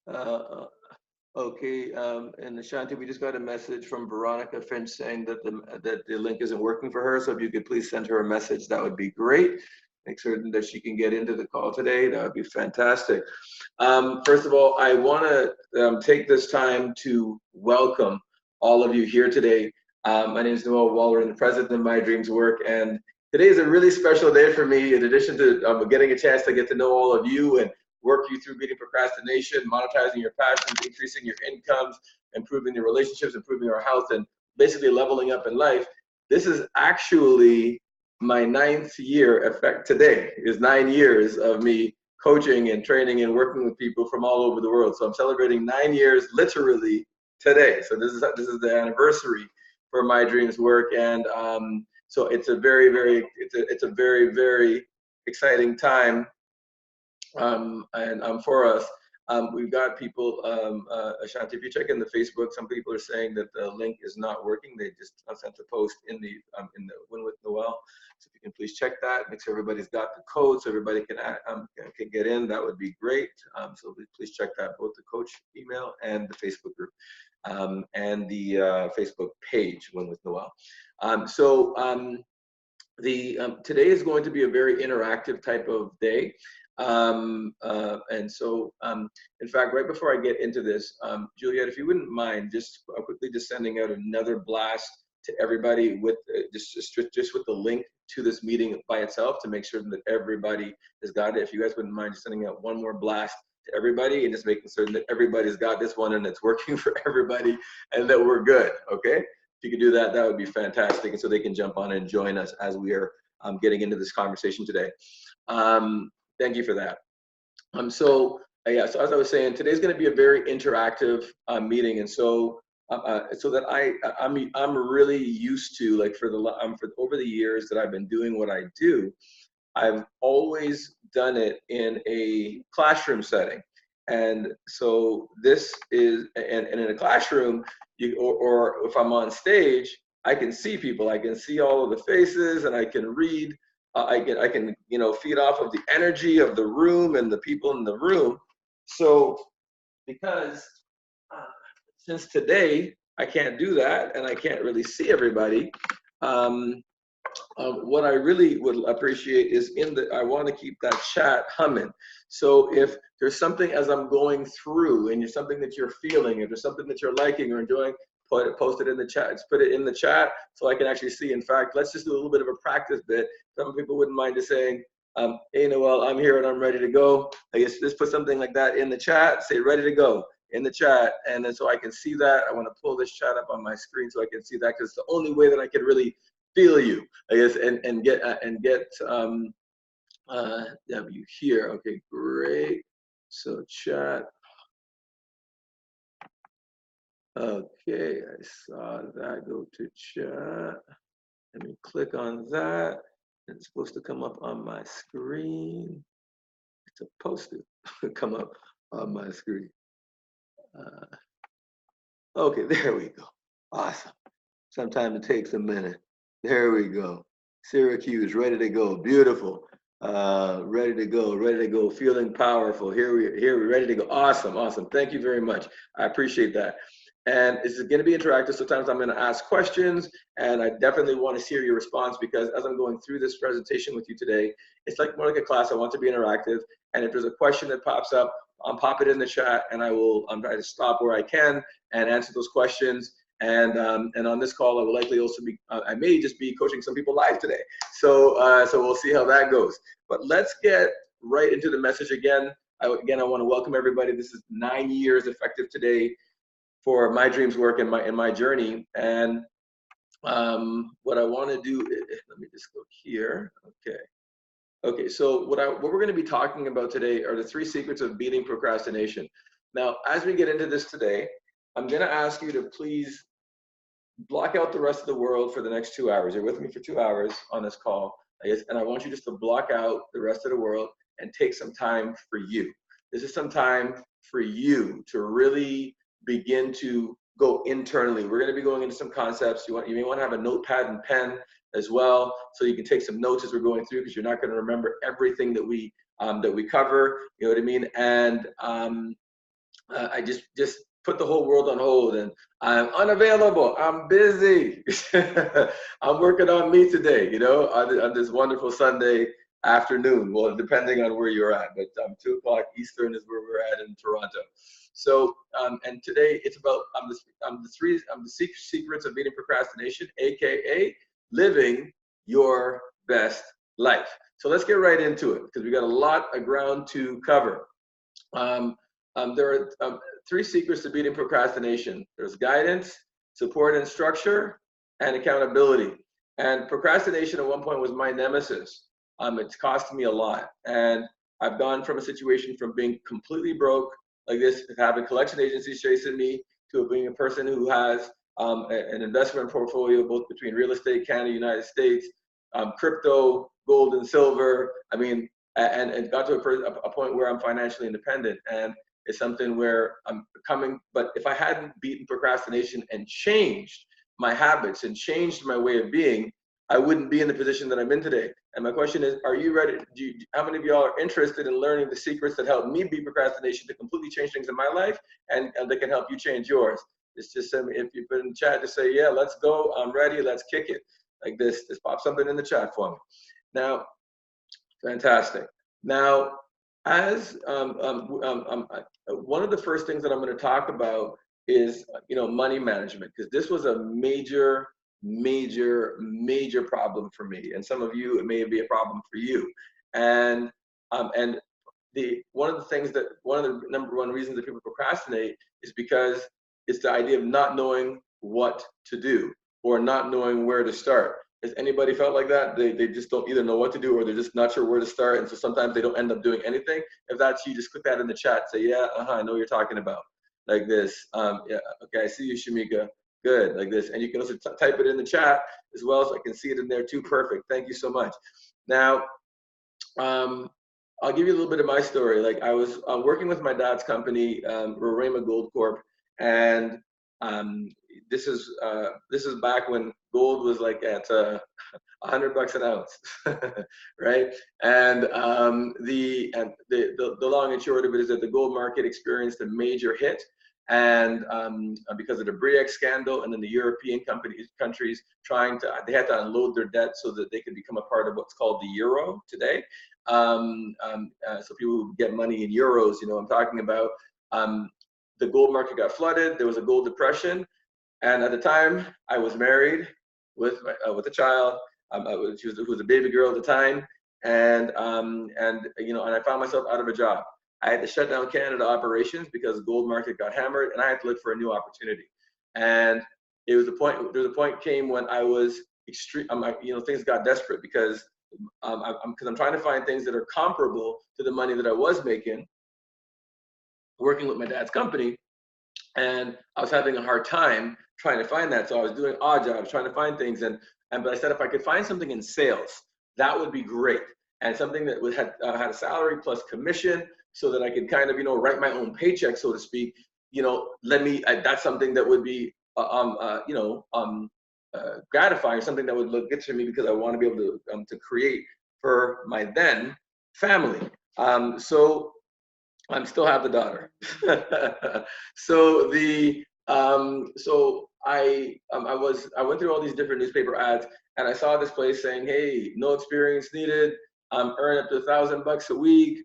Uh, okay, and Ashanti, we just got a message from Veronica Finch saying that the link isn't working for her. So if you could please send her a message, that would be great. Make certain that she can get into the call today. That would be fantastic. First of all, I want to take this time to welcome all of you here today. My name is Noel Waller, and the president of My Dreams Work, and today is a really special day for me. In addition to getting a chance to get to know all of you and work you through beating procrastination, monetizing your passions, increasing your incomes, improving your relationships, improving our health, and basically leveling up in life. This is actually my 9th year. Effect today is 9 years of me coaching and training and working with people from all over the world. So I'm celebrating 9 years literally today. So this is the anniversary for My Dreams Work, and so it's a very exciting time, and for us. We've got people, Ashanti, if you check in the Facebook, some people are saying that the link is not working. They just sent a post in the Win with Noel. So if you can please check that, make sure everybody's got the code so everybody can get in. That would be great. So please check that, both the coach email and the Facebook group, and the Facebook page, Win with Noel. Today is going to be a very interactive type of day. In fact, right before I get into this, Juliet, if you wouldn't mind just quickly just sending out another blast to everybody with just with the link to this meeting by itself, to make sure that everybody has got it. If you guys wouldn't mind just sending out one more blast to everybody and just making certain that everybody's got this one and it's working for everybody and that we're good, okay? If you could do that, that would be fantastic, and so they can jump on and join us as we are getting into this conversation today. Thank you for that. Yeah, so as I was saying, today's going to be a very interactive meeting, and so that I'm really used to, like, for over the years that I've been doing what I do, I've always done it in a classroom setting. And so this is, and in a classroom, or if I'm on stage, I can see people, I can see all of the faces, and I can read, I can, feed off of the energy of the room and the people in the room. So because uh, since today I can't do that and I can't really see everybody, what I really would appreciate is I want to keep that chat humming. So if there's something as I'm going through and there's something that you're feeling, if there's something that you're liking or enjoying, post it in the chat, put it in the chat so I can actually see. In fact, let's just do a little bit of a practice bit. Some people wouldn't mind just saying, hey, Noel, I'm here and I'm ready to go. I guess just put something like that in the chat, say ready to go in the chat, and then so I can see that. I want to pull this chat up on my screen so I can see that, because it's the only way that I can really feel you, I guess, and get W here. Okay, great. So chat. Okay, I saw that. Go to chat. Let me click on that. It's supposed to come up on my screen. It's supposed to come up on my screen. Okay, there we go. Awesome. Sometimes it takes a minute. There we go. Syracuse, ready to go. Beautiful. Ready to go, ready to go. Feeling powerful. Here we're ready to go. Awesome, awesome. Thank you very much. I appreciate that. And it's going to be interactive. Sometimes I'm going to ask questions, and I definitely want to hear your response, because as I'm going through this presentation with you today, it's like more like a class. I want to be interactive. And if there's a question that pops up, I'll pop it in the chat, and I'm trying to stop where I can and answer those questions. And on this call, I will likely also be, I may just be coaching some people live today. So we'll see how that goes. But let's get right into the message again. I want to welcome everybody. This is 9 years effective today for My Dreams Work and my journey. And what I want to do is, let me just go here. Okay, so what we're going to be talking about today are the 3 secrets of beating procrastination. Now, as we get into this today, I'm going to ask you to please block out the rest of the world for the next 2 hours. You're with me for 2 hours on this call, I guess, and I want you just to block out the rest of the world and take some time for you. This is some time for you to really begin to go internally. We're going to be going into some concepts. You may want to have a notepad and pen as well, so you can take some notes as we're going through, because you're not going to remember everything that we cover. You know what I mean? And I just put the whole world on hold, and I'm unavailable. I'm busy. I'm working on me today, on this wonderful Sunday afternoon. Well, depending on where you're at, but 2 o'clock Eastern is where we're at in Toronto. So, and today it's about the secrets of beating procrastination, aka living your best life. So let's get right into it because we got a lot of ground to cover. There are 3 secrets to beating procrastination. There's guidance, support and structure, and accountability. And procrastination at one point was my nemesis. It's cost me a lot. And I've gone from a situation from being completely broke, like this, having collection agencies chasing me, to being a person who has an investment portfolio, both between real estate, Canada, United States, crypto, gold and silver. I mean, and it got to a point where I'm financially independent. And it's something where I'm coming, but if I hadn't beaten procrastination and changed my habits and changed my way of being, I wouldn't be in the position that I'm in today. And my question is, are you ready? How many of y'all are interested in learning the secrets that help me beat procrastination to completely change things in my life, and they can help you change yours? It's just send me, if you put in the chat, to say, yeah, let's go, I'm ready, let's kick it. Like this, just pop something in the chat for me. Now, fantastic. Now, as one of the first things that I'm going to talk about is money management, because this was a major problem for me, and some of you, it may be a problem for you. And one of the number one reasons that people procrastinate is because it's the idea of not knowing what to do or not knowing where to start. Has anybody felt like that? They just don't either know what to do, or they're just not sure where to start, and so sometimes they don't end up doing anything. If that's you, just click that in the chat. Say, yeah, I know what you're talking about. Like this. Yeah, okay, I see you, Shamika. Good, like this. And you can also type it in the chat as well, so I can see it in there too. Perfect. Thank you so much. Now, I'll give you a little bit of my story. Like, I was working with my dad's company, Rorema Gold Corp, and this is back when gold was like at $100 an ounce, right? And the long and short of it is that the gold market experienced a major hit, and because of the BRICS scandal, and then the European countries they had to unload their debt so that they could become a part of what's called the euro today. So people who get money in euros, I'm talking about. The gold market got flooded. There was a gold depression, and at the time, I was married with a child. Who was a baby girl at the time, and I found myself out of a job. I had to shut down Canada operations because the gold market got hammered, and I had to look for a new opportunity. And there was a point came when I was extreme. Things got desperate because I'm trying to find things that are comparable to the money that I was making working with my dad's company, and I was having a hard time trying to find that. So I was doing odd jobs, trying to find things, but I said if I could find something in sales, that would be great, and something that had a salary plus commission, so that I could kind of write my own paycheck, so to speak. That's something that would be gratifying, something that would look good to me, because I want to be able to create for my then family. So I still have the daughter. So I went through all these different newspaper ads, and I saw this place saying, hey, no experience needed, earn up to $1,000 a week,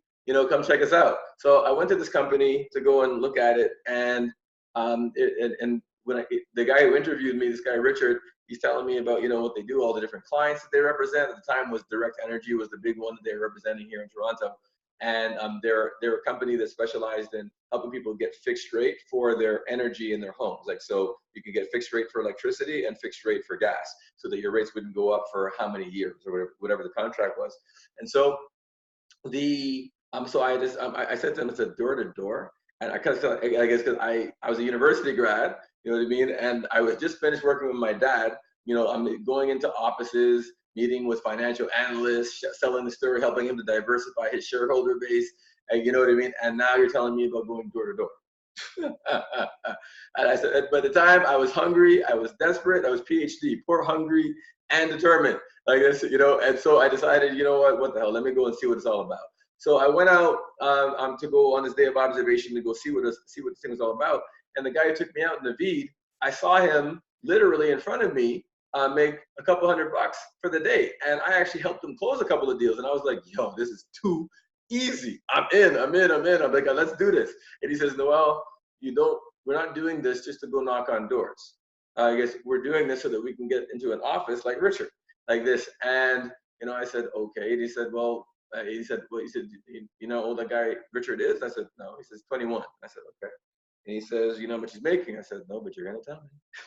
come check us out. So I went to this company to go and look at it, and when the guy who interviewed me, this guy Richard, he's telling me about what they do, all the different clients that they represent. At the time, was Direct Energy was the big one that they were representing here in Toronto. And they're a company that specialized in helping people get fixed rate for their energy in their homes. Like, so you can get fixed rate for electricity and fixed rate for gas, so that your rates wouldn't go up for how many years, or whatever the contract was. And so I said to them, it's a door to door. And I guess because I was a university grad, you know what I mean? And I was just finished working with my dad. I'm going into offices, meeting with financial analysts, selling the story, helping him to diversify his shareholder base, and you know what I mean? And now you're telling me about going door to door. And I said, by the time I was hungry, I was desperate, I was PhD, poor, hungry, and determined. Like this, and so I decided, what the hell, let me go and see what it's all about. So I went out to go on this day of observation to go see what this thing was all about. And the guy who took me out in the Vide, I saw him literally in front of me make a couple $100 for the day. And I actually helped him close a couple of deals. And I was like, yo, this is too easy. I'm in. I'm like, let's do this. And he says, Noel, we're not doing this just to go knock on doors. I guess we're doing this so that we can get into an office like Richard, like this. And, I said, okay. And he said, you know how old that guy Richard is? I said, no. He says, 21. I said, okay. And he says, you know how much he's making? I said, no, but you're going to tell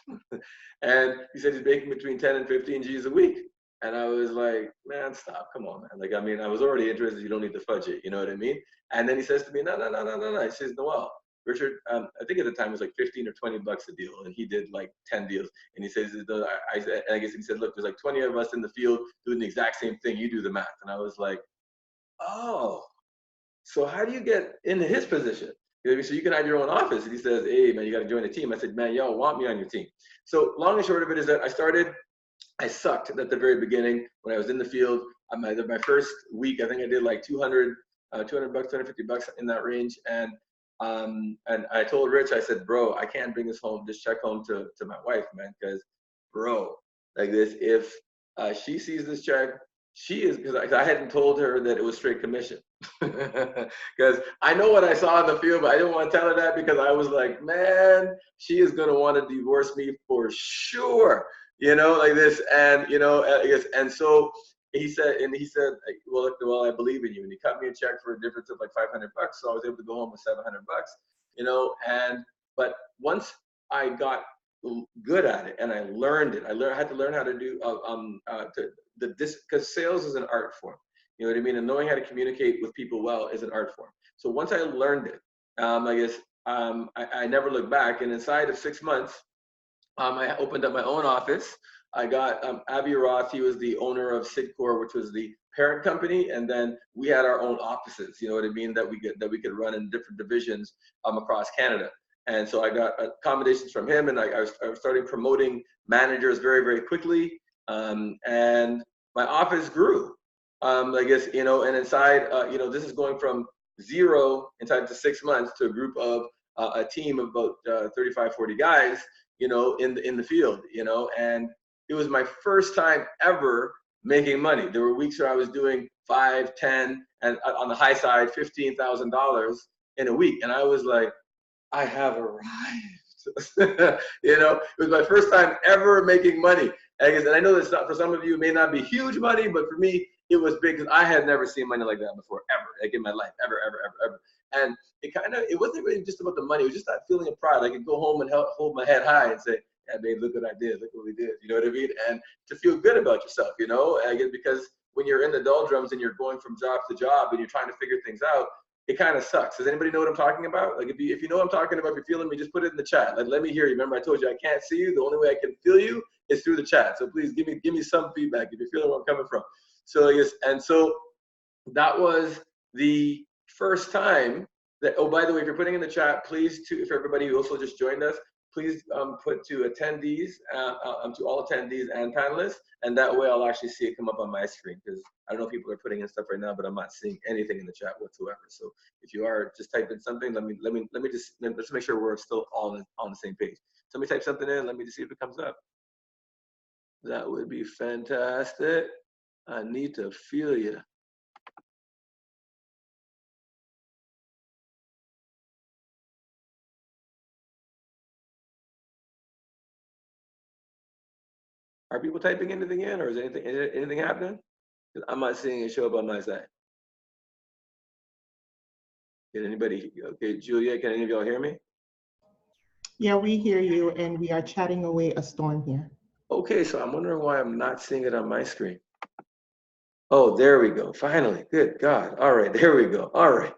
me. And he said he's making between 10 and 15 G's a week. And I was like, man, stop. Come on, man. Like, I mean, I was already interested. You don't need to fudge it. You know what I mean? And then he says to me, no. He says, Noel, Richard, I think at the time it was like 15 or 20 bucks a deal. And he did like 10 deals. And he says, I guess he said, look, there's like 20 of us in the field doing the exact same thing. You do the math. And I was like, oh, so how do you get into his position? So you can have your own office. And he says, hey, man, you got to join the team. I said, man, y'all want me on your team. So long and short of it is that I sucked at the very beginning when I was in the field. My first week, I think I did like 200 bucks, 250 bucks in that range. And I told Rich, I said, bro, I can't bring this check home to my wife, man, because bro, like this, if she sees this check, because I hadn't told her that it was straight commission. Because I know what I saw in the field, but I didn't want to tell her that because I was like, man, she is going to want to divorce me for sure, like this. And, I guess, and so he said, well, look, Noel, I believe in you. And he cut me a check for a difference of like 500 bucks. So I was able to go home with 700 bucks, but once I got good at it and I learned it, I had to learn how to do, because sales is an art form. You know what I mean? And knowing how to communicate with people well is an art form. So once I learned it, I guess I never looked back. And inside of 6 months, I opened up my own office. I got Avi Roth. He was the owner of Sidcor, which was the parent company, and then we had our own offices. You know what I mean? That we could run in different divisions across Canada. And so I got accommodations from him, and I was starting promoting managers very, very quickly. And my office grew. I guess, and inside, this is going from 0 inside to 6 months to a group of a team of about 35, 40 guys, in the field, and it was my first time ever making money. There were weeks where I was doing 5, 10, and on the high side, $15,000 in a week. And I was like, I have arrived. It was my first time ever making money. And I know that's not, for some of you, it may not be huge money, but for me, it was big because I had never seen money like that before, ever, like in my life, ever. And it wasn't really just about the money. It was just that feeling of pride. I could go home and hold my head high and say, yeah, babe, look what I did. Look what we did. You know what I mean? And to feel good about yourself, I guess because when you're in the doldrums and you're going from job to job and you're trying to figure things out, it kind of sucks. Does anybody know what I'm talking about? Like if you know what I'm talking about, if you're feeling me, just put it in the chat. Let me hear you. Remember, I told you I can't see you. The only way I can feel you is through the chat. So please give me some feedback if you're feeling where I'm coming from. So I guess, and so that was the first time that, oh, by the way, if you're putting in the chat, please, if everybody who also just joined us, please put to attendees, to all attendees and panelists, and that way I'll actually see it come up on my screen, because I don't know if people are putting in stuff right now, but I'm not seeing anything in the chat whatsoever. So if you are, just type in something. Let's make sure we're still all on the same page. Somebody type something in. Let me just see if it comes up. That would be fantastic. I need to feel you. Are people typing anything in, or is anything happening? I'm not seeing it show up on my side. Can anybody? Okay, Julia, can any of y'all hear me? Yeah, we hear you, and we are chatting away a storm here. Okay, so I'm wondering why I'm not seeing it on my screen. Oh, there we go. Finally, good God. All right, there we go. All right.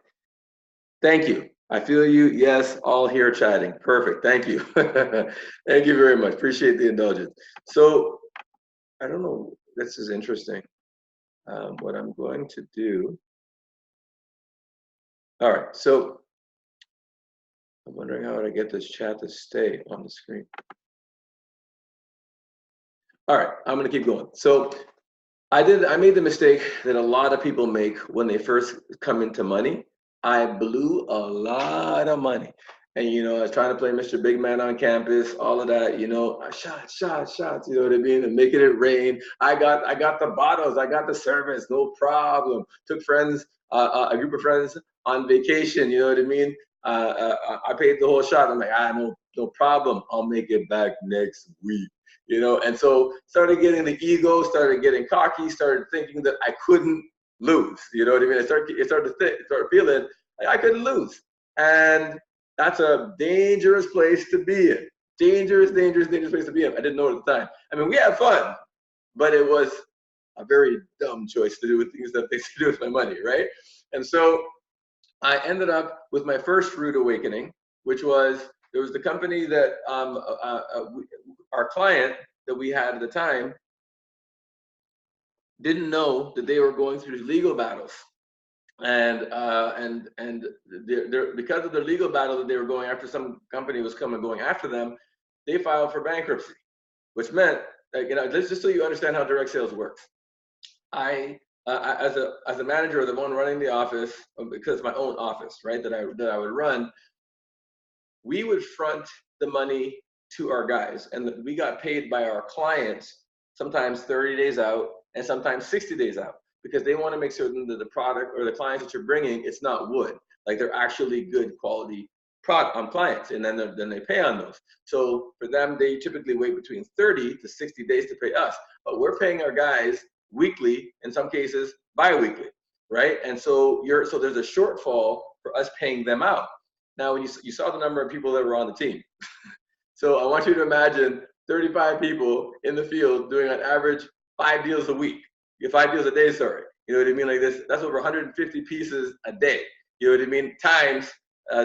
Thank you. I feel you. Yes, all here chatting. Perfect. Thank you. Thank you very much. Appreciate the indulgence. So, I don't know. This is interesting. What I'm going to do. All right. So, I'm wondering how to get this chat to stay on the screen. All right. I'm going to keep going. So, I made the mistake that a lot of people make when they first come into money. I blew a lot of money. And I was trying to play Mr. Big Man on campus, all of that, shots, you know what I mean, and making it rain. I got the bottles, I got the service, no problem. Took friends, a group of friends on vacation, you know what I mean? I paid the whole shot. I'm like, no problem. I'll make it back next week. And so started getting the ego, started getting cocky, started thinking that I couldn't lose. You know what I mean? Started feeling like I couldn't lose. And that's a dangerous place to be in. Dangerous place to be in. I didn't know it at the time. I mean, we had fun, but it was a very dumb choice to do with things that they to do with my money, right? And so I ended up with my first rude awakening, which was there was the company that our client that we had at the time didn't know that they were going through legal battles, and because of their legal battle that they were going after, some company was coming going after them. They filed for bankruptcy, which meant just so you understand how direct sales works. As a manager or the one running the office, because my own office, right, that I would run, we would front the money to our guys, and we got paid by our clients sometimes 30 days out and sometimes 60 days out, because they want to make certain that the product or the clients that you're bringing, it's not wood, like they're actually good quality product clients, and then they pay on those. So for them, they typically wait between 30 to 60 days to pay us, but we're paying our guys weekly, in some cases bi-weekly, right? And so there's a shortfall for us paying them out. Now, when you saw the number of people that were on the team, so I want you to imagine 35 people in the field doing on average 5 deals a week. 5 deals a day, sorry. You know what I mean? Like this, that's over 150 pieces a day. You know what I mean? Times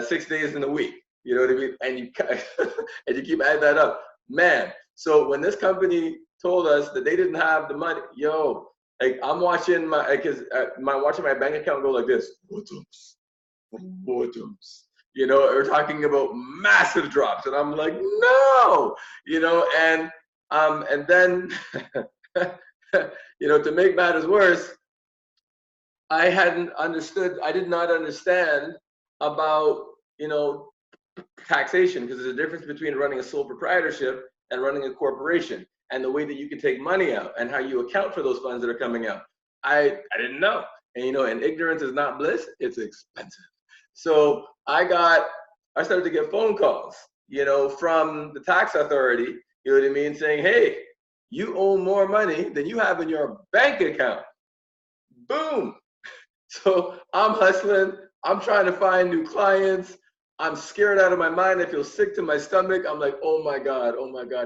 6 days in the week. You know what I mean? And you and you keep adding that up, man. So when this company told us that they didn't have the money, like I'm watching watching my bank account go like this. Bottoms. We're talking about massive drops, and I'm like, no, and then, to make matters worse, I did not understand about, taxation, because there's a difference between running a sole proprietorship and running a corporation, and the way that you can take money out and how you account for those funds that are coming out. I didn't know, and ignorance is not bliss. It's expensive. So I started to get phone calls, from the tax authority, you know what I mean, saying, hey, you owe more money than you have in your bank account. Boom. So I'm hustling. I'm trying to find new clients. I'm scared out of my mind. I feel sick to my stomach. I'm like, oh my God,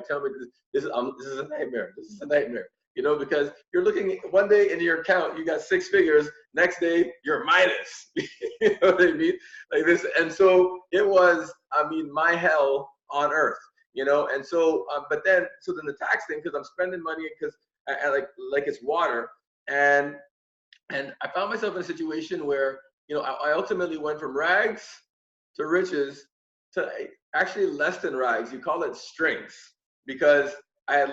tell me this is a nightmare. This is a nightmare. Because you're looking one day in your account, you got 6 figures. Next day, you're minus. You know what I mean? Like this. And so it was, my hell on earth. And so, but then the tax thing, because I'm spending money because I like it's water, and I found myself in a situation where, I ultimately went from rags to riches to actually less than rags. You call it strengths, because I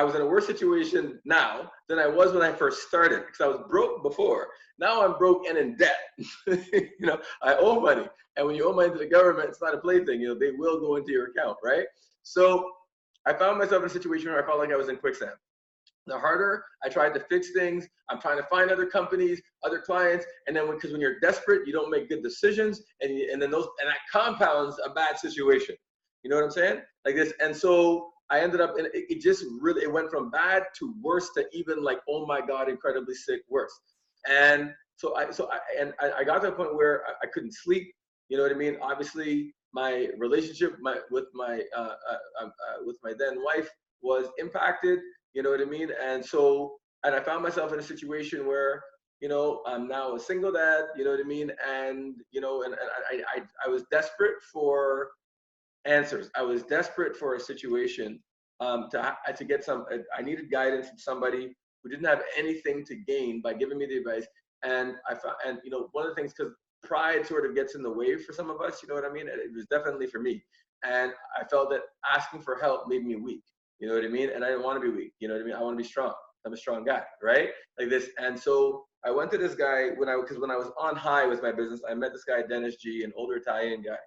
was in a worse situation now than I was when I first started, because I was broke before. Now I'm broke and in debt. I owe money. And when you owe money to the government, it's not a plaything. They will go into your account, right? So I found myself in a situation where I felt like I was in quicksand. The harder I tried to fix things, I'm trying to find other companies, other clients, and then because when you're desperate, you don't make good decisions, and that compounds a bad situation. You know what I'm saying? Like this, and so I ended up, and it went from bad to worse to even like, oh my God, incredibly sick, worse. And I got to a point where I couldn't sleep. You know what I mean? Obviously, my relationship with my then wife was impacted. You know what I mean? And I found myself in a situation where, I'm now a single dad, you know what I mean? And, I was desperate for answers. I was desperate for a situation to get I needed guidance from somebody who didn't have anything to gain by giving me the advice. And I found, and, one of the things, because pride sort of gets in the way for some of us, you know what I mean? It was definitely for me. And I felt that asking for help made me weak. You know what I mean? And I didn't want to be weak. You know what I mean? I want to be strong. I'm a strong guy, right? Like this. And so I went to this guy because when I was on high with my business, I met this guy, Dennis G, an older Italian guy.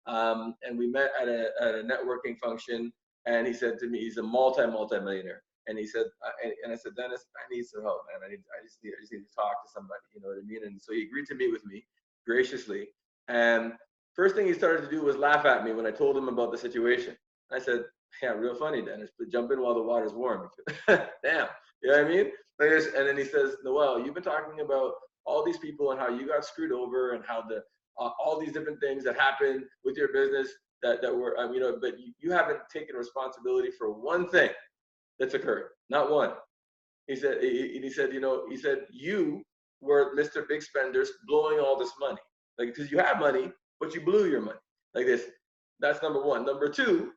And we met at a networking function, and he said to me, he's a multi-millionaire. And he said, and I said, Dennis, I need some help, man. I just need to talk to somebody, you know what I mean? And so he agreed to meet with me graciously. And first thing he started to do was laugh at me when I told him about the situation. I said, yeah, real funny, Dennis, but jump in while the water's warm. Damn, you know what I mean? And then he says, Noel, you've been talking about all these people and how you got screwed over and how all these different things that happened with your business that were, you know, but you haven't taken responsibility for one thing that's occurred, not one. He said, you know, he said you were Mr. Big Spenders blowing all this money, like because you have money, but you blew your money like this. That's number one. Number two,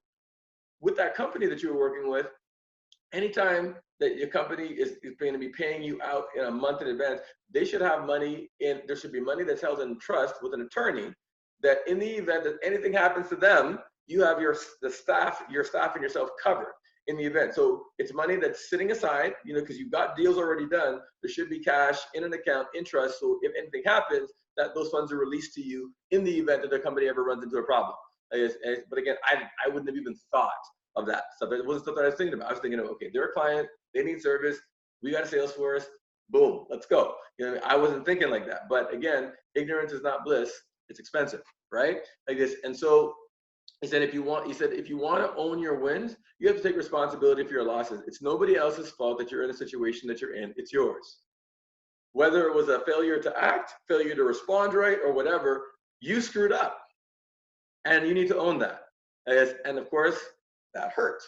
with that company that you were working with, anytime that your company is going to be paying you out in a month in advance, they should have money in, there should be money that's held in trust with an attorney that in the event that anything happens to them, you have your staff and yourself covered in the event. So it's money that's sitting aside, you know, because you've got deals already done. There should be cash in an account, in trust. So if anything happens, that those funds are released to you in the event that the company ever runs into a problem. But again, I wouldn't have even thought of that stuff. It wasn't stuff that I was thinking about. I was thinking, okay, they're a client, they need service, we got a sales force, boom, let's go. You know, I wasn't thinking like that. But again, ignorance is not bliss, it's expensive, right? Like this. And so he said, if you want to own your wins, you have to take responsibility for your losses. It's nobody else's fault that you're in a situation that you're in, it's yours. Whether it was a failure to act, failure to respond right, or whatever, you screwed up. And you need to own that. And of course, that hurts.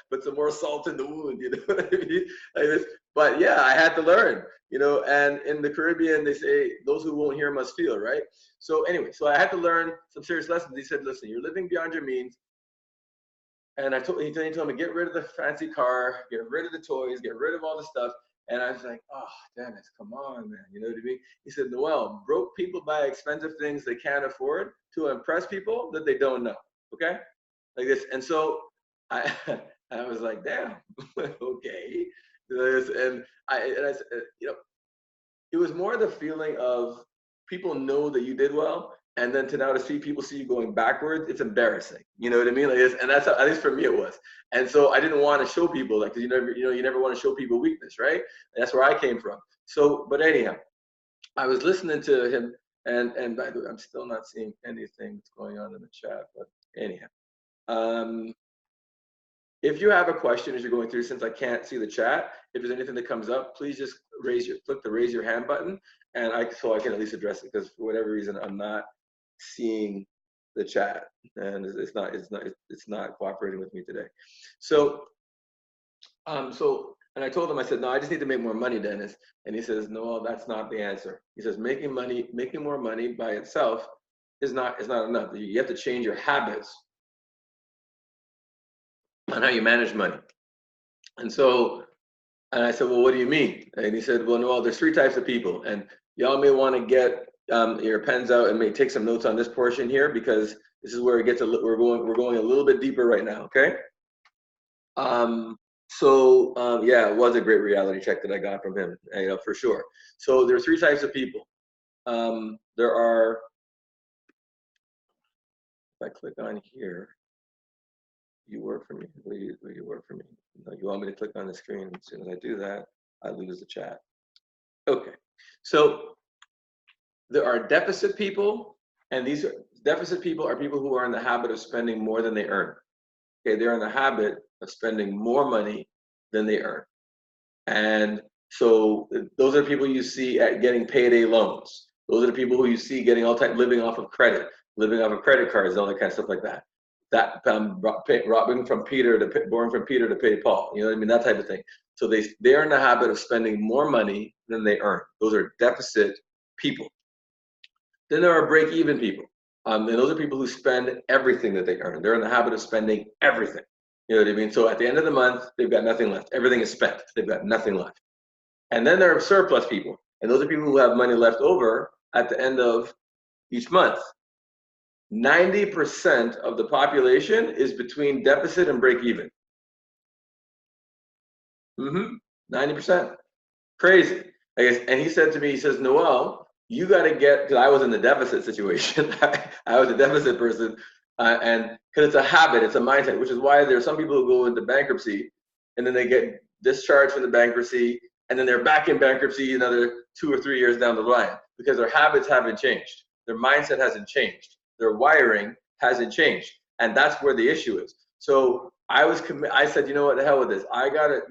Put some more salt in the wound, you know what I mean? But yeah, I had to learn, you know, and in the Caribbean, they say, those who won't hear must feel, right? So anyway, so I had to learn some serious lessons. He said, listen, you're living beyond your means. And he told me, get rid of the fancy car, get rid of the toys, get rid of all the stuff. And I was like, oh, Dennis, come on, man. You know what I mean? He said, Noel, broke people buy expensive things they can't afford to impress people that they don't know. Okay? Like this. And so I was like, damn, okay. And I said, you know, it was more the feeling of people know that you did well, and then to see people see you going backwards, it's embarrassing. You know what I mean? Like this, and that's how, at least for me it was. And so I didn't want to show people, like, cause you never want to show people weakness, right? And that's where I came from. So, but anyhow, I was listening to him, and by the way, I'm still not seeing anything that's going on in the chat, but anyhow. If you have a question as you're going through, since I can't see the chat, if there's anything that comes up, please just click the raise your hand button, and so I can at least address it, because for whatever reason I'm not seeing the chat, and it's not cooperating with me today. So and I told him, I said, no, I just need to make more money, Dennis. And he says, no, that's not the answer. He says, making more money by itself is not enough. You have to change your habits on how you manage money. And I said, well, what do you mean? And he said, well, Noel, there's three types of people, and y'all may want to get your pens out and may take some notes on this portion here, because this is where it gets we're going a little bit deeper right now. Okay. Yeah, it was a great reality check that I got from him, you know, for sure. So there are three types of people. There are, if I click on here, you work for me. Will you work for me? No, you want me to click on the screen? As soon as I do that, I lose the chat. Okay, so there are deficit people, and these deficit people are people who are in the habit of spending more than they earn. Okay, they're in the habit of spending more money than they earn. And so those are people you see at getting payday loans. Those are the people who you see getting living off of credit cards, all that kind of stuff like that. That borrowing from Peter to pay Paul. You know what I mean? That type of thing. So they're in the habit of spending more money than they earn. Those are deficit people. Then there are break-even people. And those are people who spend everything that they earn. They're in the habit of spending everything. You know what I mean? So at the end of the month, they've got nothing left. Everything is spent. They've got nothing left. And then there are surplus people. And those are people who have money left over at the end of each month. 90% of the population is between deficit and break even. 90%. Crazy. I guess, and he said to me, he says, Noel, you got to get, because I was in the deficit situation. I was a deficit person. And because it's a habit, it's a mindset, which is why there are some people who go into bankruptcy and then they get discharged from the bankruptcy and then they're back in bankruptcy another 2 or 3 years down the line because their habits haven't changed. Their mindset hasn't changed. Their wiring hasn't changed. And that's where the issue is. So I said, you know what, the hell with this. I got to,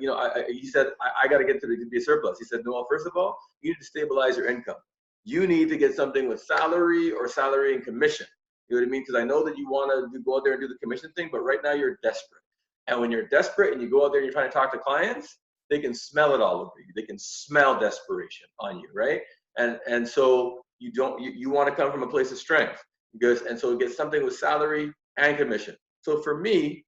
he said, I got to get to be a surplus. He said, Noel, first of all, you need to stabilize your income. You need to get something with salary or salary and commission. You know what I mean? Because I know that you want to go out there and do the commission thing, but right now you're desperate. And when you're desperate and you go out there and you're trying to talk to clients, they can smell it all over you. They can smell desperation on you, right? And so you want to come from a place of strength. And so get something with salary and commission. So for me,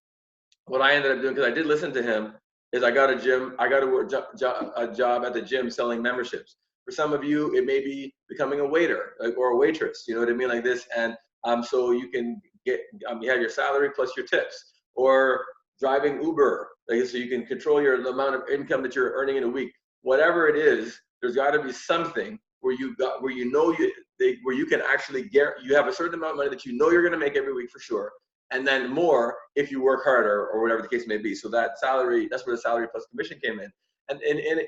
what I ended up doing, because I did listen to him, is I got to work a job at the gym selling memberships. For some of you, it may be becoming a waiter or a waitress, you know what I mean, like this. And so you can you have your salary plus your tips, or driving Uber, like, so you can control the amount of income that you're earning in a week. Whatever it is, there's got to be something where you can actually you have a certain amount of money that you know you're going to make every week for sure, and then more if you work harder or whatever the case may be. So that salary, that's where the salary plus commission came in. And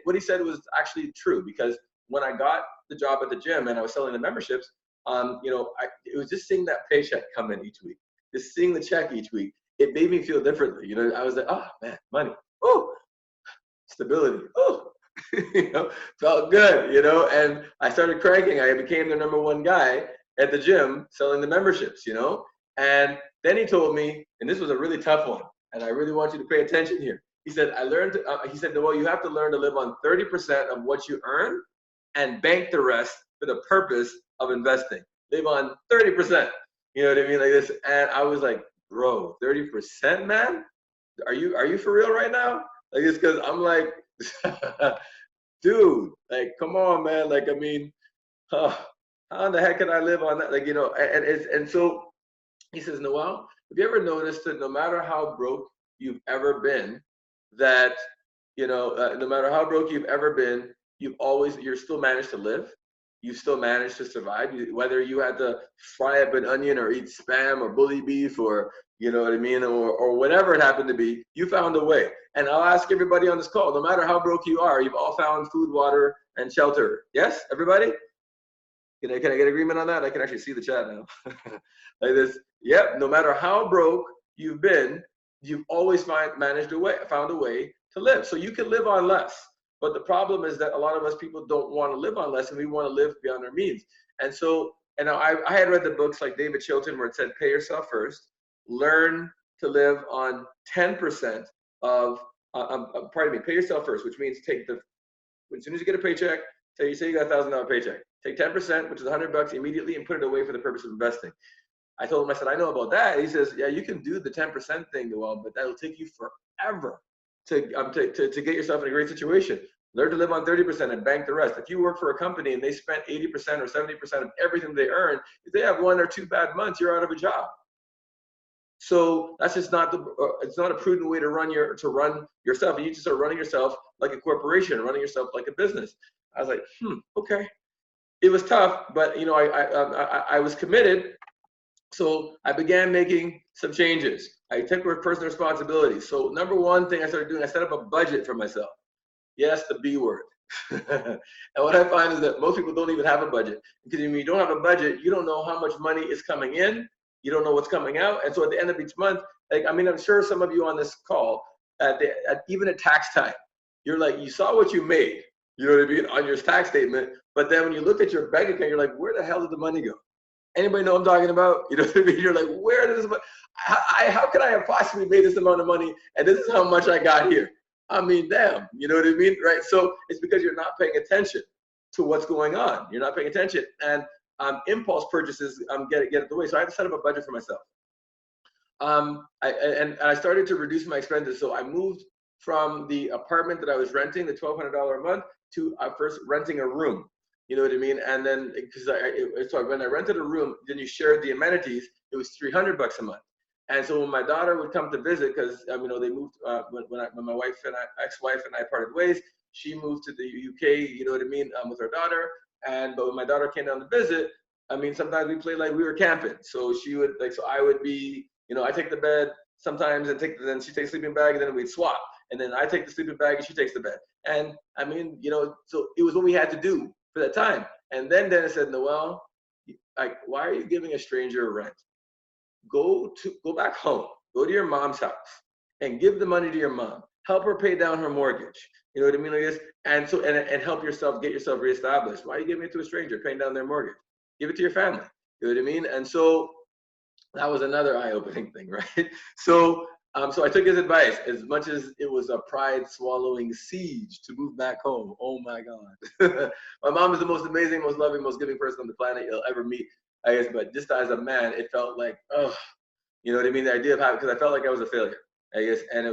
what he said was actually true, because when I got the job at the gym and I was selling the memberships, it was just seeing that paycheck come in each week, just seeing the check each week. It made me feel differently. I was like, oh man, money, oh, stability, oh, felt good, and I started cranking. I became the #1 guy at the gym selling the memberships, and then he told me, and this was a really tough one, and I really want you to pay attention here. He said, he said, Noel, you have to learn to live on 30% of what you earn and bank the rest for the purpose of investing. Live on 30%, you know what I mean, like this. And I was like, bro, 30%, man? Are you for real right now? Like this, because I'm like, dude, like, come on, man. Like, I mean, how in the heck can I live on that? Like, and so he says, Noel, have you ever noticed that no matter how broke you've ever been, that, no matter how broke you've ever been, you're still managed to live. You still managed to survive. Whether you had to fry up an onion or eat Spam or bully beef or, you know what I mean, or whatever it happened to be, you found a way. And I'll ask everybody on this call, no matter how broke you are, you've all found food, water, and shelter. Yes, everybody? Can I get agreement on that? I can actually see the chat now. Like this. Yep, no matter how broke you've been, you've always found a way to live. So you can live on less. But the problem is that a lot of us people don't want to live on less, and we want to live beyond our means. And so, I had read the books like David Chilton where it said, pay yourself first, learn to live on 10% of, pay yourself first, which means as soon as you get a paycheck, say you got $1,000 paycheck, take 10%, which is $100 immediately, and put it away for the purpose of investing. I told him, I said, I know about that. He says, yeah, you can do the 10% thing, Noel, but that'll take you forever to get yourself in a great situation. Learn to live on 30% and bank the rest. If you work for a company and they spent 80% or 70% of everything they earn, if they have 1 or 2 bad months, you're out of a job. So that's just it's not a prudent way to run yourself. You need to start running yourself like a corporation, running yourself like a business. I was like, okay. It was tough, but I was committed. So I began making some changes. I took personal responsibility. So #1 thing I started doing, I set up a budget for myself. Yes, the B word. And what I find is that most people don't even have a budget, because when you don't have a budget, you don't know how much money is coming in. You don't know what's coming out. And so at the end of each month, I'm sure some of you on this call, even at tax time, you're like, you saw what you made, you know what I mean, on your tax statement. But then when you look at your bank account, you're like, where the hell did the money go? Anybody know what I'm talking about? You know what I mean? You're like, where does this money? How could I have possibly made this amount of money, and this is how much I got here? I mean, damn, you know what I mean, right? So it's because you're not paying attention to what's going on. You're not paying attention, and impulse purchases get it the way. So I had to set up a budget for myself. I started to reduce my expenses. So I moved from the apartment that I was renting, the $1,200 a month, to first renting a room. You know what I mean? And then, so when I rented a room, then you shared the amenities, it was $300 a month. And so when my daughter would come to visit, because you know, they moved when my wife and ex-wife and I parted ways, she moved to the UK, you know what I mean, with her daughter. And but when my daughter came down to visit, I mean, sometimes we played like we were camping. So she would like, so I would be, you know, I take the bed sometimes and then she takes sleeping bag and then we'd swap. And then I take the sleeping bag and she takes the bed. And I mean, you know, so it was what we had to do for that time. And then Dennis said, Noel, like, why are you giving a stranger a rent? Go back home, go to your mom's house and give the money to your mom. Help her pay down her mortgage. You know what I mean? Like this. And so, and help yourself, get yourself reestablished. Why are you giving it to a stranger, paying down their mortgage? Give it to your family. You know what I mean? And so that was another eye-opening thing, right? So, so I took his advice, as much as it was a pride-swallowing siege to move back home. Oh my God. My mom is the most amazing, most loving, most giving person on the planet you'll ever meet, I guess. But just as a man, it felt like, oh, you know what I mean? The idea of having, because I felt like I was a failure, I guess, and it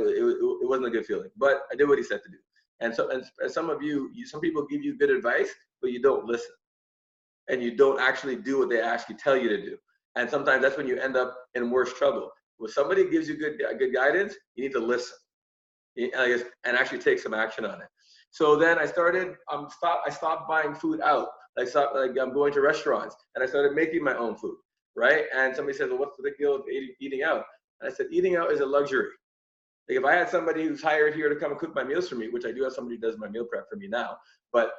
wasn't a good feeling. But I did what he said to do. And so, and some of some people give you good advice, but you don't listen, and you don't actually do what they actually tell you to do. And sometimes that's when you end up in worse trouble. When somebody gives you good guidance, you need to listen, I guess, and actually take some action on it. So then I started, I stopped buying food out. I'm going to restaurants, and I started making my own food, right? And somebody said, well, what's the big deal with eating out? And I said, eating out is a luxury. Like if I had somebody who's hired here to come and cook my meals for me, which I do have somebody who does my meal prep for me now, but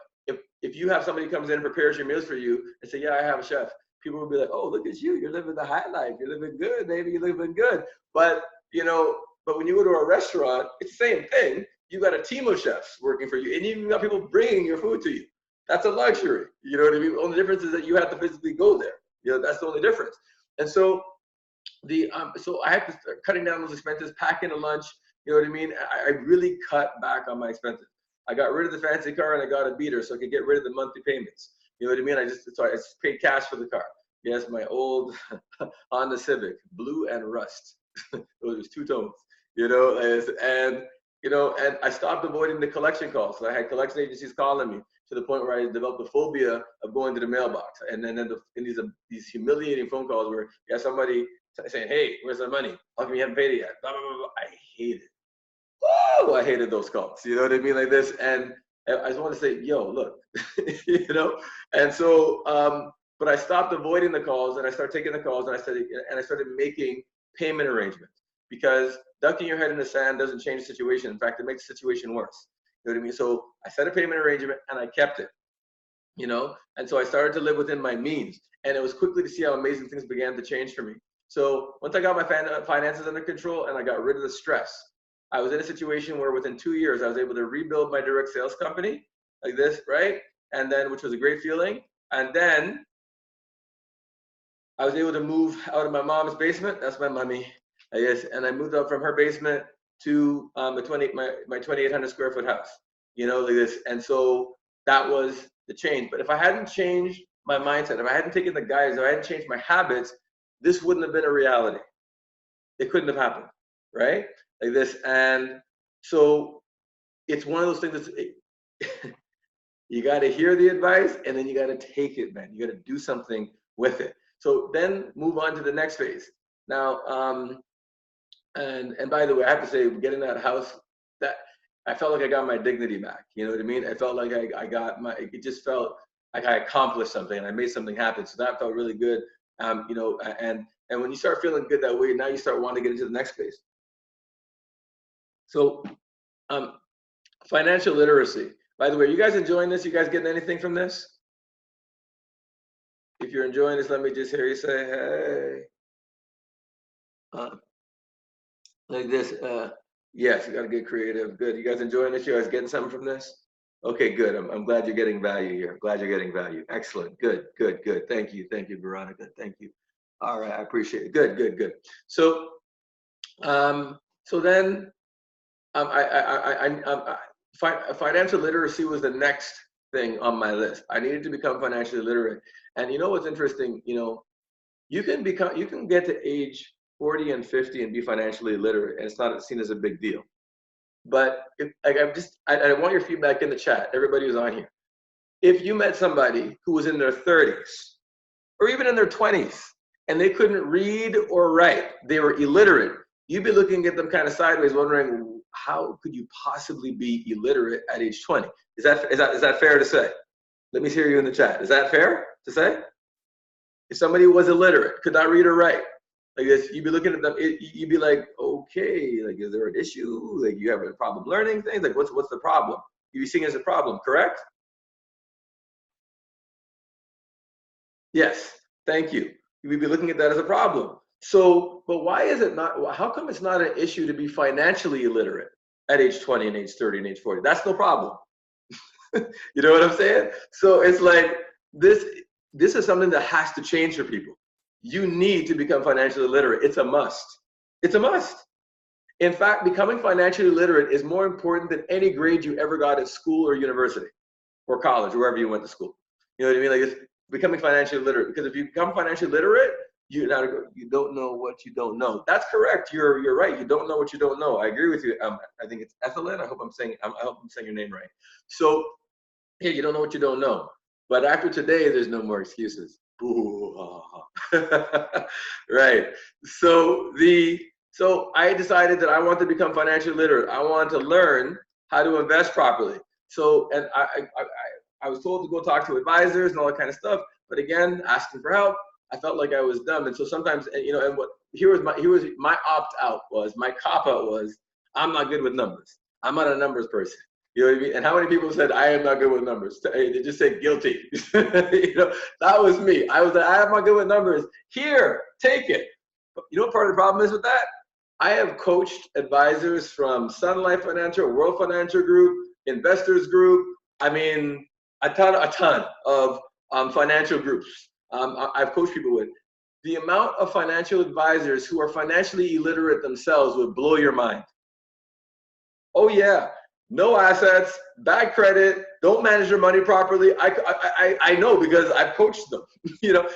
if you have somebody who comes in and prepares your meals for you and say, yeah, I have a chef, people will be like, oh, look at you, you're living the high life, you're living good, baby, you're living good. But you know, but when you go to a restaurant, it's the same thing. You got a team of chefs working for you, and you even got people bringing your food to you. That's a luxury. You know what I mean? The only difference is that you have to physically go there. You know, that's the only difference. And so so I had to start cutting down those expenses, packing a lunch. You know what I mean? I really cut back on my expenses. I got rid of the fancy car and I got a beater so I could get rid of the monthly payments. You know what I mean? I just paid cash for the car. Yes, my old Honda Civic, blue and rust. It was two tones. You know, and you know, and I stopped avoiding the collection calls. So I had collection agencies calling me to the point where I developed a phobia of going to the mailbox. And then in these humiliating phone calls where you have somebody saying, "Hey, where's the money? How come you haven't paid it yet?" Blah, blah, blah, blah. I hate it. Oh, I hated those calls. You know what I mean? Like this. And I just want to say, yo, look, you know? And so, but I stopped avoiding the calls and I started taking the calls and I started making payment arrangements, because ducking your head in the sand doesn't change the situation. In fact, it makes the situation worse. You know what I mean? So I set a payment arrangement and I kept it, you know? And so I started to live within my means, and it was quickly to see how amazing things began to change for me. So once I got my finances under control and I got rid of the stress, I was in a situation where within 2 years, I was able to rebuild my direct sales company like this, right? And then, which was a great feeling. And then I was able to move out of my mom's basement. That's my mommy, I guess. And I moved up from her basement to my 2,800 square foot house, you know, like this. And so that was the change. But if I hadn't changed my mindset, if I hadn't taken the guidance, if I hadn't changed my habits, this wouldn't have been a reality. It couldn't have happened, right? Like this. And so it's one of those things that's, you got to hear the advice and then you got to take it, man. You got to do something with it. So then move on to the next phase. Now, and by the way, I have to say, getting that house, that I felt like I got my dignity back. You know what I mean? I felt like I got my, it just felt like I accomplished something and I made something happen. So that felt really good. You know, and when you start feeling good that way, now you start wanting to get into the next phase. So financial literacy. By the way, are you guys enjoying this? You guys getting anything from this? If you're enjoying this, let me just hear you say, hey. Like this, yes, you gotta get creative. Good. You guys enjoying this? You guys getting something from this? Okay, good. I'm glad you're getting value here. I'm glad you're getting value. Excellent. Good, good, good. Thank you. Thank you, Veronica. Thank you. All right, I appreciate it. Good, good, good. So, so then financial literacy was the next thing on my list. I needed to become financially literate. And you know what's interesting? You know, you can get to age 40 and 50 and be financially literate, and it's not seen as a big deal. But I want your feedback in the chat, everybody who's on here. If you met somebody who was in their 30s or even in their 20s and they couldn't read or write. They were illiterate. You'd be looking at them kind of sideways, wondering, how could you possibly be illiterate at age 20? Is that fair to say? Let me hear you in the chat. Is that fair to say? If somebody was illiterate, could not read or write, like this, you'd be looking at them, you'd be like, okay, like, is there an issue? Like, you have a problem learning things? Like, what's the problem? You'd be seeing it as a problem, correct? Yes, thank you. You'd be looking at that as a problem. So, but why is it not, how come it's not an issue to be financially illiterate at age 20 and age 30 and age 40? That's no problem. You know what I'm saying? So it's like, this is something that has to change for people. You need to become financially literate. It's a must. It's a must. In fact, becoming financially literate is more important than any grade you ever got at school or university or college, or wherever you went to school. You know what I mean? Like, it's becoming financially literate. Because if you become financially literate, you don't know what you don't know. That's correct. You're right. You don't know what you don't know. I agree with you. I think it's Ethelyn. I hope I'm saying your name right. So, hey, you don't know what you don't know. But after today, there's no more excuses. Right. So I decided that I want to become financially literate. I want to learn how to invest properly. So, and I was told to go talk to advisors and all that kind of stuff. But again, asking for help, I felt like I was dumb. And so sometimes, you know, and here was my opt out was, my cop out was, I'm not good with numbers. I'm not a numbers person. You know what I mean? And how many people said, I am not good with numbers? They just said guilty. You know, that was me. I was like, I am not good with numbers. Here, take it. But you know what part of the problem is with that? I have coached advisors from Sun Life Financial, World Financial Group, Investors Group. I mean, a ton of financial groups I've coached people with. The amount of financial advisors who are financially illiterate themselves would blow your mind. Oh yeah. No assets, bad credit, don't manage their money properly. I know, because I've coached them. You know,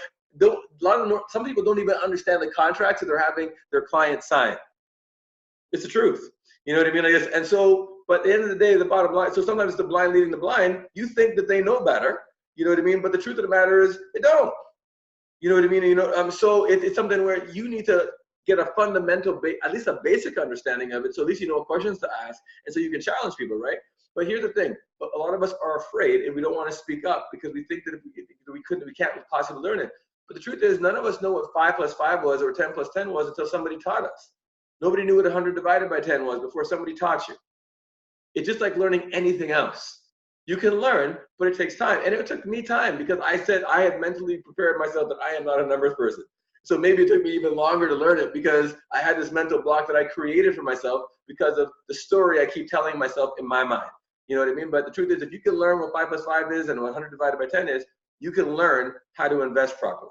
some people don't even understand the contracts that they're having their clients sign. It's the truth. You know what I mean? I guess. And so, but at the end of the day, the bottom line, so sometimes it's the blind leading the blind. You think that they know better. You know what I mean? But the truth of the matter is, they don't. You know what I mean? You know, so it's something where you need to get a fundamental, at least a basic understanding of it, so at least you know what questions to ask, and so you can challenge people, right? But here's the thing: a lot of us are afraid, and we don't want to speak up because we think that if we can't possibly learn it. But the truth is, none of us know what 5 + 5 was or 10 + 10 was until somebody taught us. Nobody knew what 100 divided by 10 was before somebody taught you. It's just like learning anything else. You can learn, but it takes time, and it took me time because I said I had mentally prepared myself that I am not a numbers person. So maybe it took me even longer to learn it because I had this mental block that I created for myself because of the story I keep telling myself in my mind. You know what I mean? But the truth is, if you can learn what 5 + 5 is and 100 divided by 10 is, you can learn how to invest properly.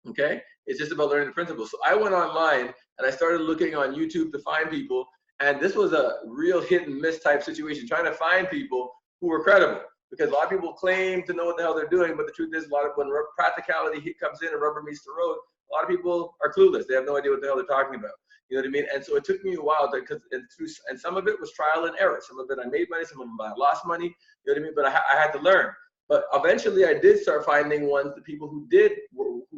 Okay? It's just about learning the principles. So I went online and I started looking on YouTube to find people. And this was a real hit and miss type situation, trying to find people who were credible. Because a lot of people claim to know what the hell they're doing, but the truth is, when practicality comes in and rubber meets the road, a lot of people are clueless. They have no idea what the hell they're talking about. You know what I mean? And so it took me a while and some of it was trial and error. Some of it I made money, some of it I lost money. You know what I mean? But I had to learn. But eventually I did start finding the people who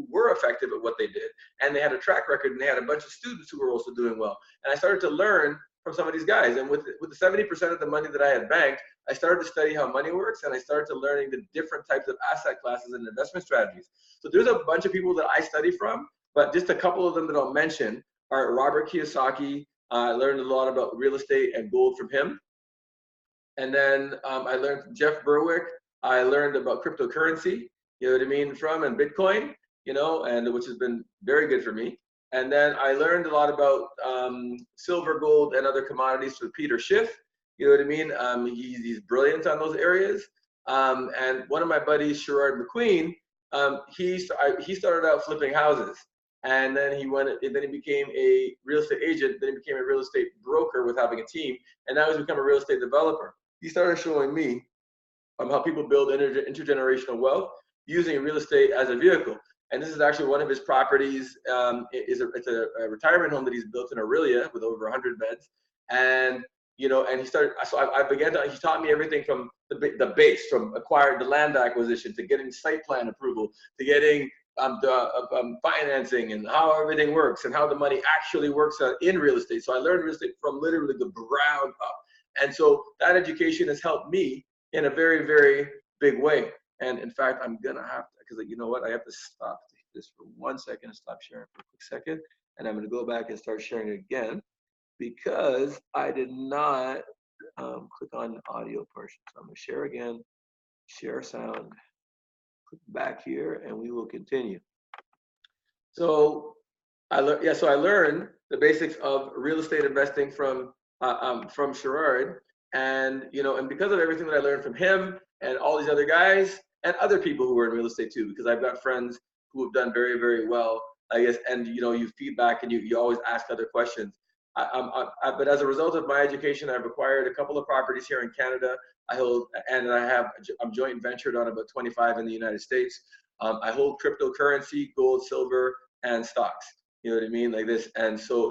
were effective at what they did. And they had a track record, and they had a bunch of students who were also doing well. And I started to learn from some of these guys. And with the 70% of the money that I had banked, I started to study how money works, and I started to learning the different types of asset classes and investment strategies. So there's a bunch of people that I study from, but just a couple of them that I'll mention are Robert Kiyosaki. I learned a lot about real estate and gold from him. And then I learned from Jeff Berwick. I learned about cryptocurrency, you know what I mean, and Bitcoin, you know, and which has been very good for me. And then I learned a lot about silver, gold, and other commodities with Peter Schiff. You know what I mean? He's brilliant on those areas. And one of my buddies, Sherrod McQueen, he started out flipping houses, and then he became a real estate agent. Then he became a real estate broker with having a team, and now he's become a real estate developer. He started showing me how people build intergenerational wealth using real estate as a vehicle. And this is actually one of his properties. It's a retirement home that he's built in Aurelia with over 100 beds. And you know, and he taught me everything from the base, from acquiring the land acquisition to getting site plan approval, to getting financing and how everything works and how the money actually works in real estate. So I learned real estate from literally the ground up. And so that education has helped me in a very, very big way. And in fact, I'm gonna have to, because you know what, I have to stop this for 1 second and stop sharing for a quick second. And I'm gonna go back and start sharing it again because I did not click on the audio portion. So I'm gonna share again, share sound, click back here, and we will continue. So I learned the basics of real estate investing from Sherrard, and and because of everything that I learned from him and all these other guys and other people who are in real estate too, because I've got friends who have done very, very well, I guess, and you feedback and you always ask other questions. But as a result of my education, I've acquired a couple of properties here in Canada. I'm joint ventured on about 25 in the United States. I hold cryptocurrency, gold, silver, and stocks. You know what I mean, like this. And so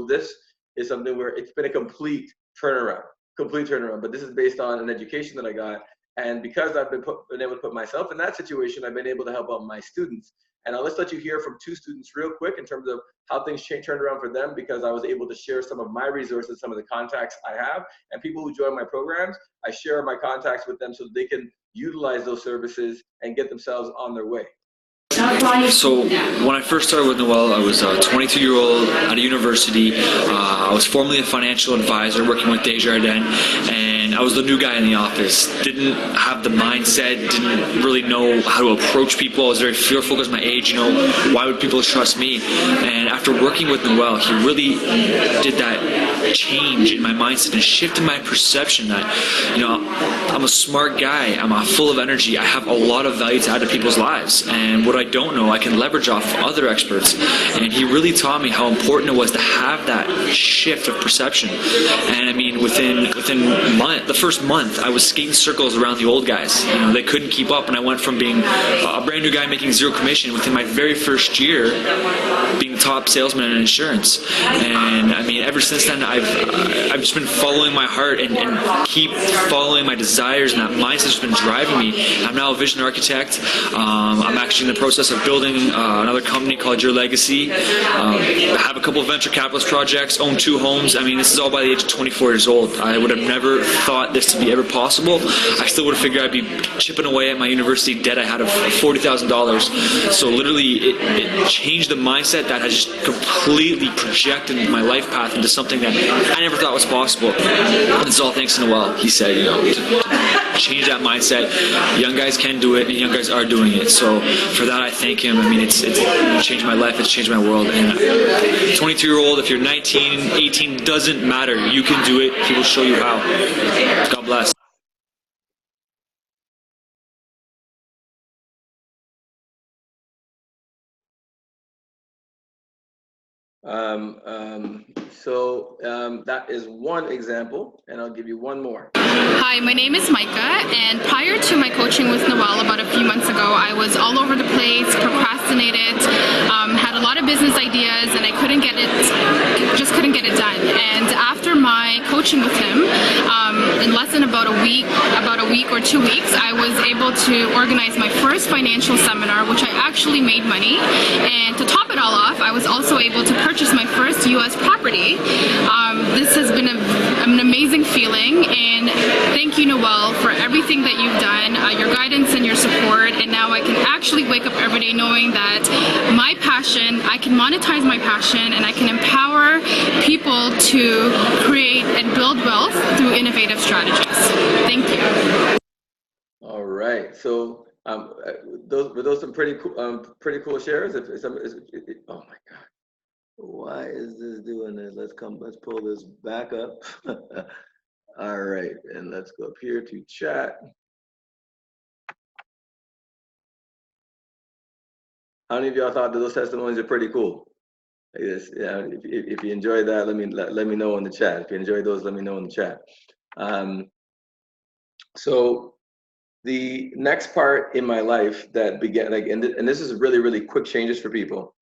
this is something where it's been a complete turnaround. But this is based on an education that I got, and because I've been able to put myself in that situation, I've been able to help out my students. And let's let you hear from two students real quick in terms of how things turned around for them, because I was able to share some of my resources, some of the contacts I have, and people who join my programs, I share my contacts with them so that they can utilize those services and get themselves on their way. So when I first started with Noel, I was a 22-year-old at a university. I was formerly a financial advisor working with Desjardins, and I was the new guy in the office. Didn't have the mindset, didn't really know how to approach people. I was very fearful because of my age, why would people trust me? And after working with Noel, he really did that change in my mindset and shifted my perception that, I'm a smart guy, I'm full of energy, I have a lot of value to add to people's lives, and what I don't know, I can leverage off other experts. And he really taught me how important it was to have that shift of perception. And I mean, within the first month, I was skating circles around the old guys. They couldn't keep up, and I went from being a brand new guy making zero commission within my very first year, being the top salesman in insurance. And I mean, ever since then, I've just been following my heart and keep following my desires, and that mindset's been driving me. I'm now a vision architect. I'm actually in the process of building another company called Your Legacy. I have a couple of venture capitalist projects, own 2 homes. I mean, this is all by the age of 24 years old. I would have never thought this to be ever possible. I still would have figured I'd be chipping away at my university debt I had of $40,000. So literally, it changed the mindset that has just completely projected my life path into something that I never thought was possible. And it's all thanks to Noel. He said, to change that mindset. Young guys can do it, and young guys are doing it. So for that, I thank him. I mean, it's changed my life. It's changed my world. And 22-year-old, if you're 19, 18, doesn't matter. You can do it. He will show you how. God bless. That is one example, and I'll give you one more. Hi, my name is Micah, and prior to my coaching with Noel about a few months ago, I was all over the place, procrastinated, had a lot of business ideas, and I couldn't get it done. And after my coaching with him, in less than about a week or 2 weeks, I was able to organize my first financial seminar, which I actually made money. And to top it all off, I was also able to purchase my first U.S. property. This has been an amazing feeling, and thank you, Noel, for everything that you've done, your guidance and your support. And now I can actually wake up every day knowing that my passion, I can monetize my passion, and I can empower people to create and build wealth through innovative strategies. Thank you. All right. So those were some pretty cool shares. Oh my God. Why is this doing this? Let's pull this back up. All right, and let's go up here to chat. How many of y'all thought that those testimonies are pretty cool? Yes, yeah. If you enjoyed that, let me know in the chat. If you enjoyed those, let me know in the chat. So the next part in my life that began, and this is really quick changes for people.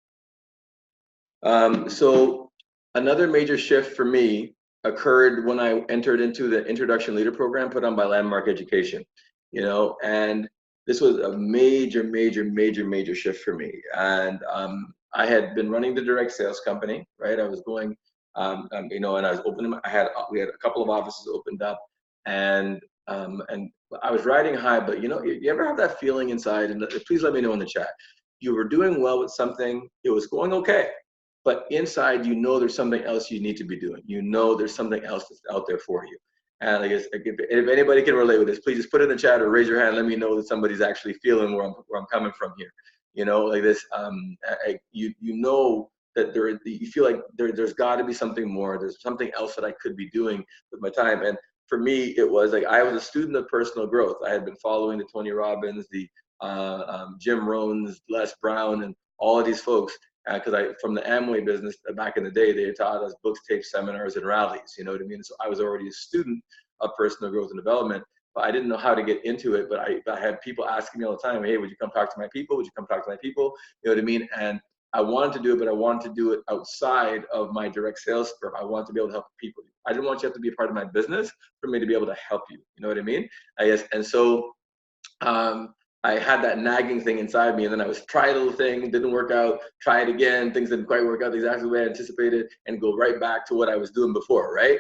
So another major shift for me occurred when I entered into the Introduction Leader program put on by Landmark Education, and this was a major, major, major, major shift for me. And I had been running the direct sales company, right? I was going, you know, and I was opening. We had a couple of offices opened up, and I was riding high. But you know, you ever have that feeling inside? And please let me know in the chat. You were doing well with something. It was going okay, but inside, you know, there's something else you need to be doing. You know, there's something else that's out there for you. And I guess if anybody can relate with this, please just put it in the chat or raise your hand. Let me know that somebody's actually feeling where I'm coming from here. You know, like this. You know that you feel like there's got to be something more. There's something else that I could be doing with my time. And for me, it was like I was a student of personal growth. I had been following the Tony Robbins, the Jim Rohns, Les Brown, and all of these folks. Because from the Amway business back in the day, they taught us books, tapes, seminars, and rallies. You know what I mean? So I was already a student of personal growth and development, but I didn't know how to get into it. But I had people asking me all the time, "Hey, would you come talk to my people? Would you come talk to my people?" You know what I mean? And I wanted to do it, but I wanted to do it outside of my direct sales firm. I wanted to be able to help people. I didn't want you to have to be a part of my business for me to be able to help you. You know what I mean? I guess. And so I had that nagging thing inside me, and then I was try a little thing, didn't work out, try it again, things didn't quite work out exactly the way I anticipated, and go right back to what I was doing before, right?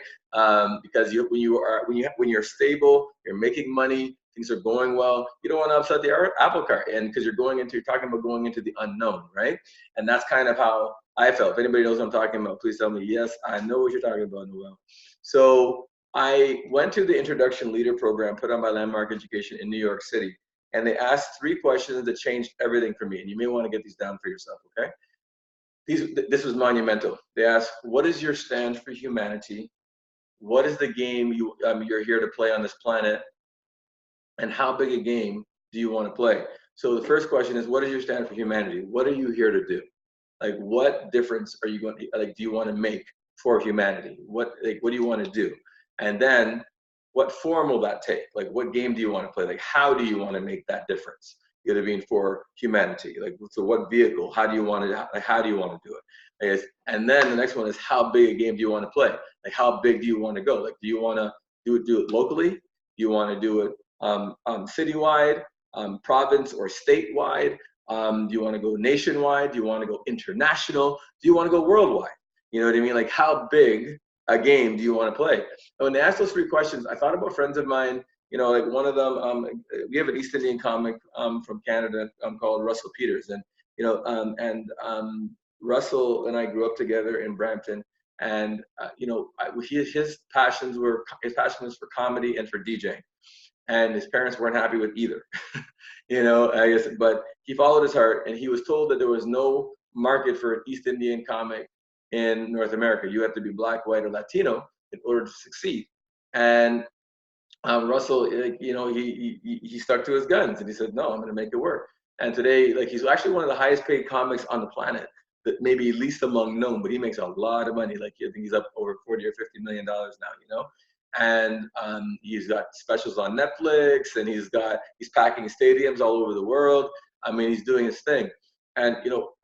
Because when you're stable, you're making money, things are going well, you don't want to upset the apple cart, and because you're talking about going into the unknown, right? And that's kind of how I felt. If anybody knows what I'm talking about, please tell me. Yes, I know what you're talking about, Noel. So I went to the Introduction Leader program put on by Landmark Education in New York City. And they asked 3 questions that changed everything for me. And you may want to get these down for yourself, okay? This was monumental. They asked, what is your stand for humanity? What is the game you're here to play on this planet? And how big a game do you want to play? So the first question is, what is your stand for humanity? What are you here to do? Like, what difference are you going to, like, do you want to make for humanity? What do you want to do? And then, what form will that take? Like, what game do you want to play? Like, how do you want to make that difference? You know what I mean, for humanity? Like, so what vehicle? How do you want to do it? I guess. And then the next one is, how big a game do you want to play? Like, how big do you want to go? Like, do you want to do it locally? Do you want to do it citywide, province or statewide? Do you want to go nationwide? Do you want to go international? Do you want to go worldwide? You know what I mean? Like, how big a game do you want to play? And when they asked those 3 questions, I thought about friends of mine. You know, like one of them, we have an East Indian comic from Canada called Russell Peters, and you know, Russell and I grew up together in Brampton, and you know, his passion was for comedy and for DJing, and his parents weren't happy with either. You know, I guess, but he followed his heart, and he was told that there was no market for an East Indian comic in North America. You have to be Black, white, or Latino in order to succeed. And Russell, you know, he stuck to his guns, and he said, no, I'm going to make it work. And today, like, he's actually one of the highest paid comics on the planet, that maybe least among known, but he makes a lot of money. Like, I think he's up over $40 or $50 million now, you know? And he's got specials on Netflix, and he's packing stadiums all over the world. I mean, he's doing his thing. And, you know,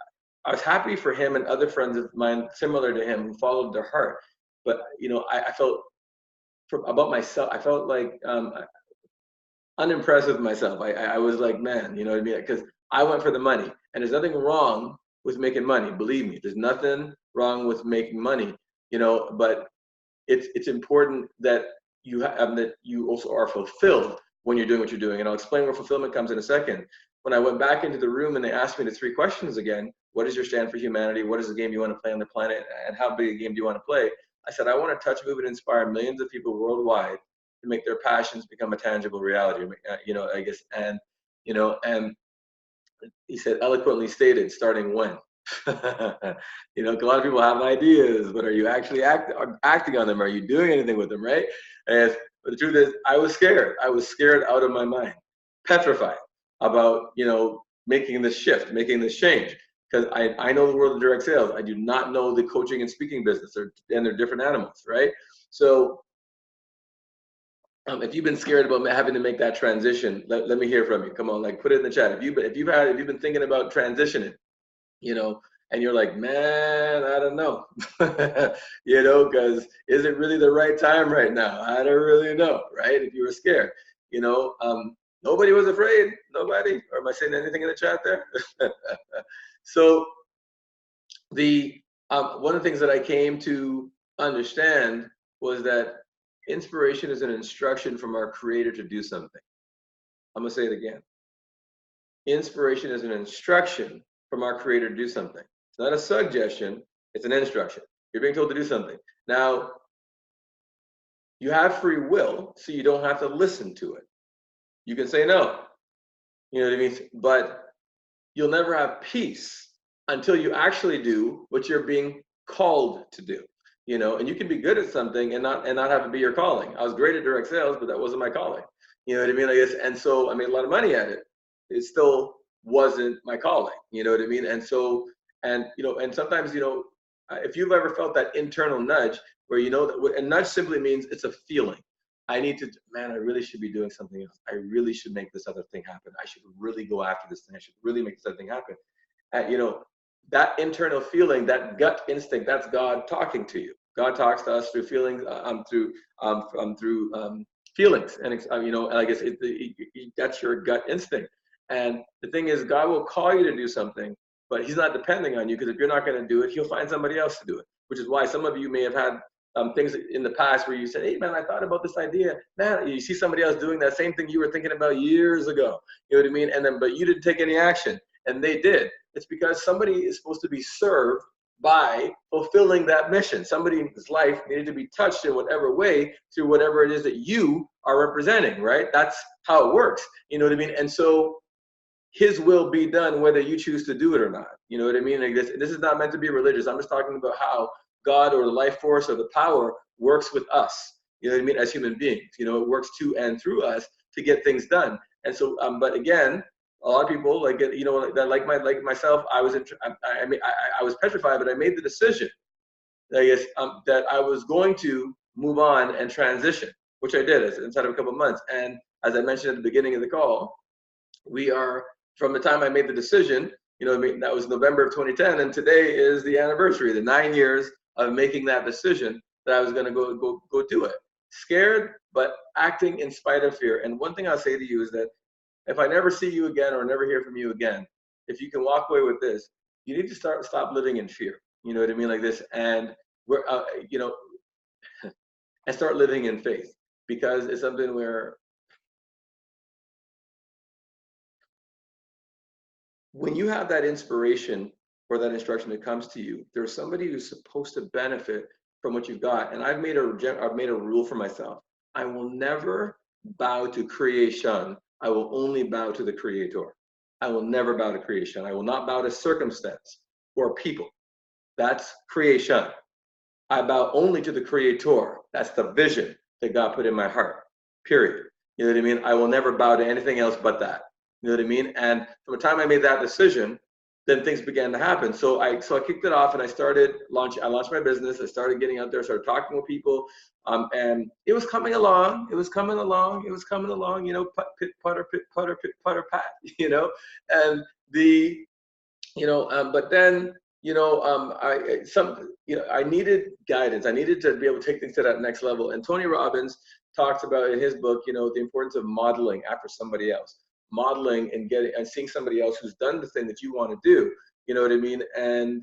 I was happy for him and other friends of mine similar to him who followed their heart. But, you know, I felt about myself, I felt like unimpressed with myself. I was like, man, you know what I mean? Because I went for the money, and there's nothing wrong with making money. Believe me, there's nothing wrong with making money, you know, but it's important that you also are fulfilled when you're doing what you're doing. And I'll explain where fulfillment comes in a second. When I went back into the room and they asked me the 3 questions again, what is your stand for humanity? What is the game you want to play on the planet? And how big a game do you want to play? I said, I want to touch, move, and inspire millions of people worldwide to make their passions become a tangible reality. You know, I guess, and, you know, and he said, eloquently stated, starting when? You know, a lot of people have ideas, but are you actually acting on them? Are you doing anything with them, right? And but the truth is, I was scared. I was scared out of my mind, petrified about, you know, making this shift, making this change. Because I know the world of direct sales. I do not know the coaching and speaking business, and they're different animals, right? So if you've been scared about having to make that transition, let me hear from you. Come on, like, put it in the chat. If you've been thinking about transitioning, you know, and you're like, man, I don't know, you know, because is it really the right time right now? I don't really know, right? If you were scared, you know, Nobody was afraid. Nobody. Or am I saying anything in the chat there? So one of the things that I came to understand was that inspiration is an instruction from our Creator to do something. I'm gonna say it again. Inspiration is an instruction from our Creator to do something. It's not a suggestion, it's an instruction. You're being told to do something. Now, you have free will, so you don't have to listen to it. You can say no, you know what I mean? But you'll never have peace until you actually do what you're being called to do. You know, and you can be good at something and not have it be your calling. I was great at direct sales, but that wasn't my calling. You know what I mean? I guess, and so I made a lot of money at it. It still wasn't my calling. You know what I mean? And so, and you know, and sometimes, you know, if you've ever felt that internal nudge where you know that, and nudge simply means it's a feeling. I need to, man, I really should be doing something else. I really should make this other thing happen. I should really go after this thing. I should really make this other thing happen. And you know, that internal feeling, that gut instinct, that's God talking to you. God talks to us through feelings, through feelings, and you know, and I guess that's your gut instinct. And the thing is, God will call you to do something, but He's not depending on you, because if you're not going to do it, He'll find somebody else to do it. Which is why some of you may have had things in the past where you said, "Hey, man, I thought about this idea." Man, you see somebody else doing that same thing you were thinking about years ago. You know what I mean? And then, but you didn't take any action, and they did. It's because somebody is supposed to be served by fulfilling that mission. Somebody's life needed to be touched in whatever way through whatever it is that you are representing, right? That's how it works. You know what I mean? And so His will be done whether you choose to do it or not. You know what I mean? Like this is not meant to be religious. I'm just talking about how God or the life force or the power works with us. You know what I mean? As human beings, you know, it works to and through us to get things done. And so, but again, a lot of people like it, you know, that like myself, I was I was petrified, but I made the decision, I guess, that I was going to move on and transition, which I did inside of a couple of months. And as I mentioned at the beginning of the call, we are, from the time I made the decision, you know, I mean, that was November of 2010, and today is the anniversary, the 9 years of making that decision that I was going to go do it. Scared, but acting in spite of fear. And one thing I'll say to you is that if I never see you again or never hear from you again, if you can walk away with this, you need to stop living in fear. You know what I mean? Like this, and we're, you know, and start living in faith, because it's something where when you have that inspiration or that instruction that comes to you, there's somebody who's supposed to benefit from what you've got. And I've made a rule for myself. I will never bow to creation. I will only bow to the Creator. I will never bow to creation. I will not bow to circumstance or people. That's creation. I bow only to the Creator. That's the vision that God put in my heart, period. You know what I mean? I will never bow to anything else but that. You know what I mean? And from the time I made that decision, then things began to happen. So I kicked it off, and I launched my business. I started getting out there, started talking with people, and it was coming along. It was coming along. You know, pit, putter, pat. You know, and but then I needed guidance. I needed to be able to take things to that next level. And Tony Robbins talks about in his book, you know, the importance of modeling after somebody else. Modeling and seeing somebody else who's done the thing that you want to do, you know what I mean? And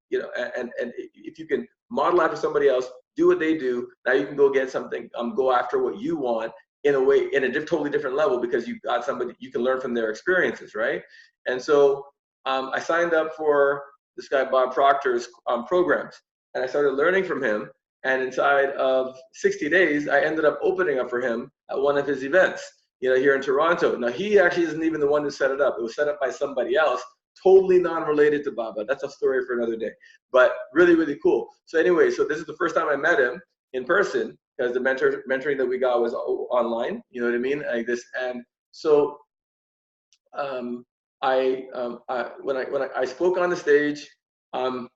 if you can model after somebody else, do what they do, now you can go get something, go after what you want in a way, in a totally different level, because you've got somebody you can learn from their experiences, right? And so I signed up for this guy Bob Proctor's programs, and I started learning from him. And inside of 60 days, I ended up opening up for him at one of his events, you know, here in Toronto. Now, he actually isn't even the one who set it up. It was set up by somebody else, totally non-related to Baba. That's a story for another day, but really, really cool. So anyway, so this is the first time I met him in person, because the mentoring that we got was online, you know what I mean? Like this. And so when I spoke on the stage,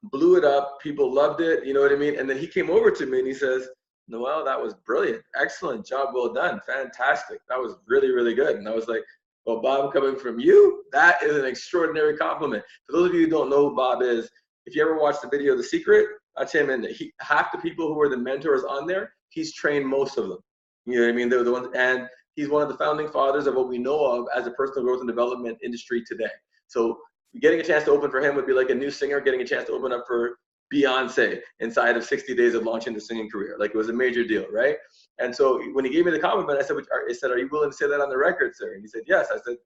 blew it up, people loved it, you know what I mean? And then he came over to me and he says, "Noel, that was brilliant. Excellent job. Well done. Fantastic. That was really, really good." And I was like, "Well, Bob, coming from you, that is an extraordinary compliment." For those of you who don't know who Bob is, if you ever watched the video, The Secret, that's him. And half the people who are the mentors on there, he's trained most of them. You know what I mean? They're the ones. And he's one of the founding fathers of what we know of as a personal growth and development industry today. So getting a chance to open for him would be like a new singer getting a chance to open up for Beyonce inside of 60 days of launching the singing career. Like, it was a major deal, right? And so when he gave me the compliment, I said, are you willing to say that on the record, sir? And he said, yes. I said,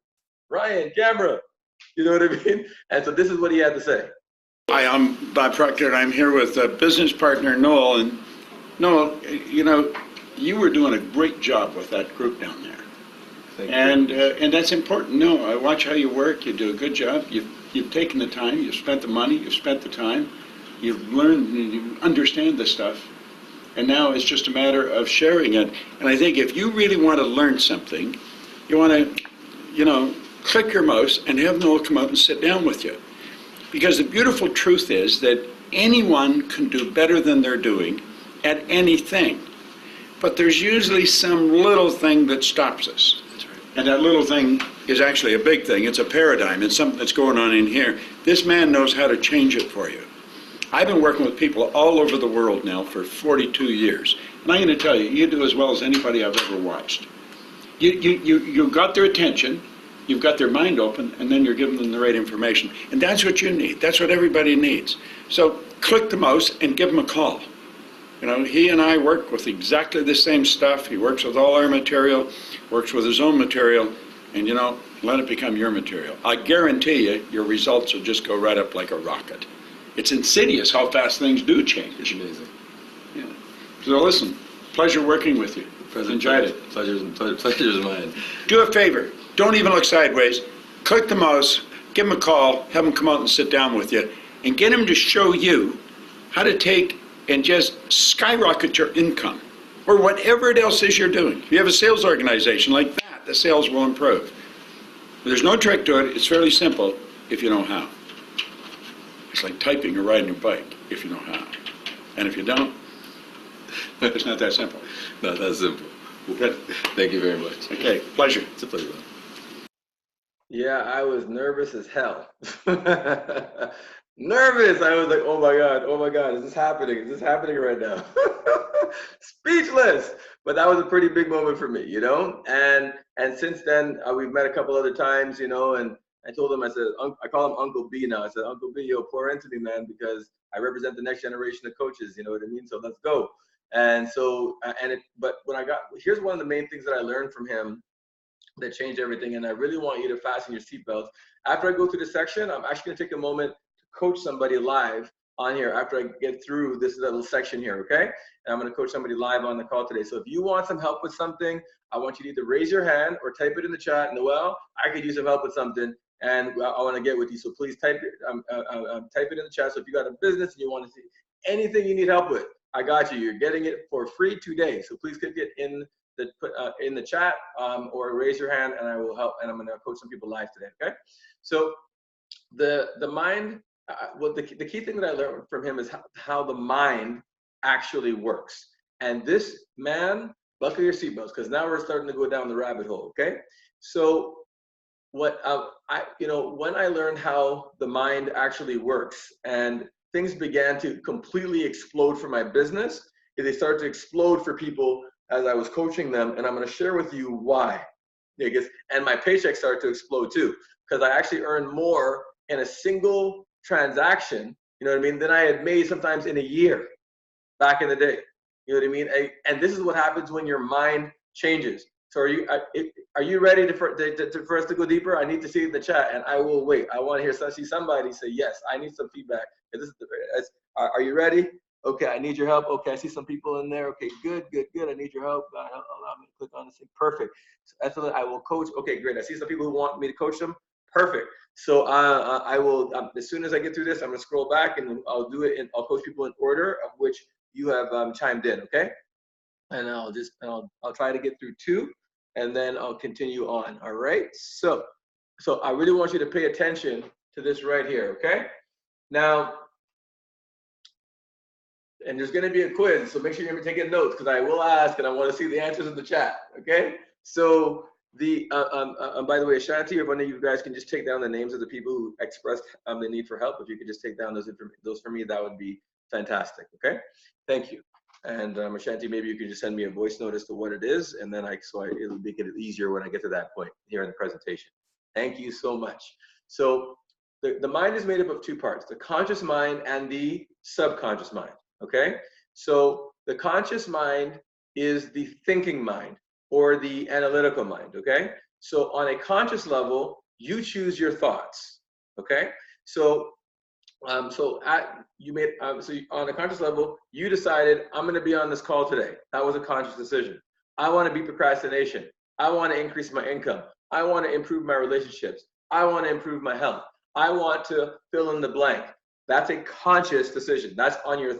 Ryan, camera. You know what I mean? And so this is what he had to say. Hi, I'm Bob Proctor, and I'm here with business partner Noel. And Noel, you know, you were doing a great job with that group down there. Thank you. And that's important. No, I watch how you work. You do a good job. You've taken the time. You've spent the money. You've spent the time. You've learned. You understand this stuff. And now it's just a matter of sharing it. And I think if you really want to learn something, you want to, you know, click your mouse and have Noel come out and sit down with you. Because the beautiful truth is that anyone can do better than they're doing at anything. But there's usually some little thing that stops us. That's right. And that little thing is actually a big thing. It's a paradigm. It's something that's going on in here. This man knows how to change it for you. I've been working with people all over the world now for 42 years. And I'm going to tell you, you do as well as anybody I've ever watched. You got their attention, you've got their mind open, and then you're giving them the right information. And that's what you need. That's what everybody needs. So click the mouse and give him a call. You know, he and I work with exactly the same stuff. He works with all our material, works with his own material, and, you know, let it become your material. I guarantee you, your results will just go right up like a rocket. It's insidious how fast things do change. It's amazing. Yeah. So listen, pleasure working with you. Enjoyed it. Pleasure's mine. Do a favor. Don't even look sideways. Click the mouse, give him a call, have him come out and sit down with you, and get him to show you how to take and just skyrocket your income, or whatever it else is you're doing. If you have a sales organization like that, the sales will improve. There's no trick to it. It's fairly simple if you know how. It's like typing or riding a bike if you know how. And if you don't, it's not that simple. Not that simple. Good. Thank you very much. Okay, pleasure. It's a pleasure. Yeah, I was nervous as hell. Nervous. I was like, oh my God, is this happening? Is this happening right now? Speechless. But that was a pretty big moment for me, you know? And since then, we've met a couple other times, you know, and I told him, I said, I call him Uncle B now. I said, Uncle B, yo, pour into me, man, because I represent the next generation of coaches, you know what I mean? So let's go. And so, but when here's one of the main things that I learned from him that changed everything. And I really want you to fasten your seatbelts. After I go through this section, I'm actually gonna take a moment to coach somebody live on here after I get through this little section here, okay? And I'm gonna coach somebody live on the call today. So if you want some help with something, I want you to either raise your hand or type it in the chat. Noel, I could use some help with something, and I want to get with you. So please type it in the chat. So if you got a business and you want to see anything you need help with, I got you. You're getting it for free today. So please click it in the chat or raise your hand, and I will help. And I'm going to coach some people live today. Okay. So the mind. Well, the key thing that I learned from him is how the mind actually works. And this, man, buckle your seatbelts, because now we're starting to go down the rabbit hole. Okay. So when I learned how the mind actually works, and things began to completely explode for my business, they started to explode for people as I was coaching them, and I'm going to share with you why. And my paycheck started to explode too, because I actually earned more in a single transaction, you know what I mean, than I had made sometimes in a year back in the day. You know what I mean? And this is what happens when your mind changes. So are you ready for us to go deeper? I need to see in the chat, and I will wait. I want to see somebody say yes. I need some feedback. Are you ready? Okay, I need your help. Okay, I see some people in there. Okay, good. I need your help. Allow me to click on this thing. Perfect. So excellent. I will coach. Okay, great. I see some people who want me to coach them. Perfect. So I will, as soon as I get through this, I'm gonna scroll back and I'll do it, and I'll coach people in order of which you have chimed in. Okay. And I'll try to get through 2. And then I'll continue on. All right. So I really want you to pay attention to this right here. Okay. Now, and there's going to be a quiz, so make sure you're taking notes, because I will ask, and I want to see the answers in the chat. Okay. So by the way, Ashanti, if one of you guys can just take down the names of the people who expressed the need for help. If you could just take down those for me, that would be fantastic. Okay. Thank you. And Ashanti, maybe you could just send me a voice note as to what it is, and then it'll make it easier when I get to that point here in the presentation. Thank you so much. So the mind is made up of two parts, the conscious mind and the subconscious mind, okay? So the conscious mind is the thinking mind or the analytical mind, okay? So on a conscious level, you choose your thoughts, okay? So on a conscious level, you decided, I'm going to be on this call today. That was a conscious decision. I want to beat procrastination. I want to increase my income. I want to improve my relationships. I want to improve my health. I want to fill in the blank. That's a conscious decision. That's a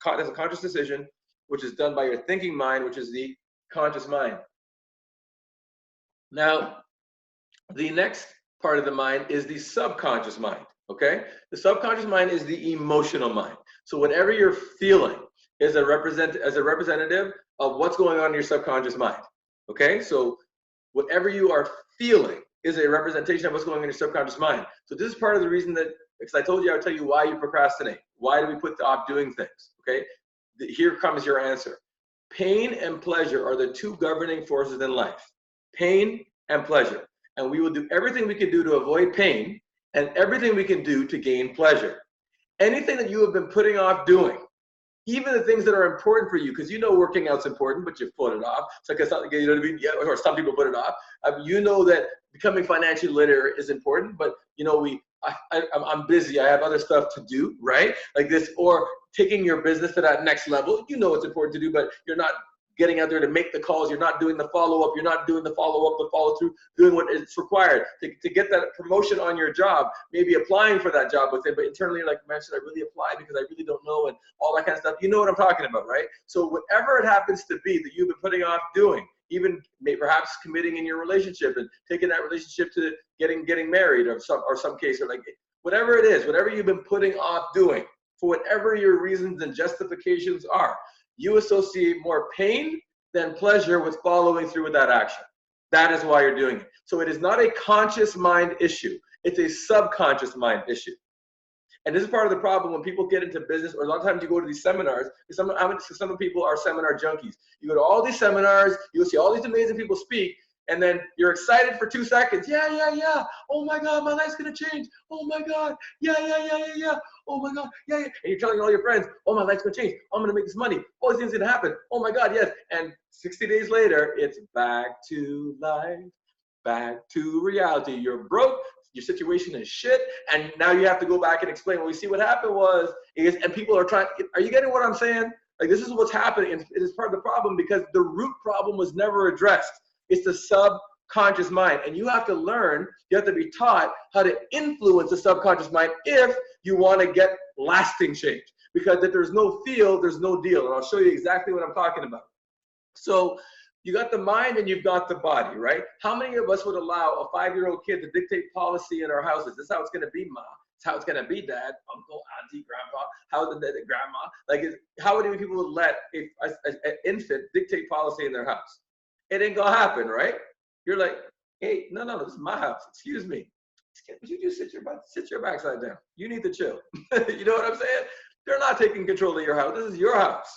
conscious decision, which is done by your thinking mind, which is the conscious mind. Now, the next part of the mind is the subconscious mind. Okay, the subconscious mind is the emotional mind. So whatever you're feeling is a representative of what's going on in your subconscious mind. Okay, so whatever you are feeling is a representation of what's going on in your subconscious mind. So this is part of the reason that, because I told you I would tell you why you procrastinate. Why do we put off doing things? Okay, here comes your answer. Pain and pleasure are the two governing forces in life. Pain and pleasure. And we will do everything we can do to avoid pain and everything we can do to gain pleasure. Anything that you have been putting off doing, even the things that are important for you, because you know working out's important, but you've put it off. So it's not, you know what I mean? Yeah, or some people put it off. You know that becoming financially literate is important, but you know I'm busy. I have other stuff to do, right? Like this, or taking your business to that next level. You know it's important to do, but you're not getting out there to make the calls. You're not doing the follow-up. You're not doing the follow-up, the follow-through, doing what is required to get that promotion on your job, maybe applying for that job with it, but internally you're like, man, should I really apply because I really don't know, and all that kind of stuff. You know what I'm talking about, right? So whatever it happens to be that you've been putting off doing, even perhaps committing in your relationship and taking that relationship to getting married or some case, or like whatever it is, whatever you've been putting off doing, for whatever your reasons and justifications are, you associate more pain than pleasure with following through with that action. That is why you're doing it. So it is not a conscious mind issue. It's a subconscious mind issue. And this is part of the problem when people get into business, or a lot of times you go to these seminars, some people are seminar junkies. You go to all these seminars, you'll see all these amazing people speak, and then you're excited for 2 seconds. Yeah. Oh my God, my life's gonna change. Oh my God. Yeah. Oh my God. Yeah. And you're telling all your friends, oh, my life's gonna change. I'm gonna make this money. All these things are gonna happen. Oh my God, yes. And 60 days later, it's back to life, back to reality. You're broke. Your situation is shit. And now you have to go back and explain, well, you see what happened and people are are you getting what I'm saying? Like, this is what's happening. And it is part of the problem because the root problem was never addressed. It's the subconscious mind. And you have to learn, you have to be taught how to influence the subconscious mind if you want to get lasting change. Because if there's no feel, there's no deal. And I'll show you exactly what I'm talking about. So you got the mind and you've got the body, right? How many of us would allow a 5-year-old kid to dictate policy in our houses? This is how it's going to be, Ma. It's how it's going to be, Dad, Uncle, Auntie, Grandpa, Grandma. Like, how many people would let an infant dictate policy in their house? It ain't gonna happen, right? You're like, hey, no, this is my house. Excuse me. Would you just sit your backside down? You need to chill. You know what I'm saying? They're not taking control of your house. This is your house.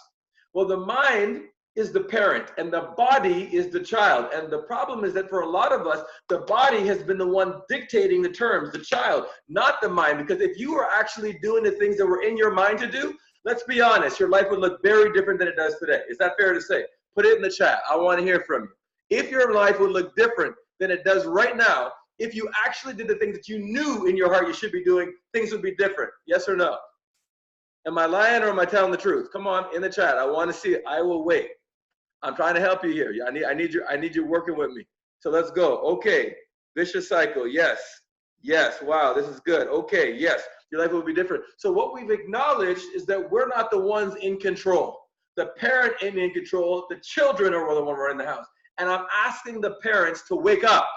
Well, the mind is the parent and the body is the child. And the problem is that for a lot of us, the body has been the one dictating the terms, the child, not the mind. Because if you were actually doing the things that were in your mind to do, let's be honest, your life would look very different than it does today. Is that fair to say? Put it in the chat. I want to hear from you. If your life would look different than it does right now, if you actually did the things that you knew in your heart you should be doing, things would be different. Yes or no? Am I lying or am I telling the truth? Come on, in the chat. I want to see it. I will wait. I'm trying to help you here. I need you working with me. So let's go. Okay. Vicious cycle. Yes. Wow, this is good. Okay. Yes. Your life will be different. So what we've acknowledged is that we're not the ones in control. The parent ain't in control. The children are the one who are in the house. And I'm asking the parents to wake up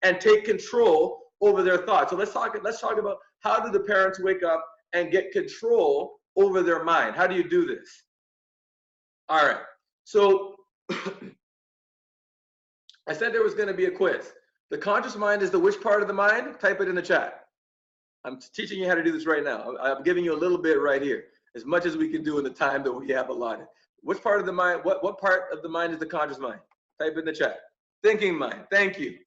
and take control over their thoughts. So let's talk about how do the parents wake up and get control over their mind. How do you do this? All right. So I said there was going to be a quiz. The conscious mind is the which part of the mind? Type it in the chat. I'm teaching you how to do this right now. I'm giving you a little bit right here. as much as we can do in the time that we have allotted. Which part of the mind, what part of the mind is the conscious mind? Type in the chat. Thinking mind, thank you.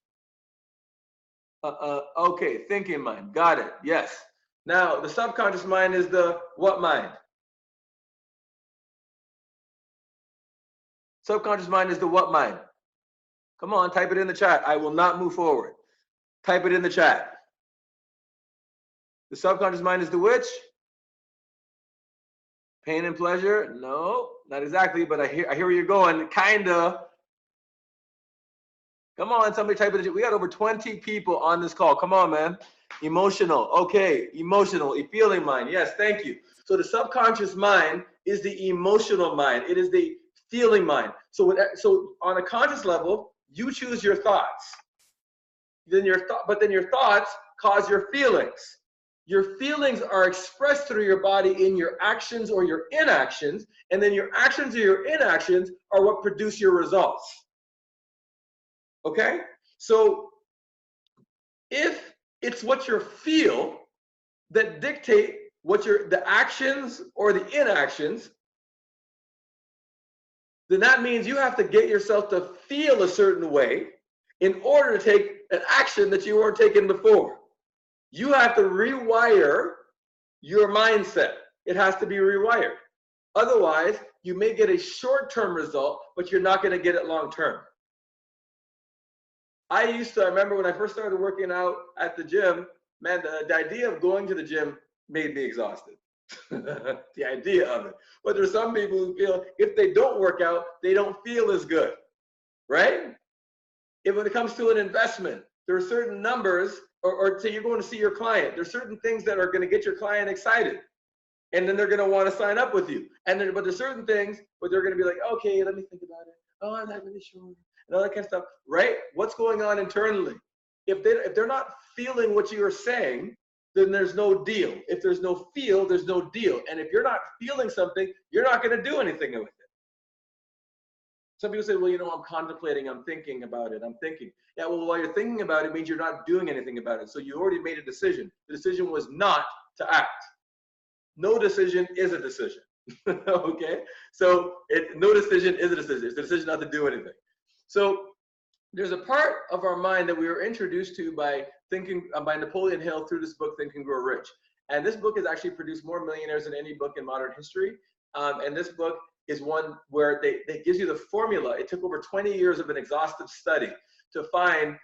Okay, thinking mind, got it, yes. Now, the subconscious mind is the what mind? Subconscious mind is the what mind? Come on, type it in the chat. I will not move forward. Type it in the chat. The subconscious mind is the which? Pain and pleasure? No, not exactly, but I hear where you're going, kinda. Come on, somebody type it in. We got over 20 people on this call. Come on, man. Emotional, okay, emotional, a feeling mind. Yes, thank you. So the subconscious mind is the emotional mind. It is the feeling mind. So on a conscious level, you choose your thoughts. Then but then your thoughts cause your feelings. Your feelings are expressed through your body in your actions or your inactions, and then your actions or your inactions are what produce your results. Okay? So if it's what you feel that dictate what the actions or the inactions, then that means you have to get yourself to feel a certain way in order to take an action that you weren't taking before. You have to rewire your mindset. It has to be rewired. Otherwise, you may get a short-term result, but you're not going to get it long-term. I remember when I first started working out at the gym, man, the idea of going to the gym made me exhausted. The idea of it. But there's some people who feel if they don't work out, they don't feel as good, right? When it comes to an investment, there are certain numbers, or say you're going to see your client, there's certain things that are going to get your client excited. And then they're going to want to sign up with you. But there's certain things where they're going to be like, okay, let me think about it. Oh, I'm not really sure. And all that kind of stuff, right? What's going on internally? If they're not feeling what you are saying, then there's no deal. If there's no feel, there's no deal. And if you're not feeling something, you're not going to do anything with it. Some people say, well, I'm contemplating, I'm thinking about it, I'm thinking. Yeah, well, while you're thinking about it means you're not doing anything about it. So you already made a decision. The decision was not to act. No decision is a decision. Okay? So no decision is a decision. It's a decision not to do anything. So there's a part of our mind that we were introduced to by Napoleon Hill through this book, Think and Grow Rich. And this book has actually produced more millionaires than any book in modern history. And this book is one where they gives you the formula. It took over 20 years of an exhaustive study to find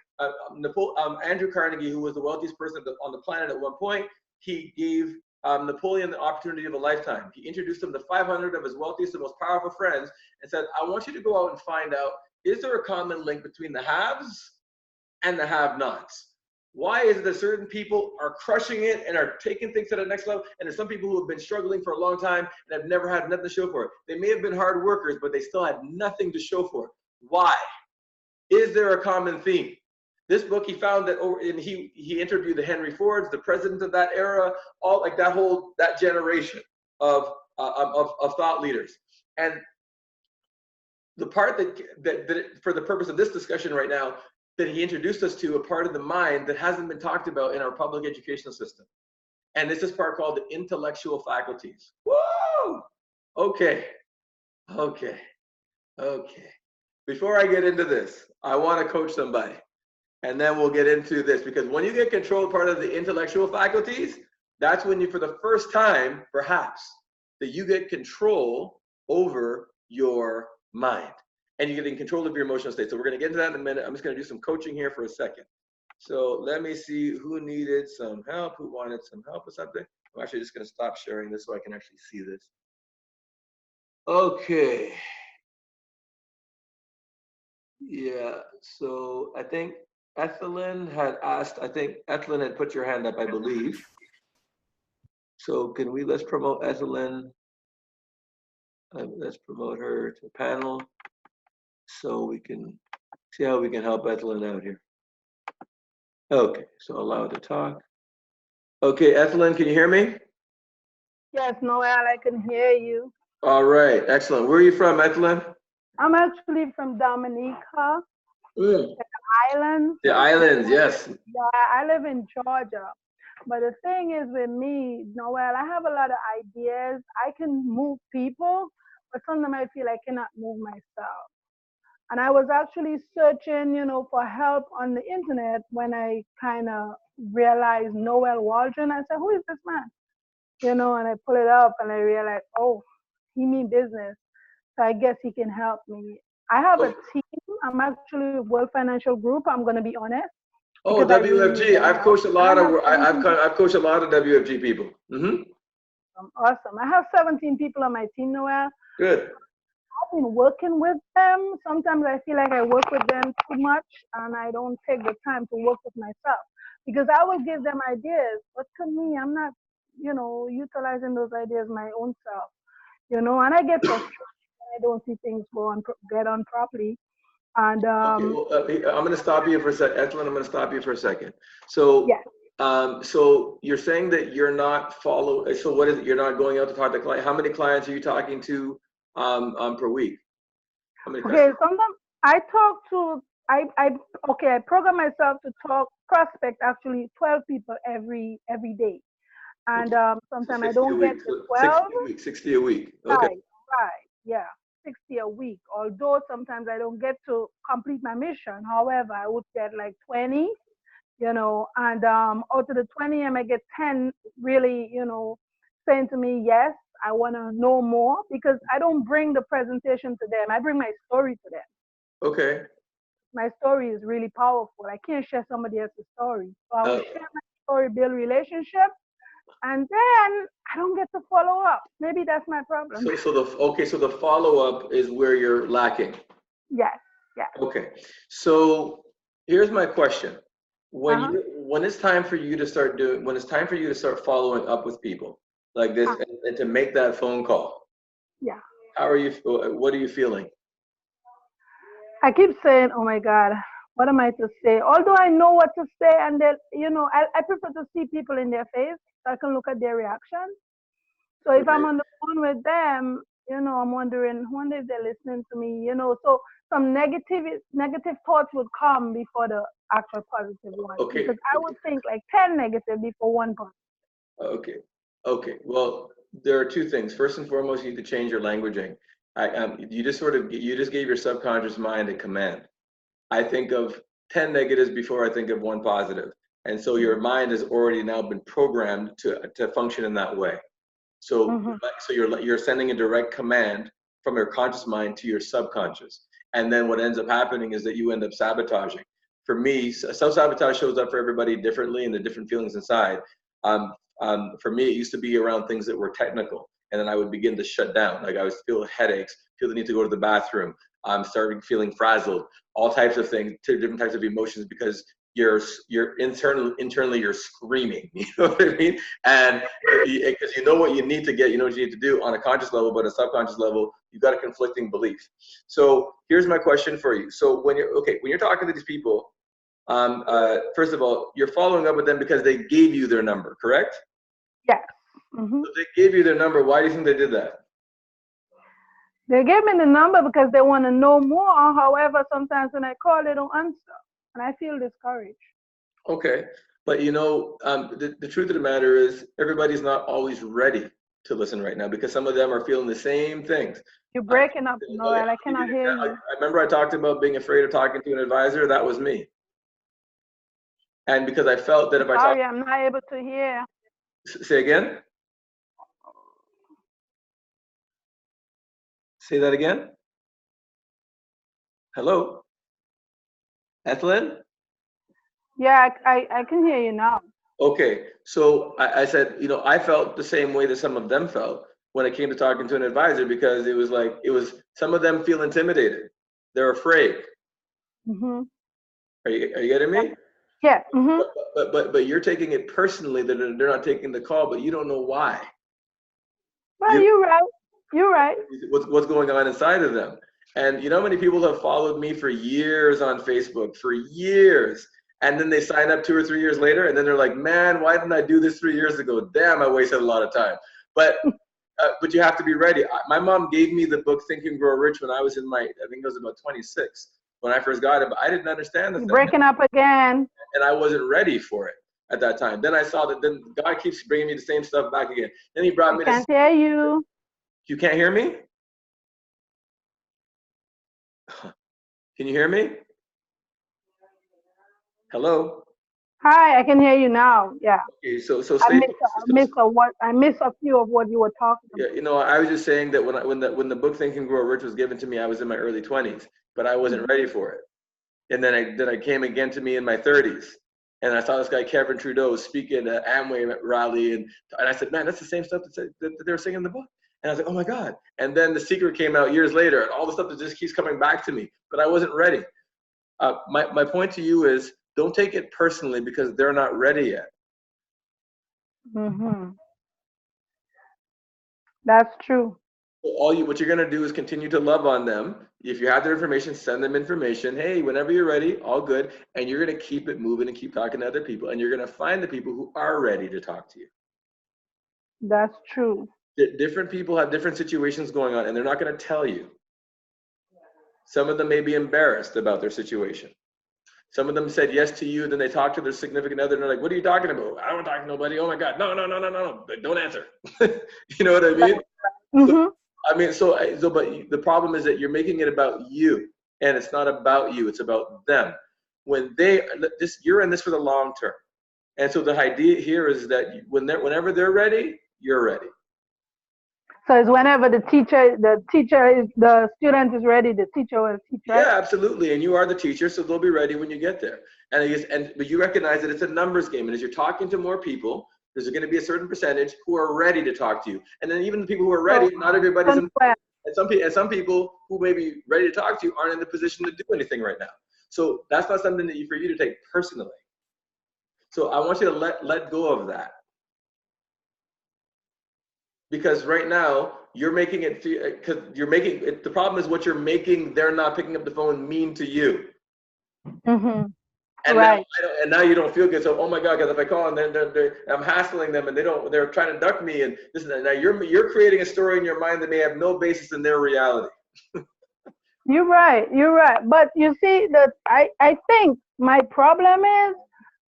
Andrew Carnegie, who was the wealthiest person on the planet at one point. He gave Napoleon the opportunity of a lifetime. He introduced him to 500 of his wealthiest and most powerful friends and said, I want you to go out and find out, is there a common link between the haves and the have-nots? Why is it that certain people are crushing it and are taking things to the next level, and there's some people who have been struggling for a long time and have never had nothing to show for it? They may have been hard workers, but they still had nothing to show for it. Why? Is there a common theme? This book, he found that, and he interviewed the Henry Fords, the president of that era, all like that generation of thought leaders. And the part that for the purpose of this discussion right now, that he introduced us to, a part of the mind that hasn't been talked about in our public educational system. And this is part called the intellectual faculties. Woo! Okay. Before I get into this, I want to coach somebody. And then we'll get into this, because when you get control part of the intellectual faculties, that's when you, for the first time, perhaps, that you get control over your mind. And you get in control of your emotional state. So we're going to get into that in a minute. I'm just going to do some coaching here for a second. So let me see who needed some help, who wanted some help with something. I'm actually just going to stop sharing this so I can actually see this. Okay. Yeah, so I think Ethelyn had asked, Ethelyn had put your hand up, I believe. So can let's promote Ethelyn. Let's promote her to the panel so we can see how we can help Ethelyn out here. Okay, so allow it to talk. Okay, Ethelyn, can you hear me? Yes, Noel, I can hear you. All right, excellent. Where are you from, Ethelyn? I'm actually from Dominica, the islands. The islands, yes. Yeah, I live in Georgia. But the thing is with me, Noel, I have a lot of ideas. I can move people, but sometimes I feel I cannot move myself. And I was actually searching, for help on the internet when I kind of realized Noel Waldron. I said, who is this man? And I pull it up and I realize, oh, he mean business. So I guess he can help me. I have a team. I'm actually with World Financial Group. I'm going to be honest. Oh, Because I really need WFG. their I've help. coached a lot I of have I've 17 I've coached a lot of WFG people. Awesome. I have 17 people on my team, Noel. Good. I've been working with them. Sometimes I feel like I work with them too much and I don't take the time to work with myself because I will give them ideas, but to me, I'm not, utilizing those ideas my own self, and I get frustrated when I don't see things get on properly. And Okay, well, I'm going to stop you for a second. Ethelyn, I'm going to stop you for a second. So, yeah. So you're saying that you're not so what is it? You're not going out to talk to clients. How many clients are you talking to per week? How many Okay, customers? sometimes I talk to I program myself to prospect actually 12 people every day. And Okay. So sometimes I 60 a don't get week. to So 12. 60 a week. 60 a week. Okay. Right, right, yeah, 60 a week. Although sometimes I don't get to complete my mission. However, I would get like 20, and out of the 20, I might get 10 really, saying to me, yes, I want to know more because I don't bring the presentation to them. I bring my story to them. Okay. My story is really powerful. I can't share somebody else's story. So I will Uh, share my story, build relationship, and then I don't get to follow up. Maybe that's my problem. so the follow-up is where you're lacking. Yes, yes. Okay. So here's my question. Uh-huh. When it's time for you to start following up with people like this Uh, and to make that phone call, yeah. what are you feeling? I keep saying, oh my God, what am I to say? Although I know what to say, and then, I prefer to see people in their face so I can look at their reaction. So if I'm Okay. on the phone with them, I'm wondering, wonder if they're listening to me, so some negative thoughts would come before the actual positive one Okay. because I would think like 10 negative before one positive. Okay. Okay. Well, there are two things. First and foremost, you need to change your languaging. You just gave your subconscious mind a command. I think of 10 negatives before I think of one positive. And so your mind has already now been programmed to function in that way. So, Mm-hmm. so you're sending a direct command from your conscious mind to your subconscious. And then what ends up happening is that you end up sabotaging. For me, self-sabotage shows up for everybody differently and the different feelings inside. For me, it used to be around things that were technical. And then I would begin to shut down. Like I would feel headaches, feel the need to go to the bathroom. I'm starting feeling frazzled, all types of things, different types of emotions because you're internally you're screaming, you know what I mean? And because you know what you need to get, you know what you need to do on a conscious level, but a subconscious level, you've got a conflicting belief. So here's my question for you. So when you're talking to these people, first of all, you're following up with them because they gave you their number, correct? Yes. Mm-hmm. So they gave you their number. Why do you think they did that? They gave me the number because they want to know more. However, sometimes when I call, they don't answer, and I feel discouraged. Okay, but the truth of the matter is everybody's not always ready to listen right now because some of them are feeling the same things. You're breaking up, Okay, Noel. I cannot hear you. I remember I talked about being afraid of talking to an advisor. That was me. And because I felt that if I talk, Sorry, I'm not able to hear. say again? Say that again? Hello? Ethelyn? Yeah, I can hear you now. Okay, so I said, I felt the same way that some of them felt when it came to talking to an advisor because it was some of them feel intimidated. They're afraid. Mm-hmm. Are you getting me? Yeah. Mm-hmm. But you're taking it personally that they're not taking the call, but you don't know why. Well, you're right. You're right. What's going on inside of them. And you know how many people have followed me for years on Facebook, for years, and then they sign up 2 or 3 years later, and then they're like, man, why didn't I do this 3 years ago? Damn, I wasted a lot of time. But you have to be ready. My mom gave me the book Think and Grow Rich when I was I think it was about 26 when I first got it, but I didn't understand the You're thing, breaking up again. and I wasn't ready for it. at that time. Then I saw that then God keeps bringing me the same stuff back again. Then he brought me I can't hear you. You can't hear me? Can you hear me? Hello? Hi, I can hear you now. Yeah. Okay, so I missed a few of what you were talking about. Yeah, you know, I was just saying that when the book Think and Grow Rich was given to me, I was in my early 20s, but I wasn't ready for it. And then I came again to me in my 30s, and I saw this guy Kevin Trudeau speaking at Amway rally, and I said, man, that's the same stuff that they were saying in the book. And I was like, oh my God. And then The Secret came out years later, and all the stuff that just keeps coming back to me, but I wasn't ready. My point to you is, don't take it personally because they're not ready yet. Mm-hmm. That's true. What you're gonna do is continue to love on them. If you have their information, send them information. Hey, whenever you're ready, all good. And you're gonna keep it moving and keep talking to other people. And you're gonna find the people who are ready to talk to you. That's true. Different people have different situations going on, and they're not gonna tell you. Some of them may be embarrassed about their situation. Some of them said yes to you, then they talk to their significant other, and they're like, what are you talking about? I don't talk to nobody. Oh my God, no, don't answer. You know what I mean? Mm-hmm. But the problem is that you're making it about you, and it's not about you, it's about them. You're in this for the long term. And so the idea here is that whenever they're ready, you're ready. So it's whenever the student is ready, the teacher will teach, right? Yeah, absolutely. And you are the teacher, so they'll be ready when you get there. But you recognize that it's a numbers game. And as you're talking to more people, there's going to be a certain percentage who are ready to talk to you. And then even the people who are ready, not everybody's in. And some people who may be ready to talk to you aren't in the position to do anything right now. So that's not something for you to take personally. So I want you to let go of that. Because right now you're making it, because you're making it, the problem is what you're making they're not picking up the phone mean to you. Mm-hmm. And right. Now you don't feel good. So oh my God, because if I call and I'm hassling them and they're trying to duck me and this and that. Now you're creating a story in your mind that may have no basis in their reality. You're right. But you see that I think my problem is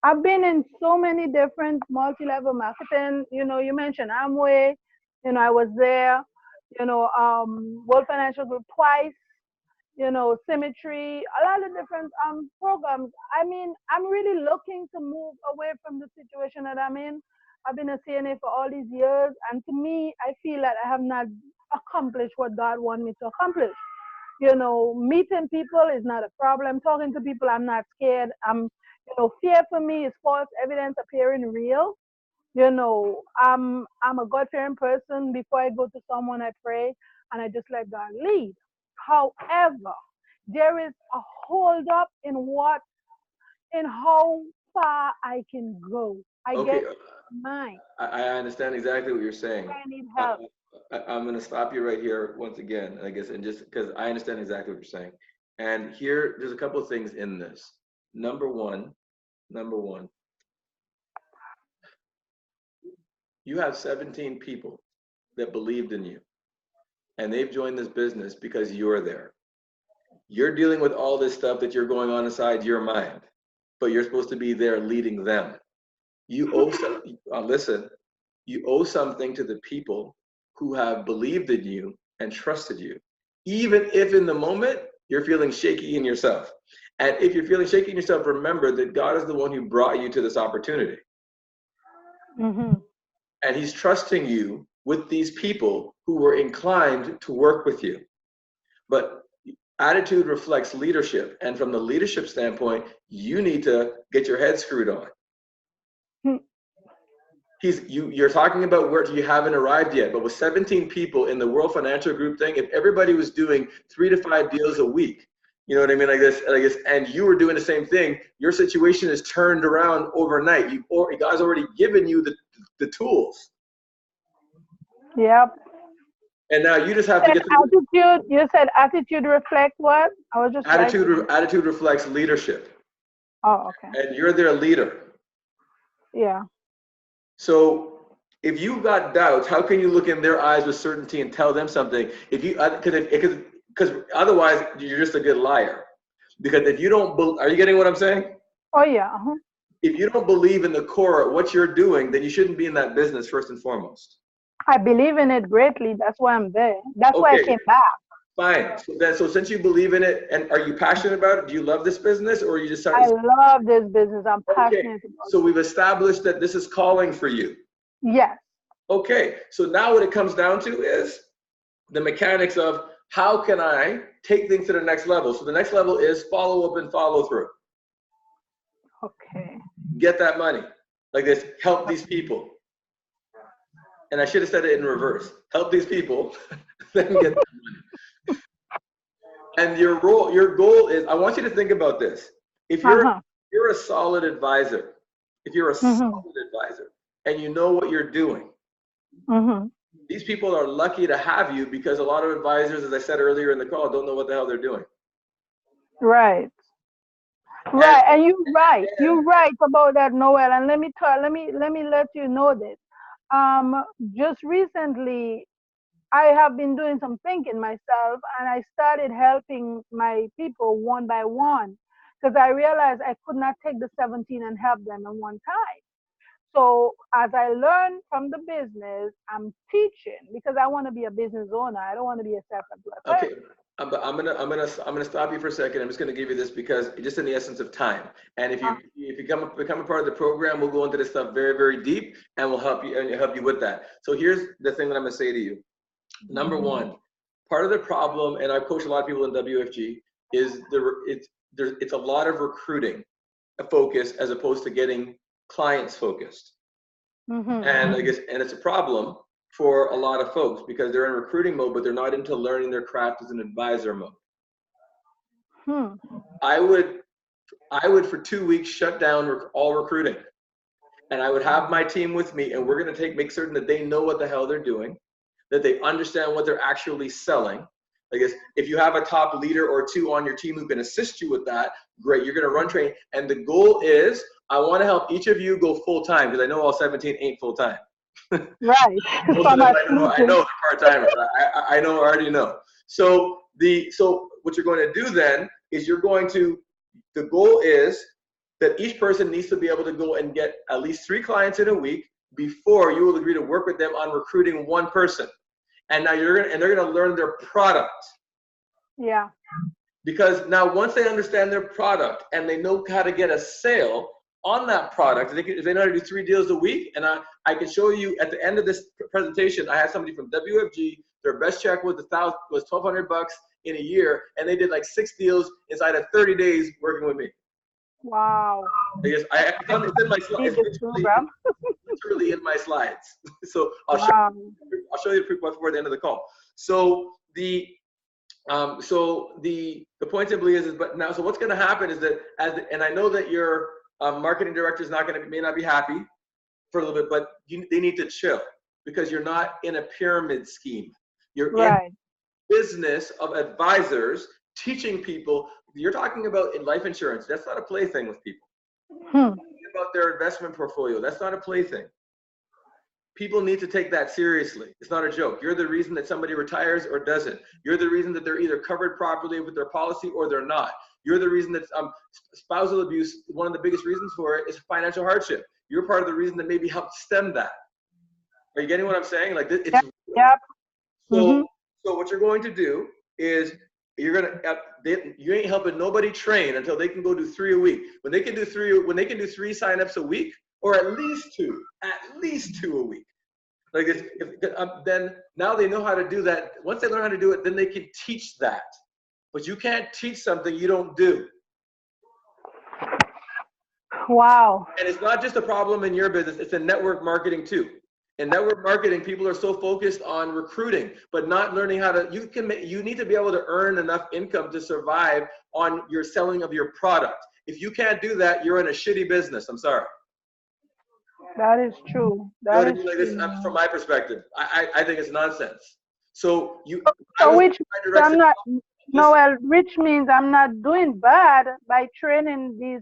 I've been in so many different multi-level marketing. You know, you mentioned Amway. You know, I was there. You know, World Financial Group twice. You know, Symmetry, a lot of different programs. I mean, I'm really looking to move away from the situation that I'm in. I've been a CNA for all these years, and to me, I feel that I have not accomplished what God wants me to accomplish. You know, meeting people is not a problem. Talking to people, I'm not scared. Fear for me is false evidence appearing real. You know, I'm a God-fearing person. Before I go to someone, I pray, and I just let God lead. However, there is a hold up in how far I can go. I get mine. I understand exactly what you're saying. I need help. I'm going to stop you right here once again, I guess, and just because I understand exactly what you're saying. And here, there's a couple of things in this. Number one, you have 17 people that believed in you, and they've joined this business because you're there. You're dealing with all this stuff that you're going on inside your mind, but you're supposed to be there leading them. You owe you owe something to the people who have believed in you and trusted you, even if in the moment you're feeling shaky in yourself. And if you're feeling shaky in yourself, remember that God is the one who brought you to this opportunity. Mm-hmm. And he's trusting you with these people who were inclined to work with you. But attitude reflects leadership. And from the leadership standpoint, you need to get your head screwed on. You're talking about where you haven't arrived yet, but with 17 people in the World Financial Group thing, if everybody was doing 3 to 5 deals a week, you know what I mean, like this, and you were doing the same thing, your situation is turned around overnight. God's already given you the tools. Yep. And now you just have to get the attitude. You said attitude reflect what? I was just attitude reflects leadership. Oh, okay. And you're their leader. Yeah. So if you've got doubts, how can you look in their eyes with certainty and tell them something? Because otherwise you're just a good liar. Because if you don't, are you getting what I'm saying? Oh yeah. Uh-huh. if you don't believe in the core, what you're doing, then you shouldn't be in that business first and foremost. I believe in it greatly. That's why I'm there. That's why I Okay. came back. Fine. So since you believe in it, and are you passionate about it? Do you love this business, or you just I started? love this business. I'm Okay. passionate about So we've established that this is calling for you. it. Yes. Okay. So now what it comes down to is the mechanics of how can I take things to the next level. So the next level is follow up and follow through. Okay. Get that money. Like this, help these people. And I should have said it in reverse. Help these people, then get that money. And your goal is, I want you to think about this. If you're a solid advisor, if you're a solid advisor and you know what you're doing, these people are lucky to have you, because a lot of advisors, as I said earlier in the call, don't know what the hell they're doing. Right. Right. And you're right about that, Noel. And let me let you know this. Just recently, I have been doing some thinking myself, and I started helping my people one by one, because I realized I could not take the 17 and help them at one time. So as I learn from the business, I'm teaching, because I want to be a business owner. I don't want to be a self-employed person. Okay, I'm gonna stop you for a second. I'm just gonna give you this, because just in the essence of time. And if you become a part of the program, we'll go into this stuff very, very deep, and we'll help you with that. So here's the thing that I'm gonna say to you. Number one, part of the problem, and I've coached a lot of people in WFG, is it's a lot of recruiting focus as opposed to getting clients focused. And I guess, and it's a problem for a lot of folks, because they're in recruiting mode, but they're not into learning their craft as an advisor mode. I would for 2 weeks shut down all recruiting, and I would have my team with me, and we're going to make certain that they know what the hell they're doing, that they understand what they're actually selling. I guess if you have a top leader or two on your team who can assist you with that, great, you're going to run train. And the goal is, I want to help each of you go full time, because I know all 17 ain't full time. Right. Most of them I know part timers. I already know. So what you're going to do then is the goal is that each person needs to be able to go and get at least 3 clients in a week before you will agree to work with them on recruiting one person. And now they're gonna learn their product. Yeah. Because now once they understand their product and they know how to get a sale on that product, if they know how to do 3 deals a week, and I can show you at the end of this presentation, I had somebody from WFG, their best check was $1,200 in a year, and they did like 6 deals inside of 30 days working with me. Wow. It's in my slides. It's literally in my slides. So I'll show you before the end of the call. So the point simply is but now, so what's going to happen is that and I know that your marketing director is may not be happy for a little bit, but they need to chill, because you're not in a pyramid scheme. You're in business of advisors teaching people. You're talking about in life insurance. That's not a plaything with people. About their investment portfolio. That's not a plaything. People need to take that seriously. It's not a joke. You're the reason that somebody retires or doesn't. You're the reason that they're either covered properly with their policy or they're not. You're the reason that spousal abuse, one of the biggest reasons for it is financial hardship. You're part of the reation that maybe helped stem that. Are you getting what I'm saying? Like it's So what you're going to do is you ain't helping nobody train until they can go do 3 a week. When they can do 3 signups a week, or at least two a week. Like then now they know how to do that. Once they learn how to do it, then they can teach that. But you can't teach something you don't do. Wow. And it's not just a problem in your business, it's in network marketing too. In network marketing, people are so focused on recruiting, but not learning how to, you need to be able to earn enough income to survive on your selling of your product. If you can't do that, you're in a shitty business. I'm sorry. That is true. That is true. From my perspective, I think it's nonsense. So which means I'm not doing bad by training these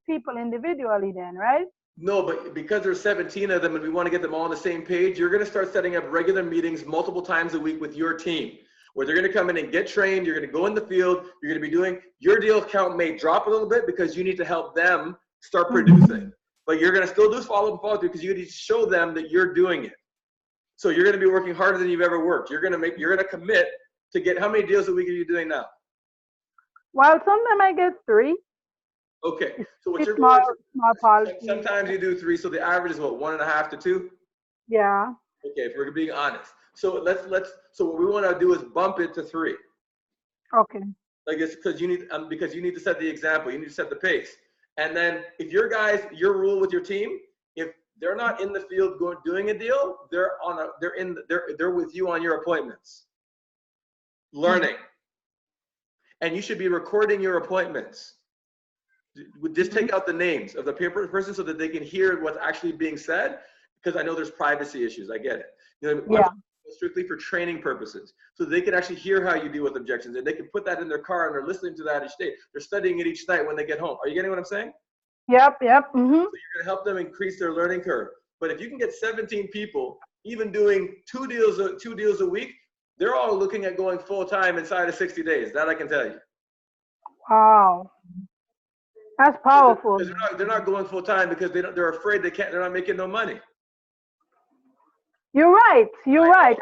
people individually then, right? No, but because there's 17 of them and we want to get them all on the same page, you're going to start setting up regular meetings multiple times a week with your team, where they're going to come in and get trained. You're going to go in the field. You're going to be doing your deal count may drop a little bit because you need to help them start producing. But you're going to still do follow through because you need to show them that you're doing it. So you're going to be working harder than you've ever worked. You're going to commit to get, how many deals a week are you doing now? Well, sometimes I get 3. Okay. So what's your Small goal? policy. Sometimes you do 3. So the average is what, 1.5 to 2? Yeah. Okay, if we're being honest. So so what we want to do is bump it to 3. Okay. Like it's because you need to set the example. You need to set the pace. And then if your rule with your team, if they're not in the field doing a deal, they're with you on your appointments, learning. And you should be recording your appointments. Just take out the names of the person so that they can hear what's actually being said, because I know there's privacy issues. I get it. You know, yeah. Strictly for training purposes, so they can actually hear how you deal with objections, and they can put that in their car and they're listening to that each day. They're studying it each night when they get home. Are you getting what I'm saying? Yep. So you're going to help them increase their learning curve. But if you can get 17 people, even doing two deals a week, they're all looking at going full time inside of 60 days. That I can tell you. Wow. That's powerful. They're not going full time because they're afraid they're not making no money. You're right.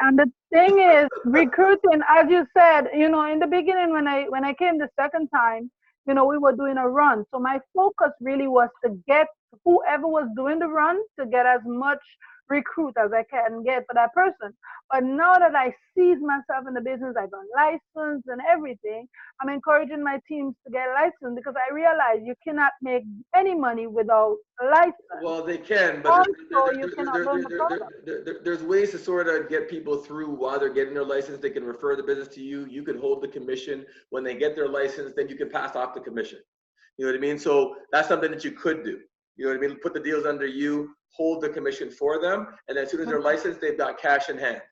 And the thing is, recruiting, as you said, you know, in the beginning when I came the second time, you know, we were doing a run. So my focus really was to get whoever was doing the run to get as much recruit as I can get for that person. But now that I seized myself in the business, I got licensed and everything, I'm encouraging my teams to get licensed because I realize you cannot make any money without a license. Well, they can, but there's ways to sort of get people through while they're getting their license. They can refer the business to you. You can hold the commission. When they get their license, then you can pass off the commission. You know what I mean? So that's something that you could do. You know what I mean? Put the deals under you, hold the commission for them, and then as soon as they're licensed, they've got cash in hand.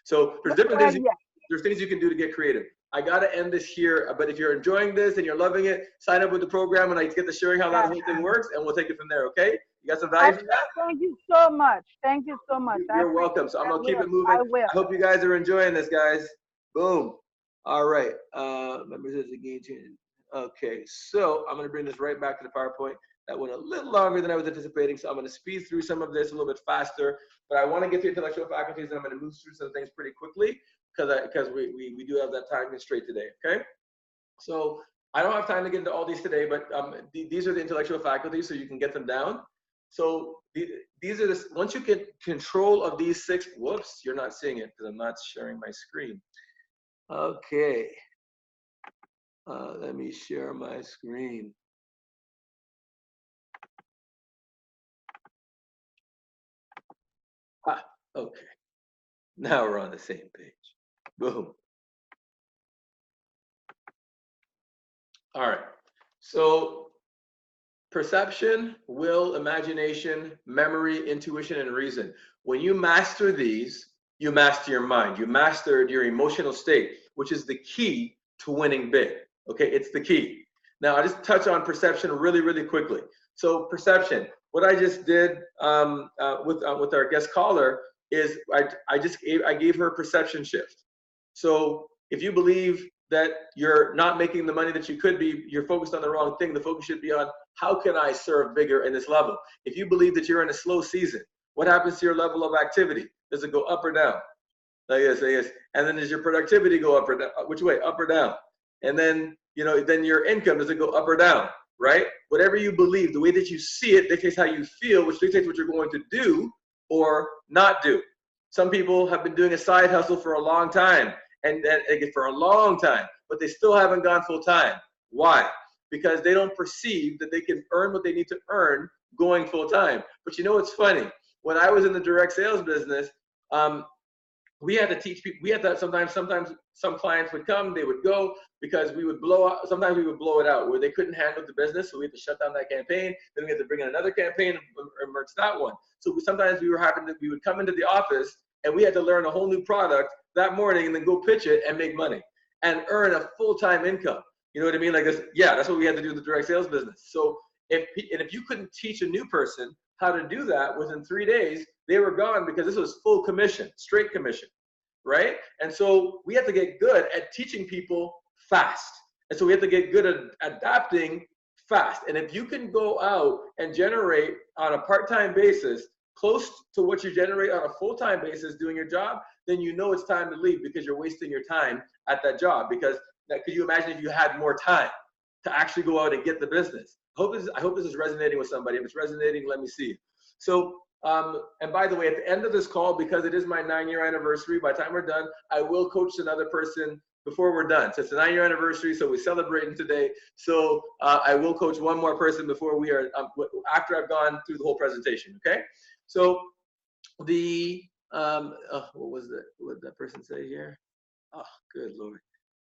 So there's different things. There's things you can do to get creative. I got to end this here, but if you're enjoying this and you're loving it, sign up with the program and I get to sharing how that whole thing works, and we'll take it from there, okay? You got some value from that? Thank you so much. Thank you so much. You're welcome. So I'm going to keep it moving. I hope you guys are enjoying this, guys. Boom. All right. Members of the game change. Okay, so I'm going to bring this right back to the PowerPoint. That went a little longer than I was anticipating, so I'm going to speed through some of this a little bit faster. But I want to get to intellectual faculties, and I'm going to move through some things pretty quickly because we do have that time constraint today. Okay, so I don't have time to get into all these today, but these are the intellectual faculties, so you can get them down. So these are once you get control of these 6. Whoops, you're not seeing it because I'm not sharing my screen. Okay, let me share my screen. Okay, now we're on the same page. Boom. All right, so perception, will, imagination, memory, intuition, and reason. When you master these, you master your mind. You mastered your emotional state, which is the key to winning big. Okay, it's the key. Now, I just touch on perception really, really quickly. So perception, what I just did with our guest caller is I gave her a perception shift. So if you believe that you're not making the money that you could be, you're focused on the wrong thing. The focus should be on how can I serve bigger in this level? If you believe that you're in a slow season, what happens to your level of activity? Does it go up or down? Like this. And then does your productivity go up or down? Which way? Up or down? And then, you know, then your income, does it go up or down? Right? Whatever you believe, the way that you see it dictates how you feel, which dictates what you're going to do or not do. Some people have been doing a side hustle for a long time, and for a long time, but they still haven't gone full time. Why? Because they don't perceive that they can earn what they need to earn going full time. But you know what's funny? When I was in the direct sales business, we had to teach people. We had to sometimes some clients would come, they would go, because we would blow out. Sometimes we would blow it out where they couldn't handle the business, so we had to shut down that campaign. Then we had to bring in another campaign and merge that one. So sometimes we would come into the office and we had to learn a whole new product that morning and then go pitch it and make money and earn a full-time income. You know what I mean? Like this. Yeah, that's what we had to do in the direct sales business. So if you couldn't teach a new person how to do that within 3 days, they were gone, because this was full commission, straight commission, right? And so we have to get good at teaching people fast. And so we have to get good at adapting fast. And if you can go out and generate on a part-time basis close to what you generate on a full-time basis doing your job, then you know it's time to leave because you're wasting your time at that job. Because could you imagine if you had more time to actually go out and get the business? I hope this is resonating with somebody. If it's resonating, let me see. So, and by the way, at the end of this call, because it is my 9-year anniversary, by the time we're done, I will coach another person before we're done. So it's a 9-year anniversary, so we're celebrating today. So I will coach one more person before we are, after I've gone through the whole presentation, okay? So the, what was that? What did that person say here? Oh, good Lord.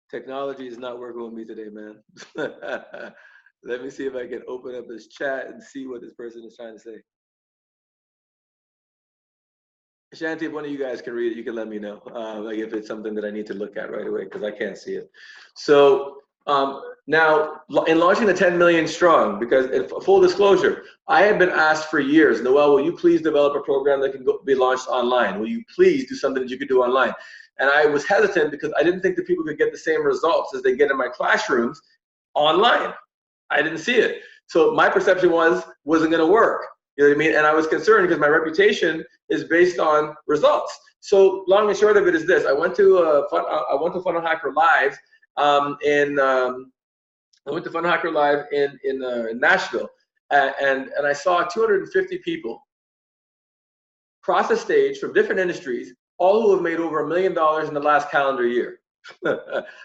Technology is not working with me today, man. Let me see if I can open up this chat and see what this person is trying to say. Shanti, if one of you guys can read it, you can let me know. Like if it's something that I need to look at right away, because I can't see it. So now, in launching the 10 million strong, because full disclosure, I have been asked for years, Noel, will you please develop a program that can be launched online? Will you please do something that you could do online? And I was hesitant because I didn't think that people could get the same results as they get in my classrooms online. I didn't see it. So my perception wasn't going to work. You know what I mean? And I was concerned because my reputation is based on results. So long and short of it is this: I went to Funnel Hacker Live in Nashville, and I saw 250 people cross the stage from different industries, all who have made over $1 million in the last calendar year.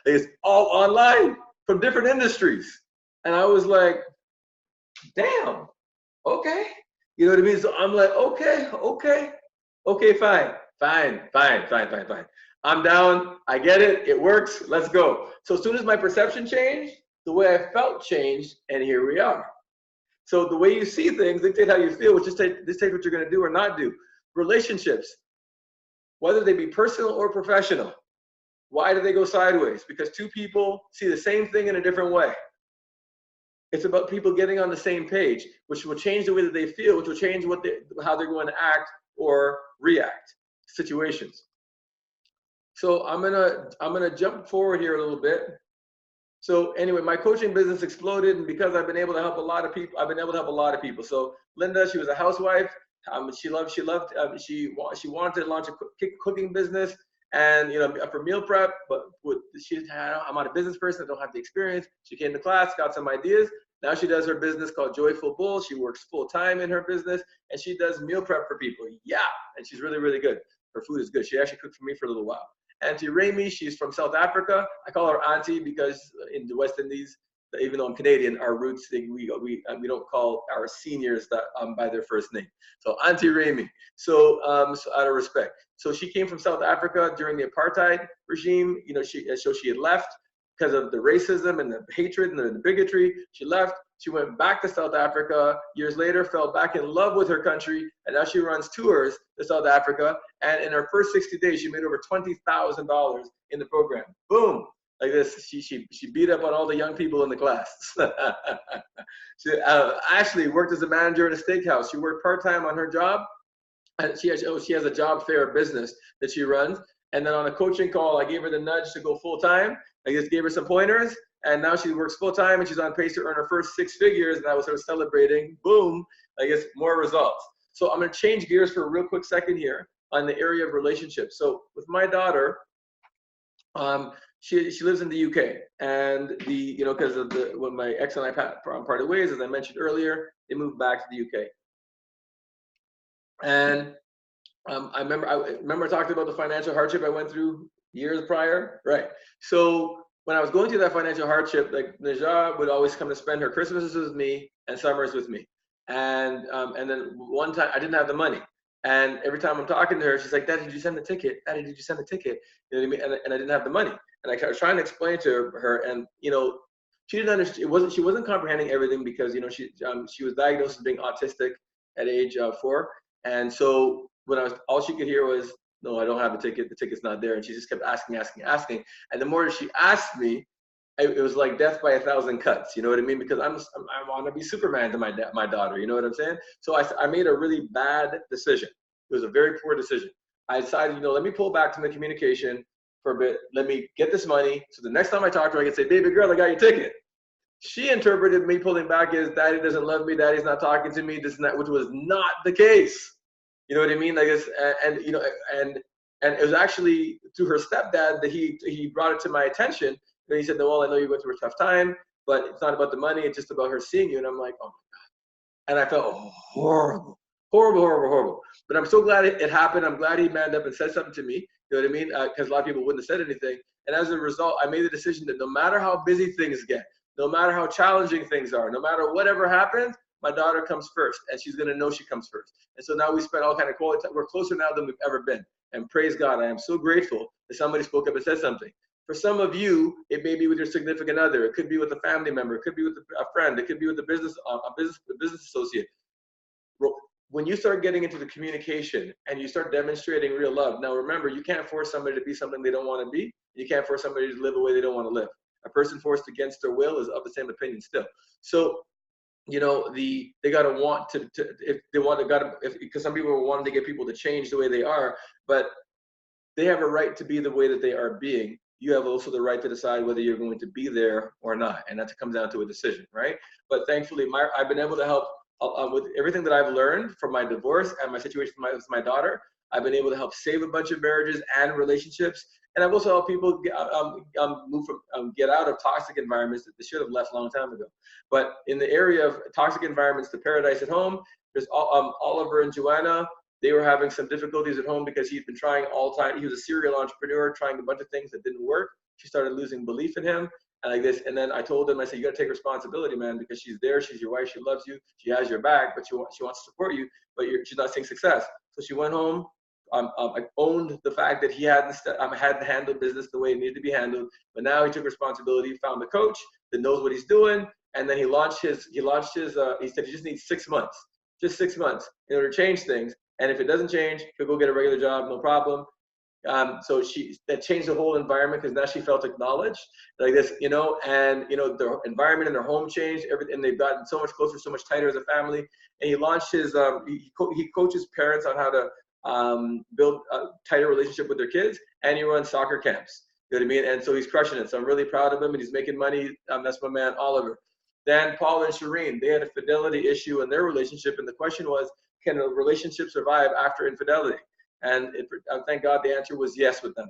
It's all online from different industries, and I was like, damn, okay. You know what I mean? So I'm like, okay, fine. I'm down, I get it, it works, let's go. So as soon as my perception changed, the way I felt changed, and here we are. So the way you see things dictate how you feel, which just dictate what you're gonna do or not do. Relationships, whether they be personal or professional, why do they go sideways? Because two people see the same thing in a different way. It's about people getting on the same page, which will change the way that they feel, which will change how they're going to act or react to situations. So I'm gonna jump forward here a little bit. So anyway, my coaching business exploded, and because I've been able to help a lot of people, So Linda, she was a housewife. She wanted to launch a cooking business, and for meal prep, but I'm not a business person, I don't have the experience. She came to class, got some ideas. Now she does her business called Joyful Bull. She works full time in her business, and she does meal prep for people. Yeah, and she's really, really good. Her food is good. She actually cooked for me for a little while. Auntie Remy, she's from South Africa. I call her Auntie because in the West Indies, even though I'm Canadian, our roots, we don't call our seniors by their first name. So Auntie Remy, so out of respect. So she came from South Africa during the apartheid regime. She had left because of the racism and the hatred and the bigotry. She left. She went back to South Africa years later, fell back in love with her country, and now she runs tours to South Africa. And in her first 60 days, she made over $20,000 in the program. Boom. Like this, she beat up on all the young people in the class. She actually worked as a manager in a steakhouse. She worked part-time on her job, and she has a job fair business that she runs. And then on a coaching call, I gave her the nudge to go full-time. I just gave her some pointers, and now she works full-time, and she's on pace to earn her first 6 figures, and I was sort of celebrating, boom, I guess more results. So I'm gonna change gears for a real quick second here on the area of relationships. So with my daughter, she lives in the UK, and because of when my ex and I parted ways, as I mentioned earlier, they moved back to the UK. And I remember I talked about the financial hardship I went through years prior, right? So when I was going through that financial hardship, like Najah would always come to spend her Christmases with me and summers with me, and then one time I didn't have the money. And every time I'm talking to her, she's like, "Daddy, did you send the ticket? Daddy, did you send the ticket?" You know what I mean? And I didn't have the money. And I was trying to explain to her, and she didn't understand. She wasn't comprehending everything because she was diagnosed as being autistic at age 4. And so when all she could hear was, "No, I don't have the ticket. The ticket's not there." And she just kept asking. And the more she asked me, it was like death by 1,000 cuts. You know what I mean? Because I want to be Superman to my daughter. You know what I'm saying? So I made a really bad decision. It was a very poor decision. I decided, let me pull back from the communication for a bit. Let me get this money. So the next time I talk to her, I can say, "Baby girl, I got your ticket." She interpreted me pulling back as daddy doesn't love me, daddy's not talking to me, this and that, which was not the case. You know what I mean? Like it's, and you know, and it was actually through her stepdad that he brought it to my attention. And he said, "Noel, I know you're going through a tough time, but it's not about the money. It's just about her seeing you." And I'm like, "Oh my God!" And I felt horrible, horrible, horrible, horrible. But I'm so glad it happened. I'm glad he manned up and said something to me. You know what I mean? Because a lot of people wouldn't have said anything. And as a result, I made the decision that no matter how busy things get, no matter how challenging things are, no matter whatever happens, my daughter comes first, and she's gonna know she comes first. And so now we spend all kind of quality time. We're closer now than we've ever been. And praise God, I am so grateful that somebody spoke up and said something. For some of you, it may be with your significant other. It could be with a family member. It could be with a friend. It could be with a business associate. When you start getting into the communication and you start demonstrating real love, now remember, you can't force somebody to be something they don't want to be. You can't force somebody to live a way they don't want to live. A person forced against their will is of the same opinion still. So, you know, they gotta want to if they want to because some people are wanting to get people to change the way they are, but they have a right to be the way that they are being. You have also the right to decide whether you're going to be there or not, and that comes down to a decision, right? But thankfully, I've been able to help with everything that I've learned from my divorce and my situation with my daughter. I've been able to help save a bunch of marriages and relationships. And I've also helped people move from get out of toxic environments that they should have left a long time ago. But in the area of toxic environments to paradise at home, there's Oliver and Joanna. They were having some difficulties at home because he'd been trying all time. He was a serial entrepreneur, trying a bunch of things that didn't work. She started losing belief in him. And like this, and then I told him, I said, you got to take responsibility, man, because she's there, she's your wife, she loves you, she has your back, but she wants to support you, but she's not seeing success. So she went home. I owned the fact that he hadn't handled business the way it needed to be handled, but now he took responsibility, found a coach that knows what he's doing, and then he said he just needs 6 months, just 6 months in order to change things. And if it doesn't change, he'll go get a regular job, no problem. So that changed the whole environment because now she felt acknowledged like this, you know, and you know, the environment in their home changed, everything, and they've gotten so much closer, so much tighter as a family. And he launched his, he coaches parents on how to build a tighter relationship with their kids, and he runs soccer camps. You know what I mean? And so he's crushing it. So I'm really proud of him, and he's making money. That's my man, Oliver. Then Paul and Shireen, they had a fidelity issue in their relationship, and the question was, can a relationship survive after infidelity? And thank God the answer was yes with them.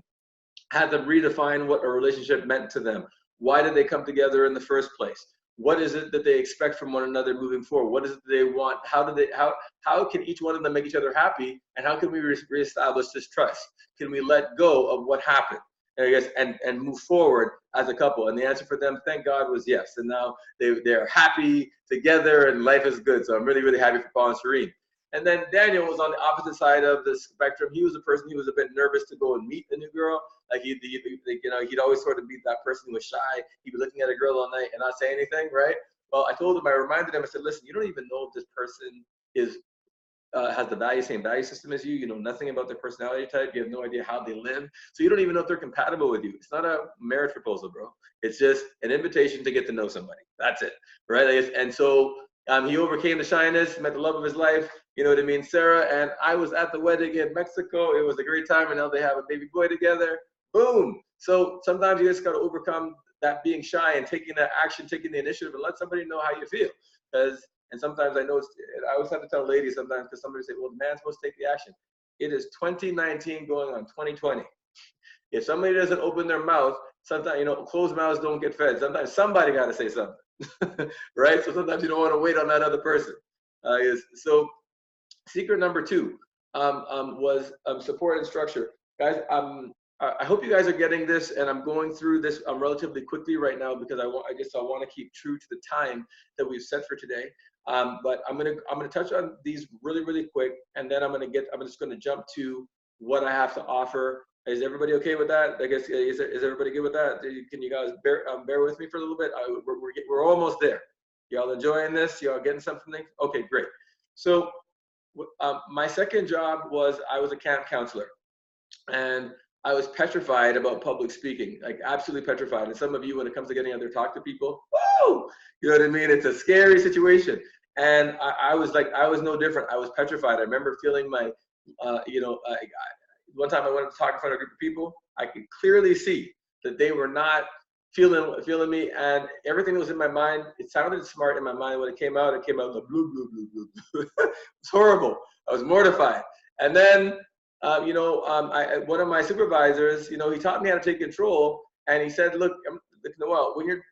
Had them redefine what a relationship meant to them. Why did they come together in the first place? What is it that they expect from one another moving forward? What is it they want? How can each one of them make each other happy? And how can we reestablish this trust? Can we let go of what happened? I guess, and move forward as a couple? And the answer for them, thank God, was yes. And now they're happy together and life is good. So I'm really, really happy for Paul and Shireen. And then Daniel was on the opposite side of the spectrum. He was a person, he was a bit nervous to go and meet the new girl. Like he'd always sort of be that person who was shy. He'd be looking at a girl all night and not say anything, right? Well, I reminded him, I said, listen, you don't even know if this person has the same value system as you. You know nothing about their personality type. You have no idea how they live. So you don't even know if they're compatible with you. It's not a marriage proposal, bro. It's just an invitation to get to know somebody. That's it, right? And so he overcame the shyness, met the love of his life, you know what I mean, Sarah, and I was at the wedding in Mexico. It was a great time, and now they have a baby boy together. Boom. So sometimes you just got to overcome that being shy and taking that action, taking the initiative, and let somebody know how you feel. And sometimes I always have to tell ladies sometimes, because somebody say, well, the man's supposed to take the action. It is 2019 going on 2020. If somebody doesn't open their mouth, sometimes, you know, closed mouths don't get fed. Sometimes somebody got to say something. Right? So sometimes you don't want to wait on that other person. So secret number 2 was support and structure. Guys, I hope you guys are getting this, and I'm going through this relatively quickly right now because I want to keep true to the time that we've set for today. But I'm gonna touch on these really, really quick, and then I'm just gonna jump to what I have to offer. Is everybody okay with that? I guess is everybody good with that? Can you guys bear with me for a little bit? We're almost there. Y'all enjoying this? Y'all getting something? Okay, great. So my second job was I was a camp counselor, and I was petrified about public speaking, like absolutely petrified. And some of you, when it comes to getting out there, talk to people, woo! You know what I mean? It's a scary situation. And I was no different. I was petrified. I remember feeling one time I went to talk in front of a group of people. I could clearly see that they were not feeling me, and everything that was in my mind, it sounded smart in my mind. When it came out like blue, blue, blue, blue, blue. It's horrible. I was mortified. And then, one of my supervisors, he taught me how to take control, and he said, look, Noel, when you're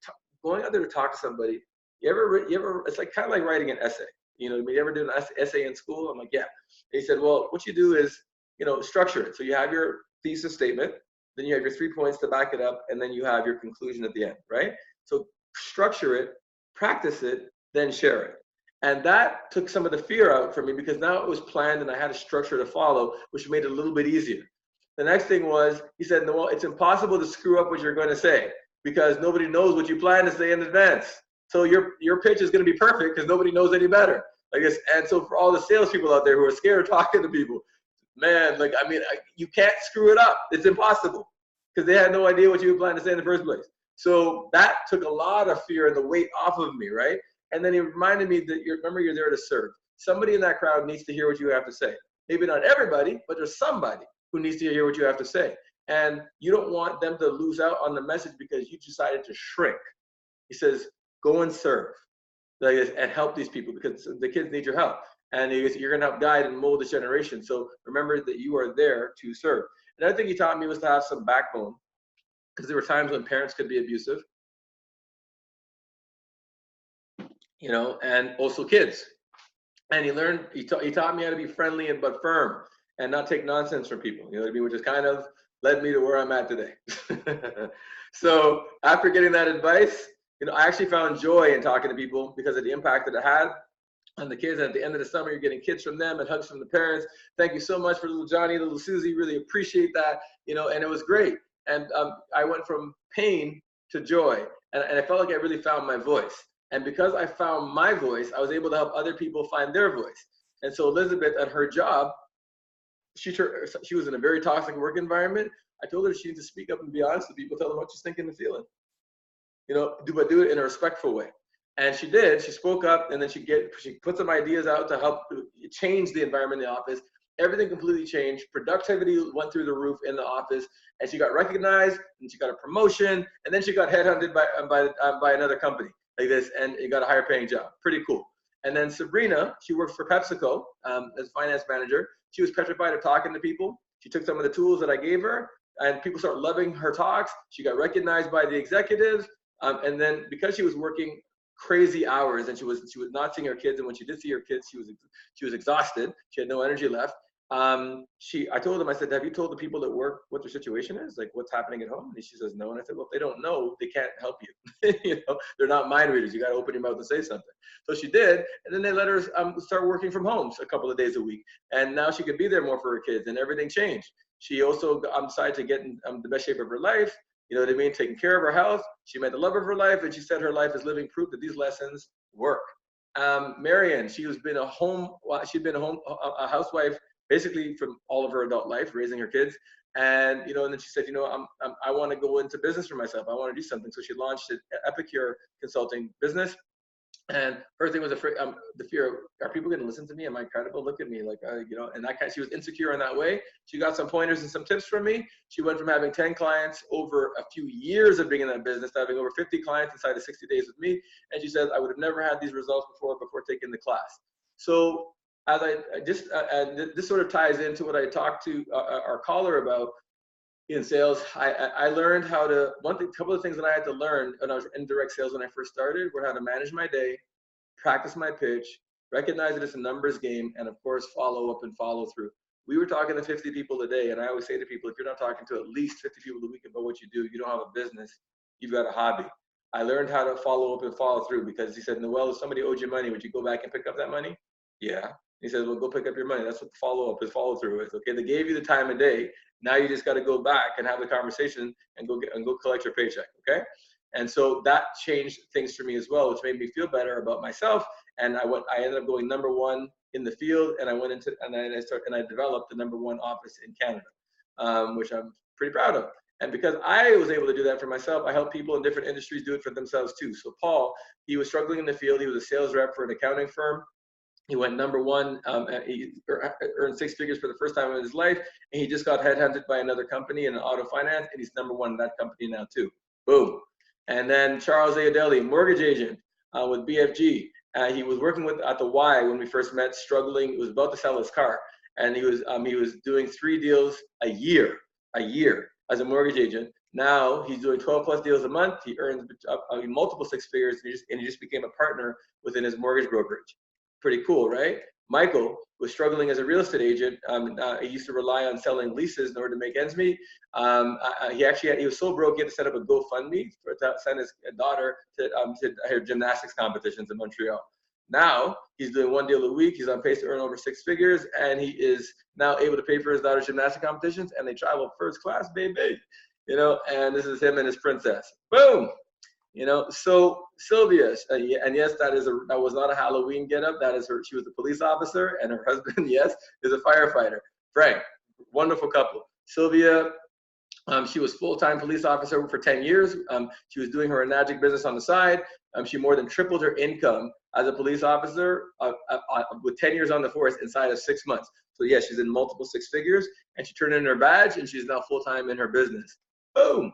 going out there to talk to somebody, you ever, it's like kind of like writing an essay. You ever do an essay in school? I'm like, yeah. And he said, well, what you do is, structure it. So you have your thesis statement, then you have your 3 points to back it up, and then you have your conclusion at the end, right? So structure it, practice it, then share it. And that took some of the fear out for me, because now it was planned and I had a structure to follow, which made it a little bit easier. The next thing was, he said, Noel, it's impossible to screw up what you're going to say, because nobody knows what you plan to say in advance. So your pitch is going to be perfect because nobody knows any better. I guess, and so for all the salespeople out there who are scared of talking to people, man, you can't screw it up. It's impossible, because they had no idea what you were planning to say in the first place. So that took a lot of fear and the weight off of me, right? And then he reminded me that remember, you're there to serve. Somebody in that crowd needs to hear what you have to say. Maybe not everybody, but there's somebody who needs to hear what you have to say. And you don't want them to lose out on the message because you decided to shrink. He says, go and serve, and help these people, because the kids need your help. And you're going to help guide and mold this generation. So remember that you are there to serve. Another thing he taught me was to have some backbone, because there were times when parents could be abusive, and also kids. And he taught me how to be friendly but firm, and not take nonsense from people, which has kind of led me to where I'm at today. So after getting that advice, I actually found joy in talking to people because of the impact that it had on the kids. And at the end of the summer, you're getting kids from them and hugs from the parents. Thank you so much for little Johnny, little Susie, really appreciate that, and it was great. And I went from pain to joy, and I felt like I really found my voice. And because I found my voice, I was able to help other people find their voice. And so Elizabeth, at her job, she was in a very toxic work environment. I told her she needs to speak up and be honest with people, tell them what she's thinking and feeling. Do it in a respectful way. And she did. She spoke up, and then she put some ideas out to help change the environment in the office. Everything completely changed. Productivity went through the roof in the office, and she got recognized, and she got a promotion, and then she got headhunted by another company like this, and it got a higher paying job. Pretty cool. And then Sabrina, she works for PepsiCo as finance manager. She was petrified of talking to people. She took some of the tools that I gave her, and people started loving her talks. She got recognized by the executives, and then because she was working crazy hours and she was not seeing her kids, and when she did see her kids, she was exhausted. She had no energy left. I told them, I said, have you told the people at work what their situation is? Like, what's happening at home? And she says, no. And I said, well, if they don't know, they can't help you. They're not mind readers. You got to open your mouth and say something. So she did. And then they let her start working from home a couple of days a week. And now she could be there more for her kids, and everything changed. She also decided to get in the best shape of her life. You know what I mean? Taking care of her health. She met the love of her life, and she said her life is living proof that these lessons work. Marianne, she'd been a housewife basically from all of her adult life, raising her kids. And, and then she said, I want to go into business for myself. I want to do something. So she launched an Epicure consulting business. And her thing was the fear, are people going to listen to me? Am I credible? Look at me, and she was insecure in that way. She got some pointers and some tips from me. She went from having 10 clients over a few years of being in that business to having over 50 clients inside of 60 days with me. And she said, I would have never had these results before taking the class. So as this sort of ties into what I talked to our caller about in sales. I learned how to, couple of things that I had to learn when I was in direct sales when I first started were how to manage my day, practice my pitch, recognize that it's a numbers game, and of course, follow up and follow through. We were talking to 50 people a day, and I always say to people, if you're not talking to at least 50 people a week about what you do, you don't have a business, you've got a hobby. I learned how to follow up and follow through because he said, Noel, if somebody owed you money, would you go back and pick up that money? Yeah. He says, well, go pick up your money. That's what the follow-up is, follow-through is. Okay, they gave you the time of day. Now you just got to go back and have the conversation and go collect your paycheck, okay? And so that changed things for me as well, which made me feel better about myself. And I ended up going #1 in the field, and I developed the #1 office in Canada, which I'm pretty proud of. And because I was able to do that for myself, I help people in different industries do it for themselves too. So Paul, he was struggling in the field. He was a sales rep for an accounting firm. He went #1, he earned 6 figures for the first time in his life, and he just got headhunted by another company in auto finance, and he's #1 in that company now too. Boom. And then Charles Adelli, mortgage agent with BFG. He was working at the Y when we first met, struggling. He was about to sell his car, and he was doing 3 deals a year as a mortgage agent. Now he's doing 12 plus deals a month. He earns multiple 6 figures, and he just became a partner within his mortgage brokerage. Pretty cool, right? Michael was struggling as a real estate agent. He used to rely on selling leases in order to make ends meet. He was so broke he had to set up a GoFundMe to send his daughter to her gymnastics competitions in Montreal. Now he's doing 1 deal a week. He's on pace to earn over 6 figures, and he is now able to pay for his daughter's gymnastics competitions, and they travel first class, baby. And this is him and his princess. Boom. So Sylvia, and yes, that was not a Halloween getup. That is her. She was a police officer, and her husband, yes, is a firefighter. Frank, wonderful couple. Sylvia, she was full-time police officer for 10 years. She was doing her Enagic business on the side. She more than tripled her income as a police officer with 10 years on the force inside of 6 months. So yeah, she's in multiple 6 figures, and she turned in her badge, and she's now full-time in her business. Boom.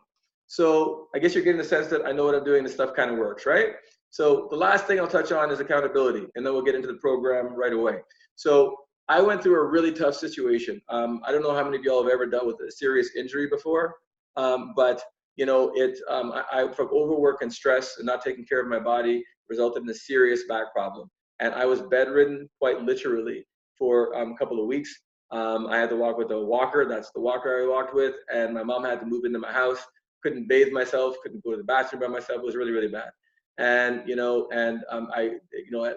So I guess you're getting the sense that I know what I'm doing. This stuff kind of works, right? So the last thing I'll touch on is accountability, and then we'll get into the program right away. So I went through a really tough situation. I don't know how many of y'all have ever dealt with a serious injury before, but from overwork and stress and not taking care of my body resulted in a serious back problem. And I was bedridden quite literally for a couple of weeks. I had to walk with a walker. That's the walker I walked with. And my mom had to move into my house. Couldn't bathe myself, couldn't go to the bathroom by myself. It was really, really bad. And, I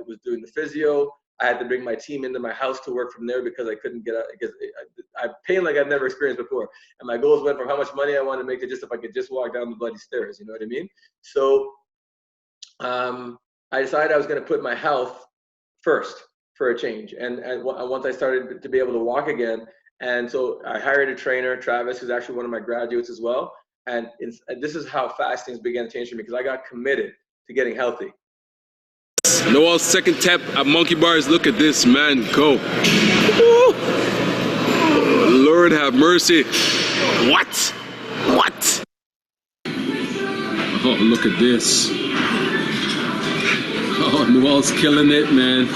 was doing the physio. I had to bring my team into my house to work from there because I couldn't get out, because I pain like I've never experienced before. And my goals went from how much money I wanted to make to just if I could just walk down the bloody stairs, you know what I mean? So I decided I was going to put my health first for a change. And once I started to be able to walk again, and so I hired a trainer, Travis, who's actually one of my graduates as well. And this is how fast things began to change for me, because I got committed to getting healthy. Noel's second tap at monkey bars. Look at this man go. Woo. Lord have mercy. What? Oh, look at this. Oh, Noel's killing it, man.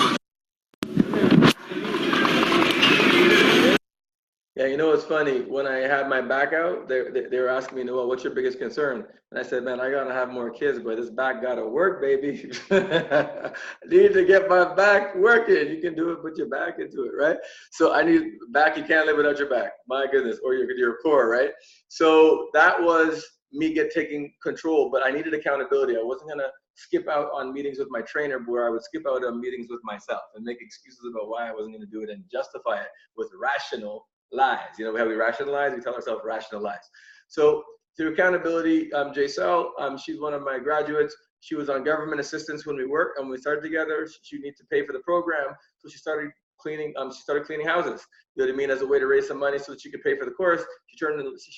Yeah, you know what's funny? When I had my back out, they were asking me, Noel, what's your biggest concern? And I said, man, I gotta have more kids, but this back gotta work, baby. I need to get my back working. You can do it, put your back into it, right? So I need back. You can't live without your back. My goodness, or your core, right? So that was me taking control, but I needed accountability. I wasn't gonna skip out on meetings with my trainer, where I would skip out on meetings with myself and make excuses about why I wasn't gonna do it and justify it with rational lies. How we rationalize, we tell ourselves rational lies. So through accountability, Jaisal, she's one of my graduates. She was on government assistance when we worked, and when we started together, she needed to pay for the program. So she started cleaning houses, you know what I mean, as a way to raise some money so that she could pay for the course. She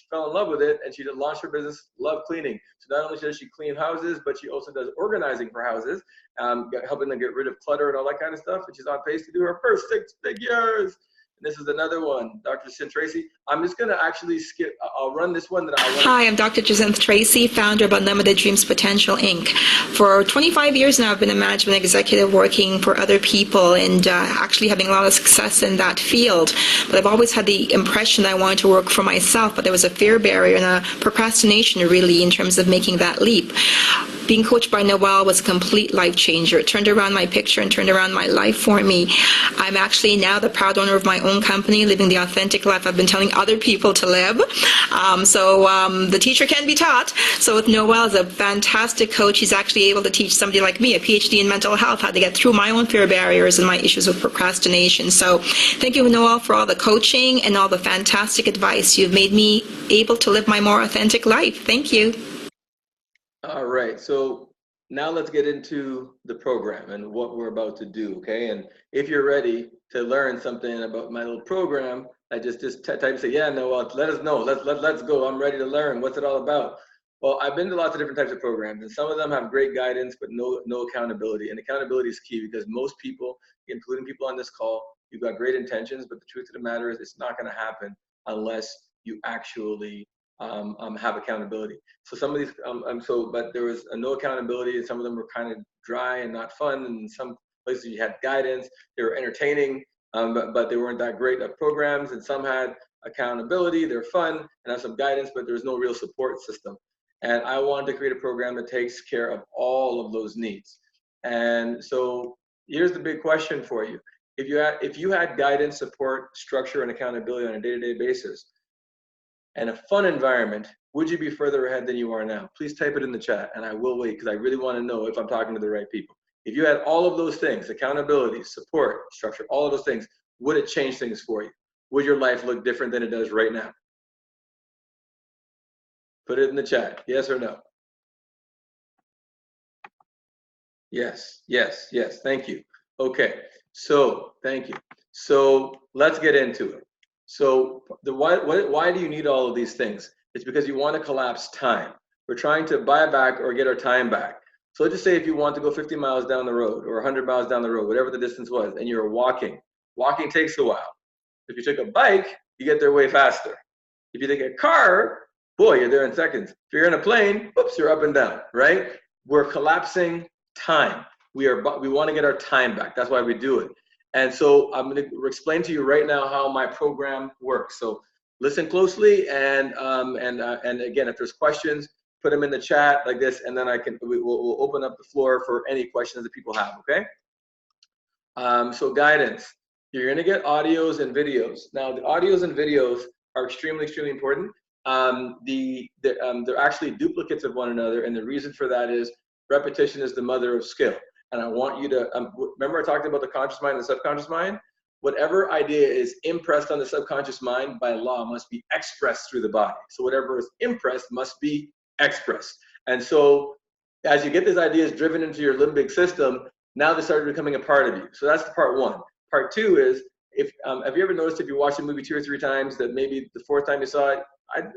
fell in love with it, and she launched her business, Love Cleaning. So not only does she clean houses, but she also does organizing for houses, helping them get rid of clutter and all that kind of stuff. And she's on pace to do her first 6 figures. This is another one, Dr. Jacinth Tracy. I'm just going to actually skip. I'll run this one that I want. Hi, I'm Dr. Jacinth Tracy, founder of Unlimited Dreams Potential, Inc. For 25 years now, I've been a management executive working for other people and actually having a lot of success in that field. But I've always had the impression that I wanted to work for myself, but there was a fear barrier and a procrastination really in terms of making that leap. Being coached by Noel was a complete life changer. It turned around my picture and turned around my life for me. I'm actually now the proud owner of my own company, living the authentic life I've been telling other people to live. The teacher can be taught. So with Noel as a fantastic coach, he's actually able to teach somebody like me, a PhD in mental health, how to get through my own fear barriers and my issues with procrastination. So thank you, Noel, for all the coaching and all the fantastic advice. You've made me able to live my more authentic life. Thank you. All right, so now let's get into the program and what we're about to do, okay? And if you're ready to learn something about my little program, I just type and say, yeah, no, let us know. Let's go. I'm ready to learn. What's it all about? Well, I've been to lots of different types of programs, and some of them have great guidance, but no accountability. And accountability is key, because most people, including people on this call, you've got great intentions, but the truth of the matter is it's not going to happen unless you actually have accountability. So some of these, but there was no accountability, and some of them were kind of dry and not fun, and some places you had guidance, they were entertaining, but they weren't that great at programs, and some had accountability, they're fun, and have some guidance, but there's no real support system. And I wanted to create a program that takes care of all of those needs. And so here's the big question for you. If you had guidance, support, structure, and accountability on a day-to-day basis, and a fun environment, would you be further ahead than you are now? Please type it in the chat, and I will wait, because I really want to know if I'm talking to the right people. If you had all of those things, accountability, support, structure, all of those things, would it change things for you? Would your life look different than it does right now? Put it in the chat, yes or no? Yes, yes, yes, thank you. Okay, so thank you. So let's get into it. So why do you need all of these things? It's because you want to collapse time. We're trying to buy back or get our time back. So let's just say if you want to go 50 miles down the road or 100 miles down the road, whatever the distance was, and you're walking. Walking takes a while. If you took a bike, you get there way faster. If you take a car, boy, you're there in seconds. If you're in a plane, oops, you're up and down, right? We're collapsing time. We want to get our time back. That's why we do it. And so I'm going to explain to you right now how my program works. So listen closely, and again, if there's questions, put them in the chat like this, and then we'll open up the floor for any questions that people have. Okay. So guidance. You're going to get audios and videos. Now, the audios and videos are extremely, extremely important. They're actually duplicates of one another, and the reason for that is repetition is the mother of skill. And I want you to remember I talked about the conscious mind and the subconscious mind. Whatever idea is impressed on the subconscious mind by law must be expressed through the body. So whatever is impressed must be expressed. And so as you get these ideas driven into your limbic system, now they start becoming a part of you. So that's the part one. Part two is, have you ever noticed if you watch a movie 2 or 3 times that maybe the 4th time you saw it,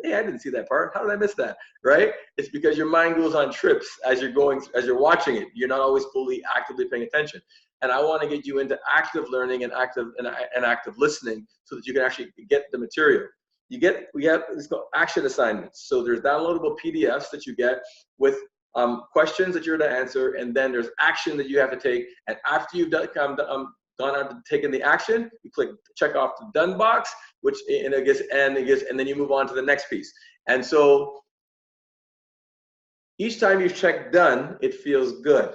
hey, I didn't see that part. How did I miss that? Right? It's because your mind goes on trips as you're watching it. You're not always fully actively paying attention. And I want to get you into active learning and active listening so that you can actually get the material. We have it's called action assignments. So there's downloadable PDFs that you get with questions that you're to answer, and then there's action that you have to take. And after you've gone out and taken the action, you click check off the done box, and then you move on to the next piece. And so each time you check done, it feels good.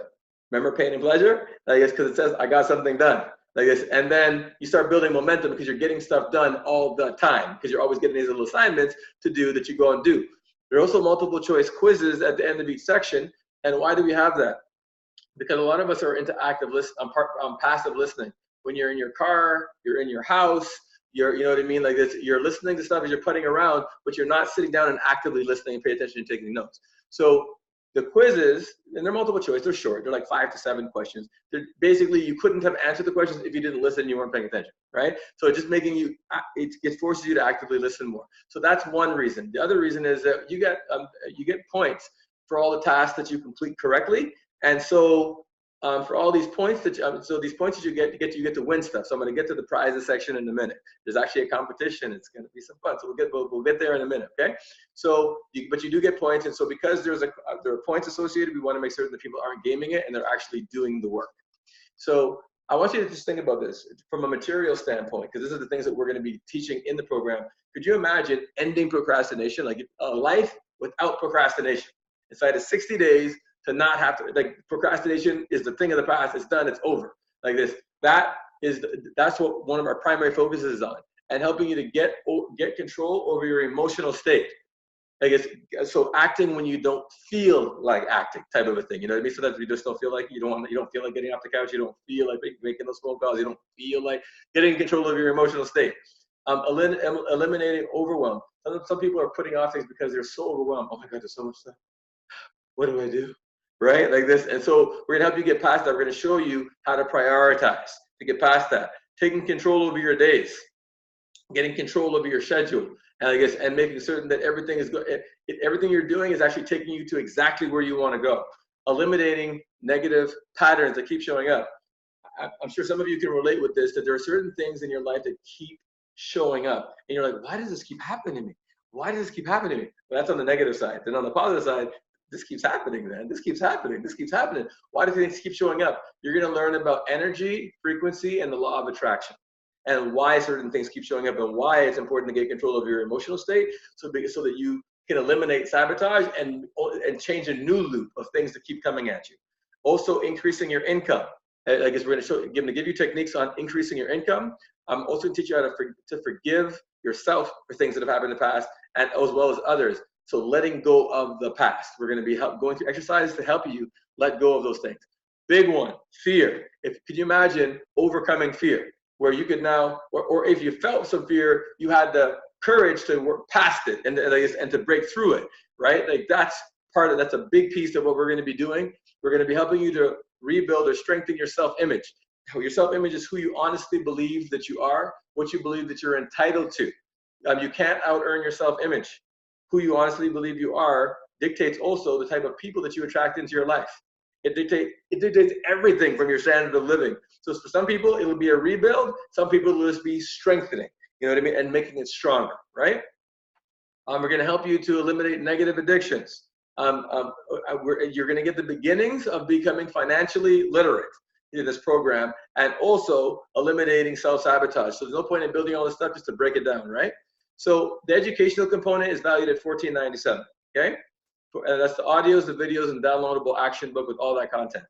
Remember pain and pleasure? I guess because it says I got something done. Like this, and then you start building momentum because you're getting stuff done all the time, because you're always getting these little assignments to do that you go and do. There are also multiple choice quizzes at the end of each section. And why do we have that? Because a lot of us are into passive listening. When you're in your car, you're in your house, you know what I mean? Like this, you're listening to stuff as you're putting around, but you're not sitting down and actively listening and pay attention and taking notes. So the quizzes, and they're multiple choice, they're short, they're like 5 to 7 questions. They're basically, you couldn't have answered the questions if you didn't listen and you weren't paying attention, right? So it's just making you, it forces you to actively listen more. So that's one reason. The other reason is that you get points for all the tasks that you complete correctly. And so for all these points that you get to win stuff. So I'm going to get to the prizes section in a minute. There's actually a competition. It's going to be some fun. So we'll get there in a minute. Okay. So but you do get points, and so because there are points associated, we want to make certain that people aren't gaming it and they're actually doing the work. So I want you to just think about this from a material standpoint, because this is the things that we're going to be teaching in the program. Could you imagine ending procrastination, like a life without procrastination, inside of 60 days? To not have to, like, procrastination is the thing of the past. It's done. It's over. Like this. That's what one of our primary focuses is on, and helping you to get control over your emotional state. Like so acting when you don't feel like acting, type of a thing. You know what I mean? Sometimes you just don't feel like you don't feel like getting off the couch. You don't feel like making those phone calls. You don't feel like getting control of your emotional state. Eliminating overwhelm. Some people are putting off things because they're so overwhelmed. Oh my God, there's so much stuff. What do I do? Right? Like this. And so we're going to help you get past that. We're going to show you how to prioritize to get past that. Taking control over your days, getting control over your schedule, and making certain that everything is good. Everything you're doing is actually taking you to exactly where you want to go. Eliminating negative patterns that keep showing up. I'm sure some of you can relate with this, that there are certain things in your life that keep showing up. And you're like, why does this keep happening to me? why does this keep happening to me? Well, that's on the negative side. Then on the positive side, this keeps happening, man. This keeps happening. This keeps happening. Why do things keep showing up? You're going to learn about energy, frequency, and the law of attraction, and why certain things keep showing up, and why it's important to get control of your emotional state, so that you can eliminate sabotage and change a new loop of things that keep coming at you. Also, increasing your income. I guess we're going to give you techniques on increasing your income. I'm also going to teach you how to forgive yourself for things that have happened in the past, and as well as others. So letting go of the past. We're going to be going through exercises to help you let go of those things. Big one, fear. Could you imagine overcoming fear, where you could now, or if you felt some fear, you had the courage to work past it and to break through it, right? Like that's a big piece of what we're going to be doing. We're going to be helping you to rebuild or strengthen your self-image. Your self-image is who you honestly believe that you are, what you believe that you're entitled to. You can't out-earn your self-image. Who you honestly believe you are dictates also the type of people that you attract into your life. It dictates everything from your standard of living. So for some people, it will be a rebuild. Some people it will just be strengthening, you know what I mean? And making it stronger, right? We're going to help you to eliminate negative addictions. You're going to get the beginnings of becoming financially literate in this program, and also eliminating self-sabotage. So there's no point in building all this stuff just to break it down, right? So the educational component is valued at $14.97, okay? And that's the audios, the videos, and downloadable action book with all that content.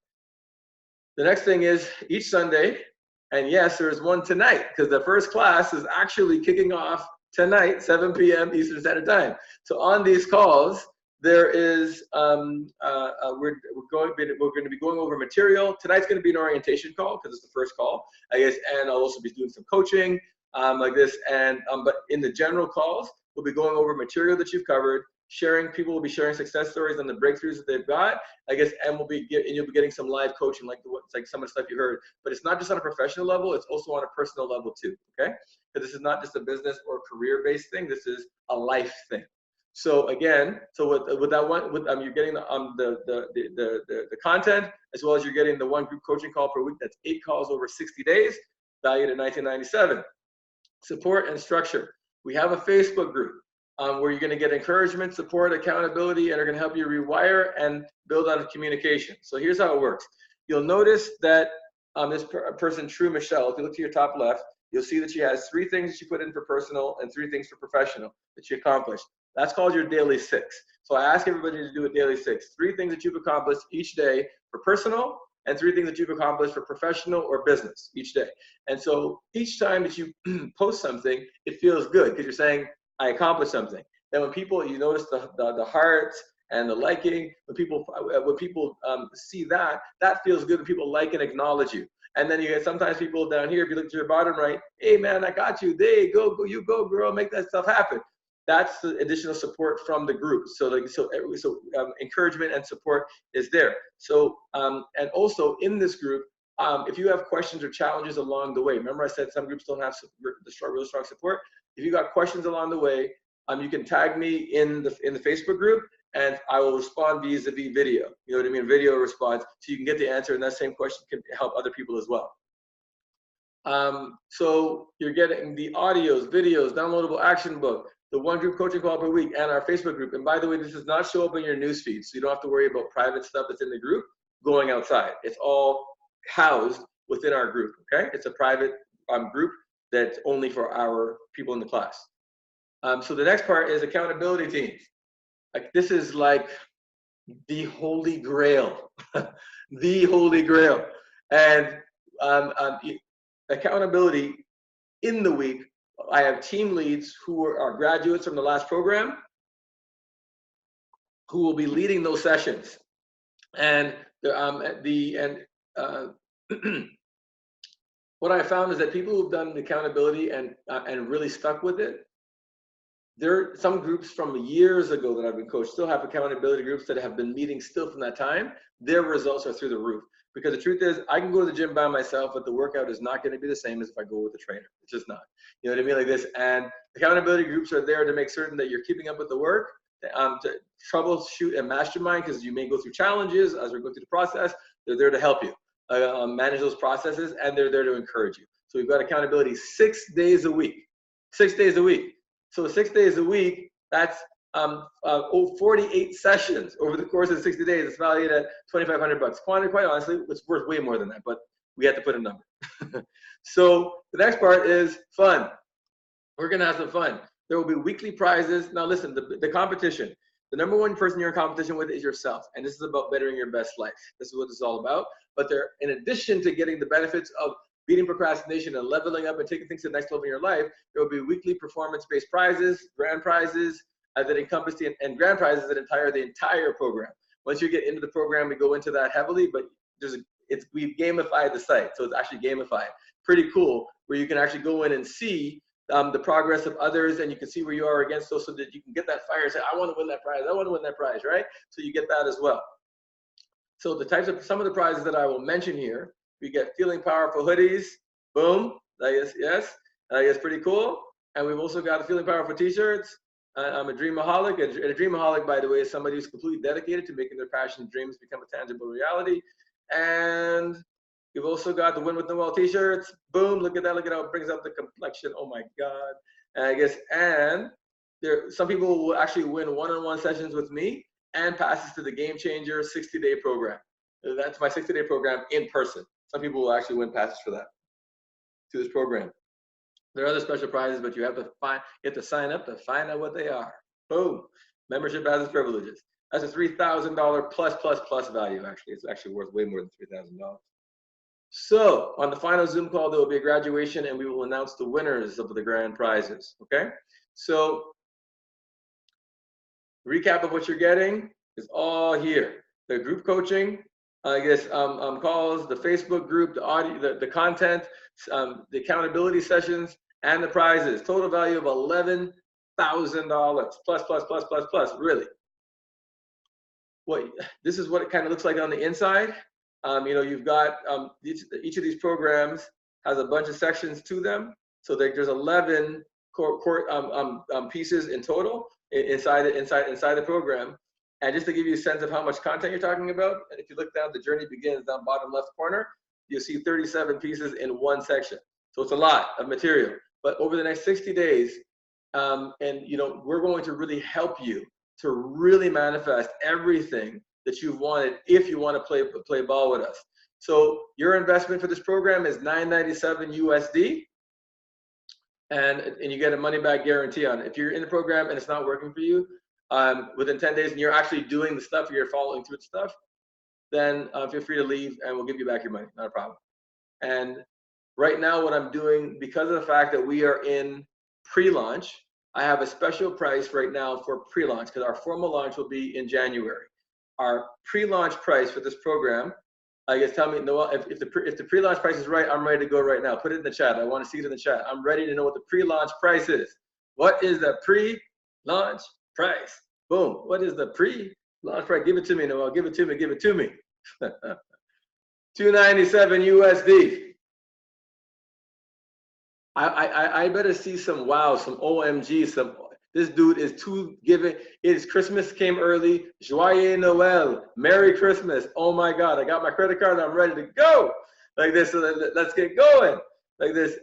The next thing is each Sunday, and yes, there's one tonight, because the first class is actually kicking off tonight, 7 p.m. Eastern Standard Time. So on these calls, there is, we're going to be going over material. Tonight's going to be an orientation call, because it's the first call, I guess, and I'll also be doing some coaching like this. And but in the general calls, we'll be going over material that you've covered. People will be sharing success stories on the breakthroughs that they've got, I guess, and you'll be getting some live coaching, like some of the stuff you heard. But it's not just on a professional level; it's also on a personal level too. Okay, because this is not just a business or career-based thing. This is a life thing. So again, with that one, you're getting the content, as well as you're getting the one group coaching call per week. That's 8 calls over 60 days, valued at $19.97. Support and structure. We have a Facebook group where you're going to get encouragement, support, accountability, and are going to help you rewire and build on communication. So here's how it works. You'll notice that this person, True Michelle, if you look to your top left, you'll see that she has 3 things that she put in for personal and 3 things for professional that she accomplished. That's called your daily 6. So I ask everybody to do a daily 6. 3 things that you've accomplished each day for personal, and 3 things that you've accomplished for professional or business each day. And so each time that you post something, it feels good because you're saying, I accomplished something. Then when people, you notice the hearts and the liking, when people see that feels good when people like and acknowledge you. And then you get sometimes people down here, if you look to your bottom right, hey man, I got you. They go, you go girl, make that stuff happen. That's the additional support from the group. So encouragement and support is there. So and also in this group, if you have questions or challenges along the way, remember I said some groups don't have really strong support. If you got questions along the way, you can tag me in the Facebook group, and I will respond vis-a-vis video. You know what I mean? Video response, so you can get the answer, and that same question can help other people as well. So you're getting the audios, videos, downloadable action book, the one group coaching call per week, and our Facebook group. And by the way, this does not show up in your newsfeed, so you don't have to worry about private stuff that's in the group going outside. It's all housed within our group, okay? It's a private group that's only for our people in the class. So the next part is accountability teams. Like this is like the holy grail, the holy grail. And accountability in the week, I have team leads who are graduates from the last program who will be leading those sessions. And what I found is that people who've done accountability and really stuck with it, there are some groups from years ago that I've been coached still have accountability groups that have been meeting still from that time. Their results are through the roof. Because the truth is, I can go to the gym by myself, but the workout is not going to be the same as if I go with a trainer. It's just not. You know what I mean? Like this. And accountability groups are there to make certain that you're keeping up with the work, to troubleshoot and mastermind, because you may go through challenges as we go through the process. They're there to help you manage those processes, and they're there to encourage you. So we've got accountability 6 days a week. 6 days a week. So 6 days a week, That's 48 sessions over the course of 60 days. It's valued at $2,500. Quite honestly, it's worth way more than that, but we have to put a number. So the next part is fun. We're gonna have some fun. There will be weekly prizes. Now listen, the competition, the number one person you're in competition with is yourself. And this is about bettering your best life. This is what this is all about. But there, in addition to getting the benefits of beating procrastination and leveling up and taking things to the next level in your life, there will be weekly performance-based prizes, grand prizes that encompass and grand prizes that the entire program. Once you get into the program, we go into that heavily, but we've gamified the site. So it's actually gamified. Pretty cool, where you can actually go in and see the progress of others, and you can see where you are against those, so that you can get that fire and say, I want to win that prize, I want to win that prize, right? So you get that as well. So some of the prizes that I will mention here, we get Feeling Powerful hoodies, boom, yes, pretty cool. And we've also got the Feeling Powerful t-shirts. I'm a Dream-A-holic, and a Dream-A-holic, by the way, is somebody who's completely dedicated to making their passion and dreams become a tangible reality. And we've also got the Win with Noel t-shirts. Boom, look at that, look at how it brings out the complexion. Oh my God. And some people will actually win one-on-one sessions with me and passes to the Game Changer 60-day program. That's my 60-day program in person. Some people will actually win passes for that, to this program. There are other special prizes, but you have to sign up to find out what they are. Boom, membership has its privileges. That's a $3,000 plus value, actually. It's actually worth way more than $3,000. So on the final Zoom call, there will be a graduation, and we will announce the winners of the grand prizes, okay? So recap of what you're getting is all here. The group coaching, calls, the Facebook group, the audio, the content, the accountability sessions, and the prizes. Total value of $11,000 plus, really. This is what it kind of looks like on the inside. You've got each of these programs has a bunch of sections to them. So there's 11 pieces in total inside the program. And just to give you a sense of how much content you're talking about, and if you look down, the journey begins down bottom left corner, you'll see 37 pieces in one section. So it's a lot of material. But over the next 60 days, we're going to really help you to really manifest everything that you've wanted if you want to play ball with us. So your investment for this program is $997 USD, and you get a money back guarantee on it. If you're in the program and it's not working for you within 10 days and you're actually doing the stuff, you're following through the stuff, then feel free to leave and we'll give you back your money, not a problem. And right now what I'm doing, because of the fact that we are in pre-launch, I have a special price right now for pre-launch, because our formal launch will be in January. Our pre-launch price for this program, tell me, Noel, if the pre-launch price is right, I'm ready to go right now. Put it in the chat. I want to see it in the chat. I'm ready to know what the pre-launch price is. What is the pre-launch price? Boom. What is the pre-launch price? Give it to me, Noel. Give it to me. Give it to me. $297 USD. I better see some wow, some OMG, this dude is too giving. It's Christmas came early. Joyeux Noel. Merry Christmas. Oh my God, I got my credit card and I'm ready to go. Like this, so let's get going. Like this.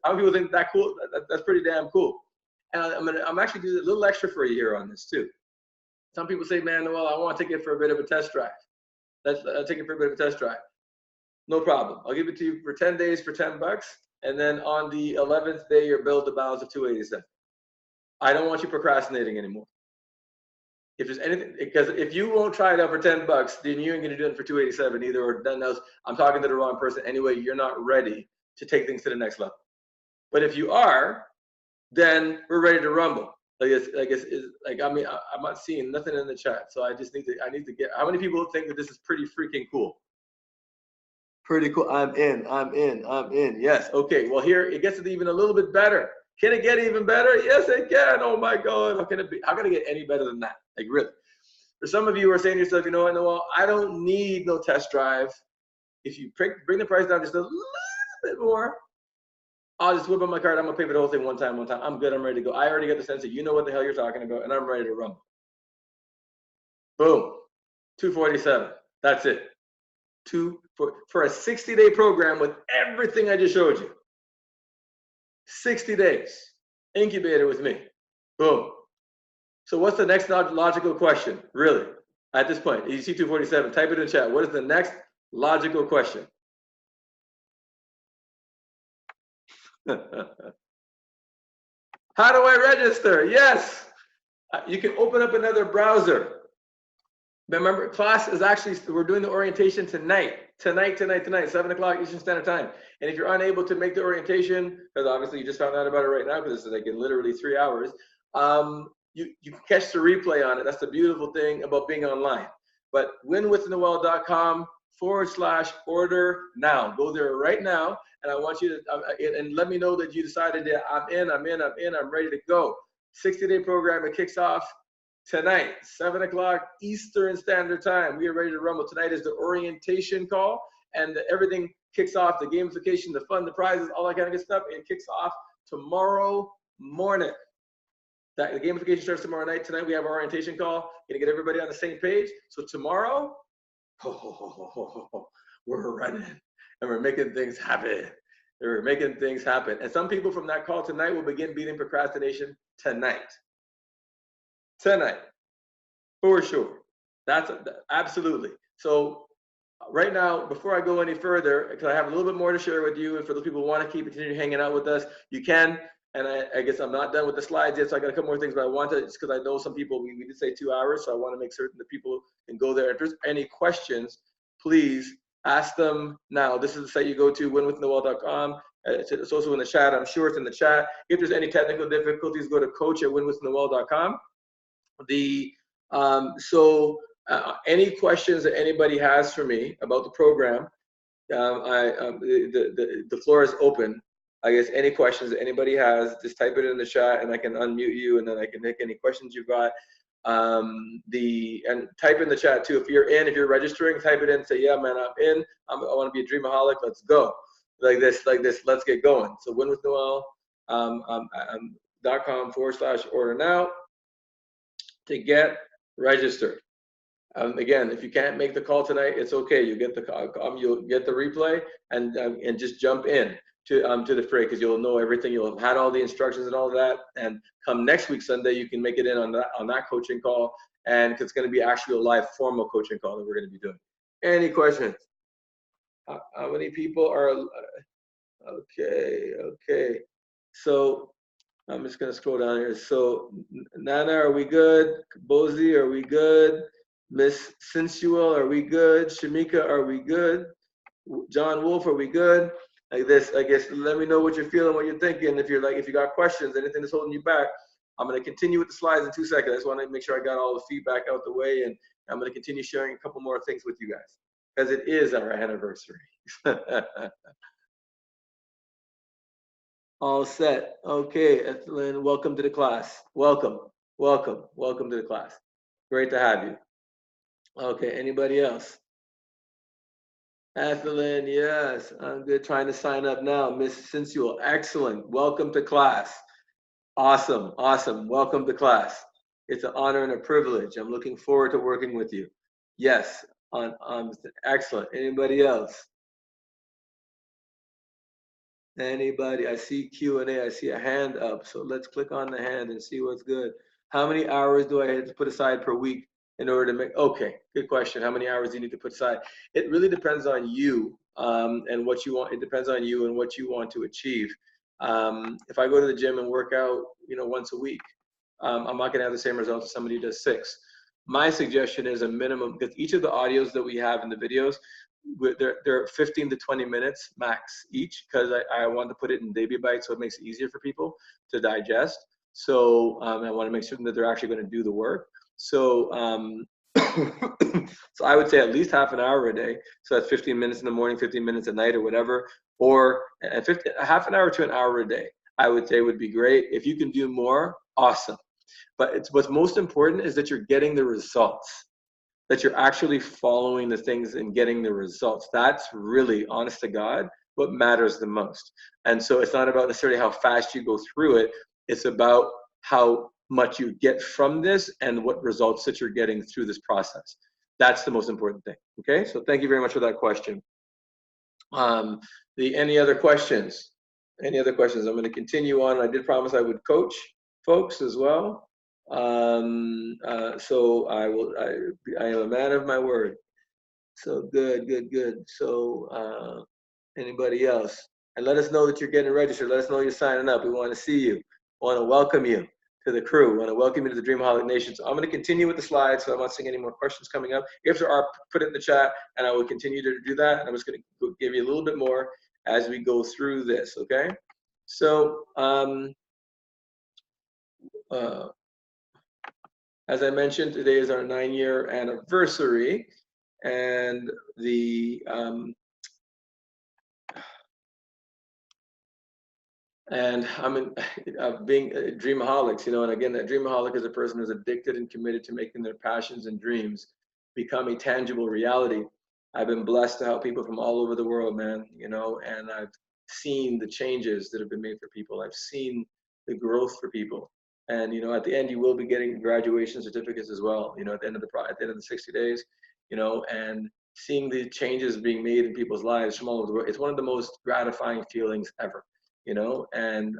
Some people think that cool. That's pretty damn cool. And I'm actually doing a little extra for you here on this too. Some people say, man, Noel, I want to take it for a bit of a test drive. I'll take it for a bit of a test drive. No problem. I'll give it to you for 10 days for $10. And then on the 11th day, your bill to balance of $287. I don't want you procrastinating anymore. If there's anything, because if you won't try it out for $10, then you ain't gonna do it for $287 either, or nothing else. I'm talking to the wrong person anyway. You're not ready to take things to the next level. But if you are, then we're ready to rumble. I'm not seeing nothing in the chat, so I need to get. How many people think that this is pretty freaking cool? Pretty cool. I'm in. Yes. Okay. Well, here it gets even a little bit better. Can it get even better? Yes, it can. Oh my God. How can it get any better than that? Like really. For some of you who are saying to yourself, you know what, Noel, I don't need no test drive. If you bring the price down just a little bit more, I'll just whip up my card. I'm gonna pay for the whole thing one time. I'm good. I'm ready to go. I already get the sense that you know what the hell you're talking about, and I'm ready to rumble. Boom. $247. That's it. For a 60-day program with everything I just showed you. 60 days. Incubator with me. Boom. So what's the next logical question, really, at this point? EC 247, type it in the chat. What is the next logical question? How do I register? Yes, you can open up another browser. Remember, class is actually, we're doing the orientation tonight, 7 o'clock Eastern Standard Time. And if you're unable to make the orientation, because obviously you just found out about it right now, because this is like in literally 3 hours, you can catch the replay on it. That's the beautiful thing about being online. But winwithnoel.com/order now. Go there right now, and I want you to, and let me know that you decided that I'm ready to go. 60-day program, it kicks off tonight, 7 o'clock Eastern Standard Time. We are ready to rumble. Tonight is the orientation call, and everything kicks off, the gamification, the fun, the prizes, all that kind of good stuff. It kicks off tomorrow morning. The gamification starts tomorrow night. Tonight we have our orientation call. Gonna get everybody on the same page. So tomorrow, we're running and we're making things happen. We're making things happen. And some people from that call tonight will begin beating procrastination tonight. Tonight, for sure. That's absolutely. So right now, before I go any further, because I have a little bit more to share with you, and for those people who want to continue hanging out with us, you can. And I guess I'm not done with the slides yet, so I got a couple more things, but I want to, just because I know some people, we did say 2 hours, so I want to make certain that people can go there. If there's any questions, please ask them now. This is the site you go to, winwithnoel.com. It's also in the chat. I'm sure it's in the chat. If there's any technical difficulties, go to coach@winwithnoel.com. Any questions that anybody has for me about the program, the floor is open. I guess any questions that anybody has, just type it in the chat and I can unmute you, and then I can take any questions you've got. And type in the chat too. If you're registering, type it in, say, yeah, man, I'm in. I want to be a Dream-A-holic. Let's go. Like this, let's get going. So winwithnoel.com/order now to get registered. Again, if you can't make the call tonight, it's okay. You get the you'll get the replay and just jump in to the fray, because you'll know everything. You'll have had all the instructions and all of that. And come next week Sunday, you can make it in on that coaching call, and it's going to be actually a live formal coaching call that we're going to be doing. Any questions? How many people are okay? So I'm just going to scroll down here. So Nana, are we good? Bozy, are we good? Miss Sensual, are we good? Shamika, are we good? John Wolf, are we good? Like this, I guess, let me know what you're feeling, what you're thinking. If you got questions, anything that's holding you back, I'm going to continue with the slides in 2 seconds. I just want to make sure I got all the feedback out the way, and I'm going to continue sharing a couple more things with you guys, because it is our anniversary. All set. Okay, Ethelyn, welcome to the class. Welcome to the class. Great to have you. Okay, anybody else? Ethelyn, yes, I'm good. Trying to sign up now. Miss Sensual, excellent. Welcome to class. Awesome. Welcome to class. It's an honor and a privilege. I'm looking forward to working with you. Yes, excellent. Anybody else? Anybody? I see Q&A. I see a hand up. So let's click on the hand and see what's good. How many hours do I have to put aside per week in order to make? Okay, good question. How many hours do you need to put aside? It really depends on you and what you want. It depends on you and what you want to achieve. If I go to the gym and work out, once a week, I'm not going to have the same results as somebody who does 6. My suggestion is a minimum, because each of the audios that we have in the videos, they're 15 to 20 minutes max each, because I want to put it in baby bites so it makes it easier for people to digest. So I want to make certain that they're actually going to do the work. So so I would say at least half an hour a day. So that's 15 minutes in the morning, 15 minutes at night, or whatever, or half an hour to an hour a day, I would say would be great. If you can do more, awesome. But what's most important is that you're getting the results, that you're actually following the things and getting the results. That's really, honest to God, what matters the most. And so it's not about necessarily how fast you go through it. It's about how much you get from this and what results that you're getting through this process. That's the most important thing. Okay, so thank you very much for that question. Any other questions? Any other questions? I'm going to continue on. I did promise I would coach folks as well. So I am a man of my word. So good. So anybody else? And let us know that you're getting registered. Let us know you're signing up. We want to see you. We want to welcome you to the crew. We want to welcome you to the Dream-A-holic Nation. So I'm going to continue with the slides, so I'm not seeing any more questions coming up. If there are, put it in the chat, and I will continue to do that. And I'm just going to give you a little bit more as we go through this, okay? So, as I mentioned, today is our 9-year anniversary, and the and I'm being Dream-A-holics, you know, and again, that Dream-A-holic is a person who's addicted and committed to making their passions and dreams become a tangible reality. I've been blessed to help people from all over the world, man, you know, and I've seen the changes that have been made for people. I've seen the growth for people. And, you know, at the end, you will be getting graduation certificates as well, you know, at the end of the 60 days, you know, and seeing the changes being made in people's lives from all over the world, it's one of the most gratifying feelings ever. You know, and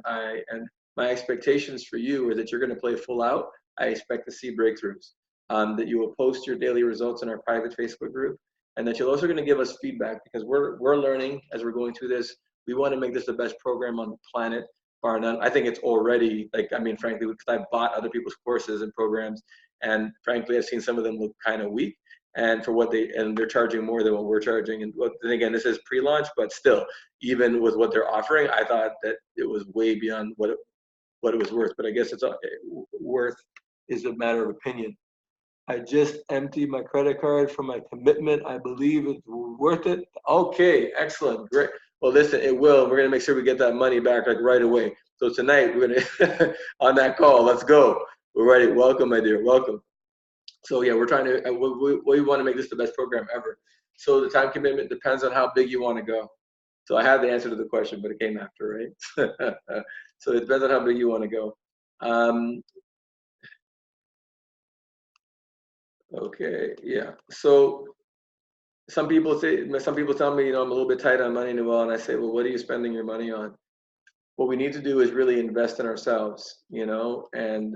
my expectations for you are that you're going to play full out. I expect to see breakthroughs, that you will post your daily results in our private Facebook group, and that you're also going to give us feedback, because we're learning as we're going through this. We want to make this the best program on the planet, bar none. I think it's already, like, I mean, frankly, because I've bought other people's courses and programs, and frankly, I've seen some of them look kind of weak. And for what they're charging more than what we're charging. And then again, this is pre-launch, but still, even with what they're offering, I thought that it was way beyond what it was worth. But I guess it's worth is a matter of opinion. I just emptied my credit card for my commitment. I believe it's worth it. Okay, excellent, great. Well, listen, it will. We're gonna make sure we get that money back like right away. So tonight we're gonna on that call. Let's go. We're ready. Welcome, my dear. Welcome. So yeah, we're trying to, we want to make this the best program ever. So the time commitment depends on how big you want to go. So I had the answer to the question, but it came after, right? So it depends on how big you want to go. Okay, yeah. So some people tell me, you know, I'm a little bit tight on money, Noel, and I say, well, what are you spending your money on? What we need to do is really invest in ourselves, you know, and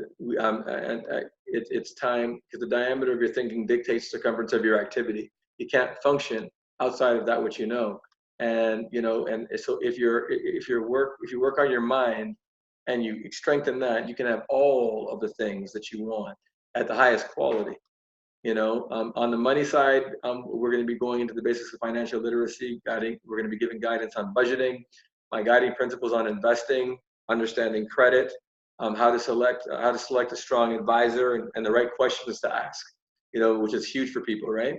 it's time, because the diameter of your thinking dictates the circumference of your activity. You can't function outside of that which you know, and you know, and so if you work on your mind and you strengthen that, you can have all of the things that you want at the highest quality. You know, on the money side, we're going to be going into the basics of financial literacy, guiding. We're going to be giving guidance on budgeting, my guiding principles on investing, understanding credit, how to select a strong advisor, and the right questions to ask, you know, which is huge for people, right?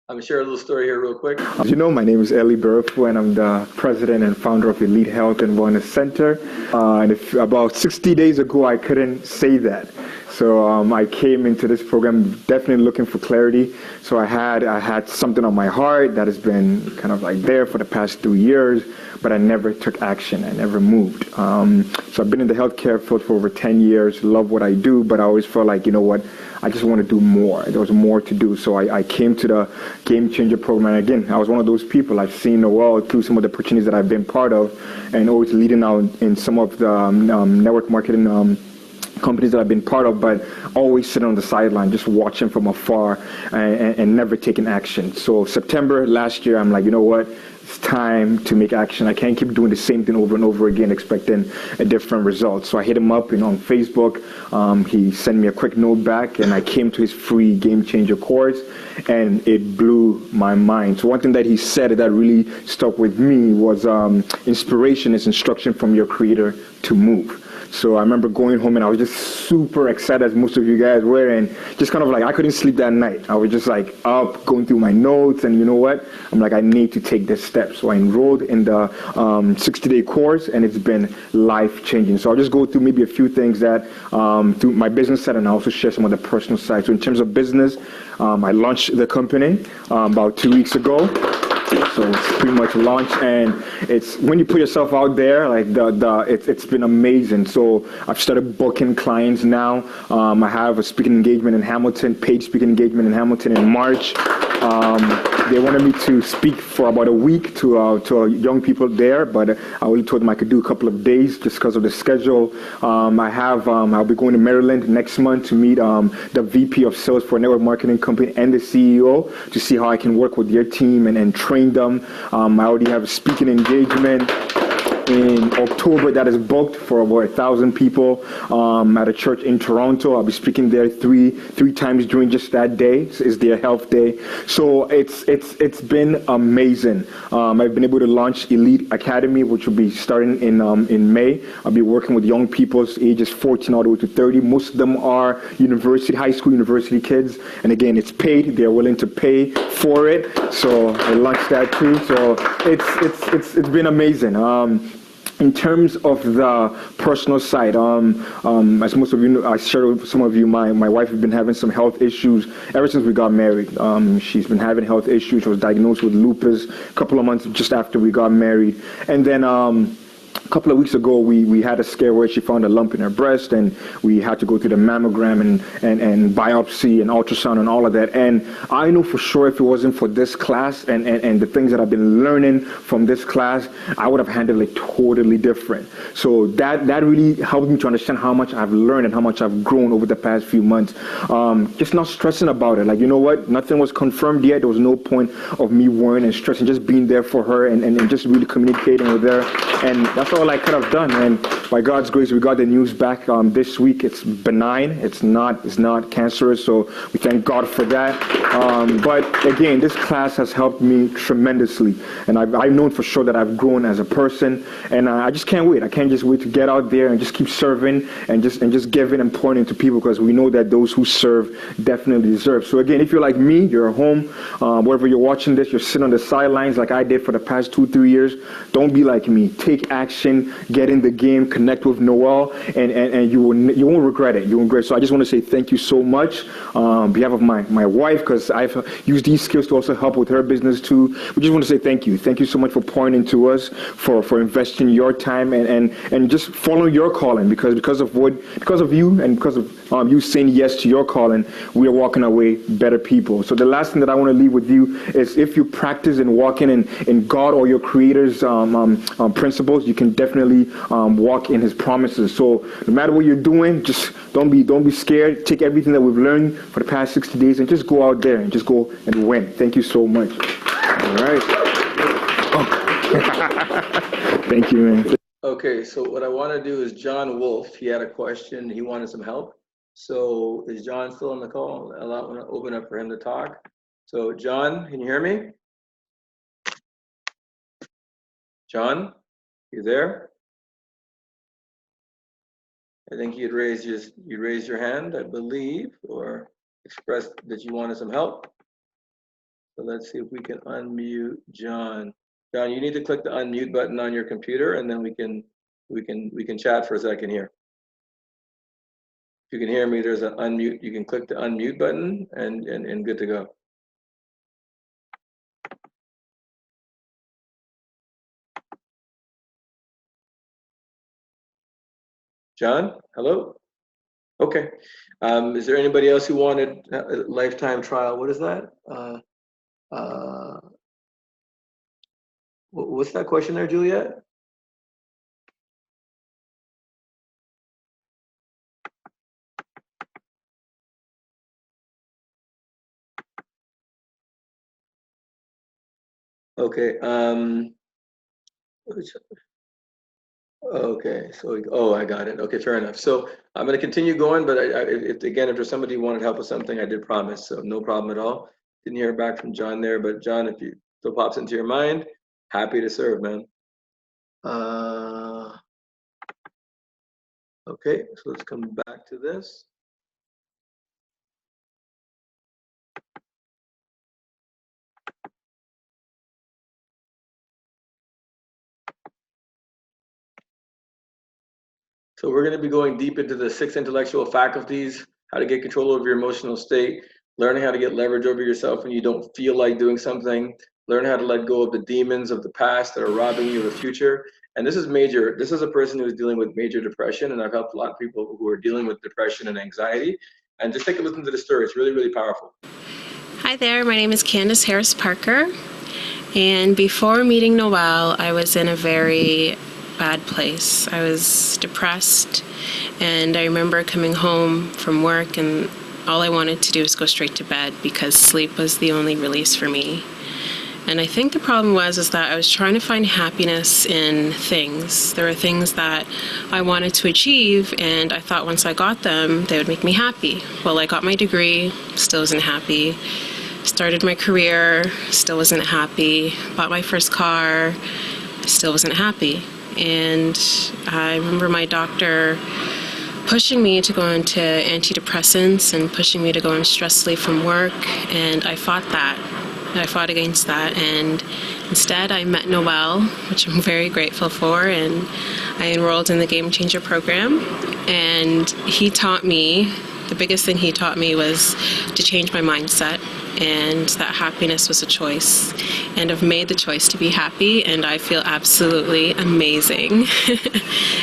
I'm gonna share a little story here real quick. As you know, my name is Eli Barafu, and I'm the president and founder of Elite Health and Wellness Center. And about 60 days ago, I couldn't say that. So I came into this program definitely looking for clarity. So I had something on my heart that has been kind of like there for the past 3 years, but I never took action. I never moved. So I've been in the healthcare field for over 10 years, love what I do, but I always felt like, you know what, I just want to do more. There was more to do. So I came to the Game Changer program. And again, I was one of those people. I've seen Noel through some of the opportunities that I've been part of, and always leading out in some of the network marketing companies that I've been part of, but always sitting on the sideline, just watching from afar and never taking action. So September last year, I'm like, you know what? It's time to make action. I can't keep doing the same thing over and over again, expecting a different result. So I hit him up, you know, on Facebook. He sent me a quick note back, and I came to his free Game Changer course, and it blew my mind. So one thing that he said that really stuck with me was inspiration is instruction from your creator to move. So I remember going home and I was just super excited, as most of you guys were, and just kind of like I couldn't sleep that night. I was just like up, going through my notes, and you know what? I'm like, I need to take this step. So I enrolled in the 60-day course, and it's been life-changing. So I'll just go through maybe a few things that through my business side, and I also share some of the personal side. So in terms of business, I launched the company about 2 weeks ago. So it's pretty much launched, and it's when you put yourself out there, like it's been amazing. So I've started booking clients now. I have a speaking engagement in Hamilton, paid speaking engagement in Hamilton in March. They wanted me to speak for about a week to young people there, but I only told them I could do a couple of days just because of the schedule. I'll be going to Maryland next month to meet the VP of Sales for a network marketing company and the CEO to see how I can work with their team and train them. I already have a speaking engagement in October that is booked for about 1,000 people at a church in Toronto. I'll be speaking there three times during just that day. It's their health day. So it's been amazing. I've been able to launch Elite Academy, which will be starting in May. I'll be working with young people ages 14 all the way to 30. Most of them are high school, university kids. And again, it's paid. They're willing to pay for it. So I launched that too. So it's been amazing. In terms of the personal side, as most of you know, I shared with some of you, my wife has been having some health issues ever since we got married. She's been having health issues. She was diagnosed with lupus a couple of months just after we got married. And then a couple of weeks ago, we had a scare where she found a lump in her breast, and we had to go through the mammogram and biopsy and ultrasound and all of that. And I know for sure if it wasn't for this class and the things that I've been learning from this class, I would have handled it totally different. So that really helped me to understand how much I've learned and how much I've grown over the past few months. Just not stressing about it. Like, you know what? Nothing was confirmed yet. There was no point of me worrying and stressing, just being there for her and just really communicating with her. And that's all I could have done. And by God's grace, we got the news back this week. It's benign. It's not cancerous. So we thank God for that. But again, this class has helped me tremendously. And I've known for sure that I've grown as a person. And I just can't wait. I can't just wait to get out there and just keep serving and just giving and pouring into people, because we know that those who serve definitely deserve. So again, if you're like me, you're at home, wherever you're watching this, you're sitting on the sidelines like I did for the past 2-3 years, don't be like me. Take action, get in the game, connect with Noel, and you won't regret it. You won't regret it. So I just want to say thank you so much on behalf of my wife, because I've used these skills to also help with her business too. We just want to say thank you. Thank you so much for pouring into us, for investing your time and just following your calling, because of you and because of you saying yes to your calling, we are walking away better people. So the last thing that I want to leave with you is, if you practice and walking in God or your Creator's principles, you can definitely walk in His promises. So no matter what you're doing, just don't be scared. Take everything that we've learned for the past 60 days and just go out there and just go and win. Thank you so much. All right. Oh. Thank you, man. Okay, so what I want to do is John Wolf. He had a question. He wanted some help. So is John still on the call? I want to open up for him to talk. So John, can you hear me? John, you there? I think you'd raise your hand, I believe, or expressed that you wanted some help. So let's see if we can unmute John. John, you need to click the unmute button on your computer, and then we can chat for a second here. If you can hear me, there's an unmute. You can click the unmute button and good to go. John, hello? Okay. Is there anybody else who wanted a lifetime trial? What is that? What's that question there, Juliet? Okay. Okay. So, I got it. Okay, fair enough. So I'm going to continue going, but if there's somebody who wanted help with something, I did promise. So no problem at all. Didn't hear back from John there, but John, if you still pops into your mind, happy to serve, man. Okay, so let's come back to this. So we're going to be going deep into the 6 intellectual faculties, how to get control over your emotional state, learning how to get leverage over yourself when you don't feel like doing something, learn how to let go of the demons of the past that are robbing you of the future. And this is major. This is a person who is dealing with major depression, and I've helped a lot of people who are dealing with depression and anxiety. And just take a listen to the story. It's really, really powerful. Hi there, my name is Candace Harris Parker, and before meeting Noel, I was in a very bad place. I was depressed, and I remember coming home from work and all I wanted to do was go straight to bed because sleep was the only release for me. And I think the problem was that I was trying to find happiness in things. There were things that I wanted to achieve, and I thought once I got them, they would make me happy. Well, I got my degree, still wasn't happy. Started my career, still wasn't happy. Bought my first car, still wasn't happy. And I remember my doctor pushing me to go into antidepressants and pushing me to go on stress leave from work, and I fought that. I fought against that, and instead I met Noel, which I'm very grateful for, and I enrolled in the Game Changer program, and he taught me, the biggest thing he taught me was to change my mindset, and that happiness was a choice, and I've made the choice to be happy, and I feel absolutely amazing.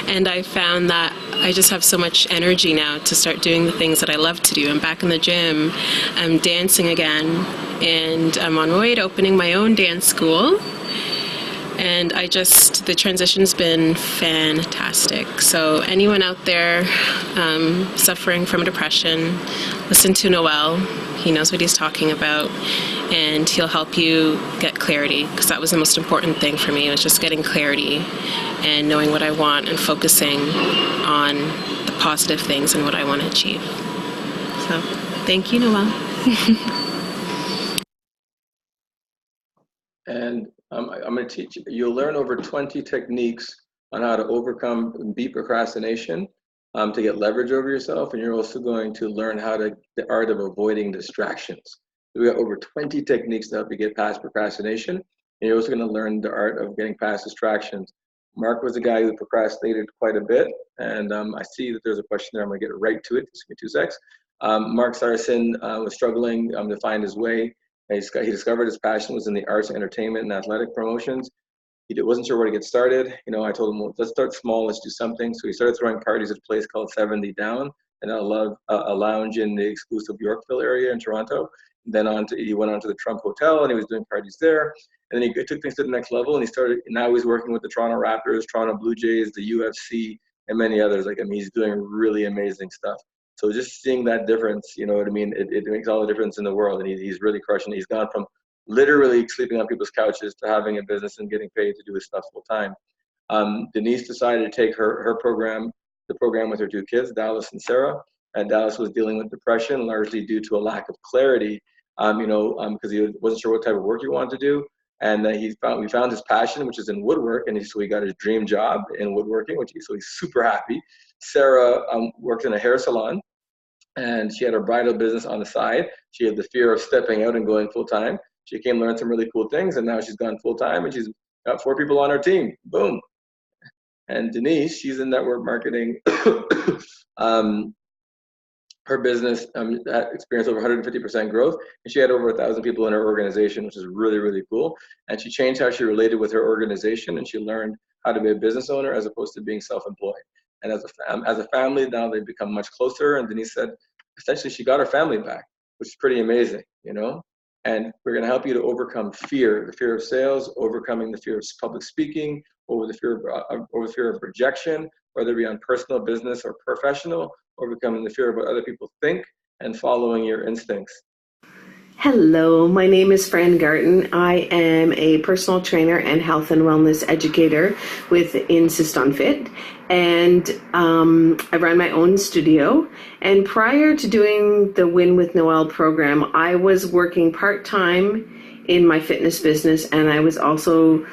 And I found that I just have so much energy now to start doing the things that I love to do. I'm back in the gym, I'm dancing again, and I'm on my way to opening my own dance school. And the transition's been fantastic. So anyone out there suffering from depression, listen to Noel. He knows what he's talking about, and he'll help you get clarity, because that was the most important thing for me, was just getting clarity and knowing what I want and focusing on the positive things and what I want to achieve. So thank you, Noel. And I'm going to teach you. You'll learn over 20 techniques on how to overcome and beat procrastination, to get leverage over yourself. And you're also going to learn the art of avoiding distractions. We got over 20 techniques to help you get past procrastination. And you're also going to learn the art of getting past distractions. Mark was a guy who procrastinated quite a bit. And I see that there's a question there. I'm going to get right to it. Just give me 2 secs. Mark Saracen was struggling to find his way. He discovered his passion was in the arts, entertainment, and athletic promotions. He wasn't sure where to get started. I told him, well, let's start small, let's do something. So he started throwing parties at a place called 70 Down, and a lounge in the exclusive Yorkville area in Toronto. Then he went on to the Trump Hotel, and he was doing parties there. And then he took things to the next level, and now he's working with the Toronto Raptors, Toronto Blue Jays, the UFC, and many others. He's doing really amazing stuff. So just seeing that difference, you know what I mean? It makes all the difference in the world, and he's really crushing it. He's gone from literally sleeping on people's couches to having a business and getting paid to do his stuff full time. Denise decided to take the program with her 2 kids, Dallas and Sarah. And Dallas was dealing with depression, largely due to a lack of clarity, because he wasn't sure what type of work he wanted to do. And we found his passion, which is in woodwork, and so he got his dream job in woodworking, so he's super happy. Sarah works in a hair salon, and she had her bridal business on the side. She had the fear of stepping out and going full time. She came, learned some really cool things, and now she's gone full time, and she's got 4 people on her team. Boom. And Denise, she's in network marketing. Her business experienced over 150% growth, and she had over 1,000 people in her organization, which is really, really cool. And she changed how she related with her organization, and she learned how to be a business owner as opposed to being self-employed. And as a family, now they've become much closer. And Denise said, essentially, she got her family back, which is pretty amazing, And we're going to help you to overcome fear, the fear of sales, overcoming the fear of public speaking, over the fear of rejection, whether it be on personal, business, or professional, overcoming the fear of what other people think, and following your instincts. Hello, my name is Fran Garten. I am a personal trainer and health and wellness educator with Insist on Fit, and I run my own studio. And prior to doing the Win with Noel program, I was working part-time in my fitness business, and I was also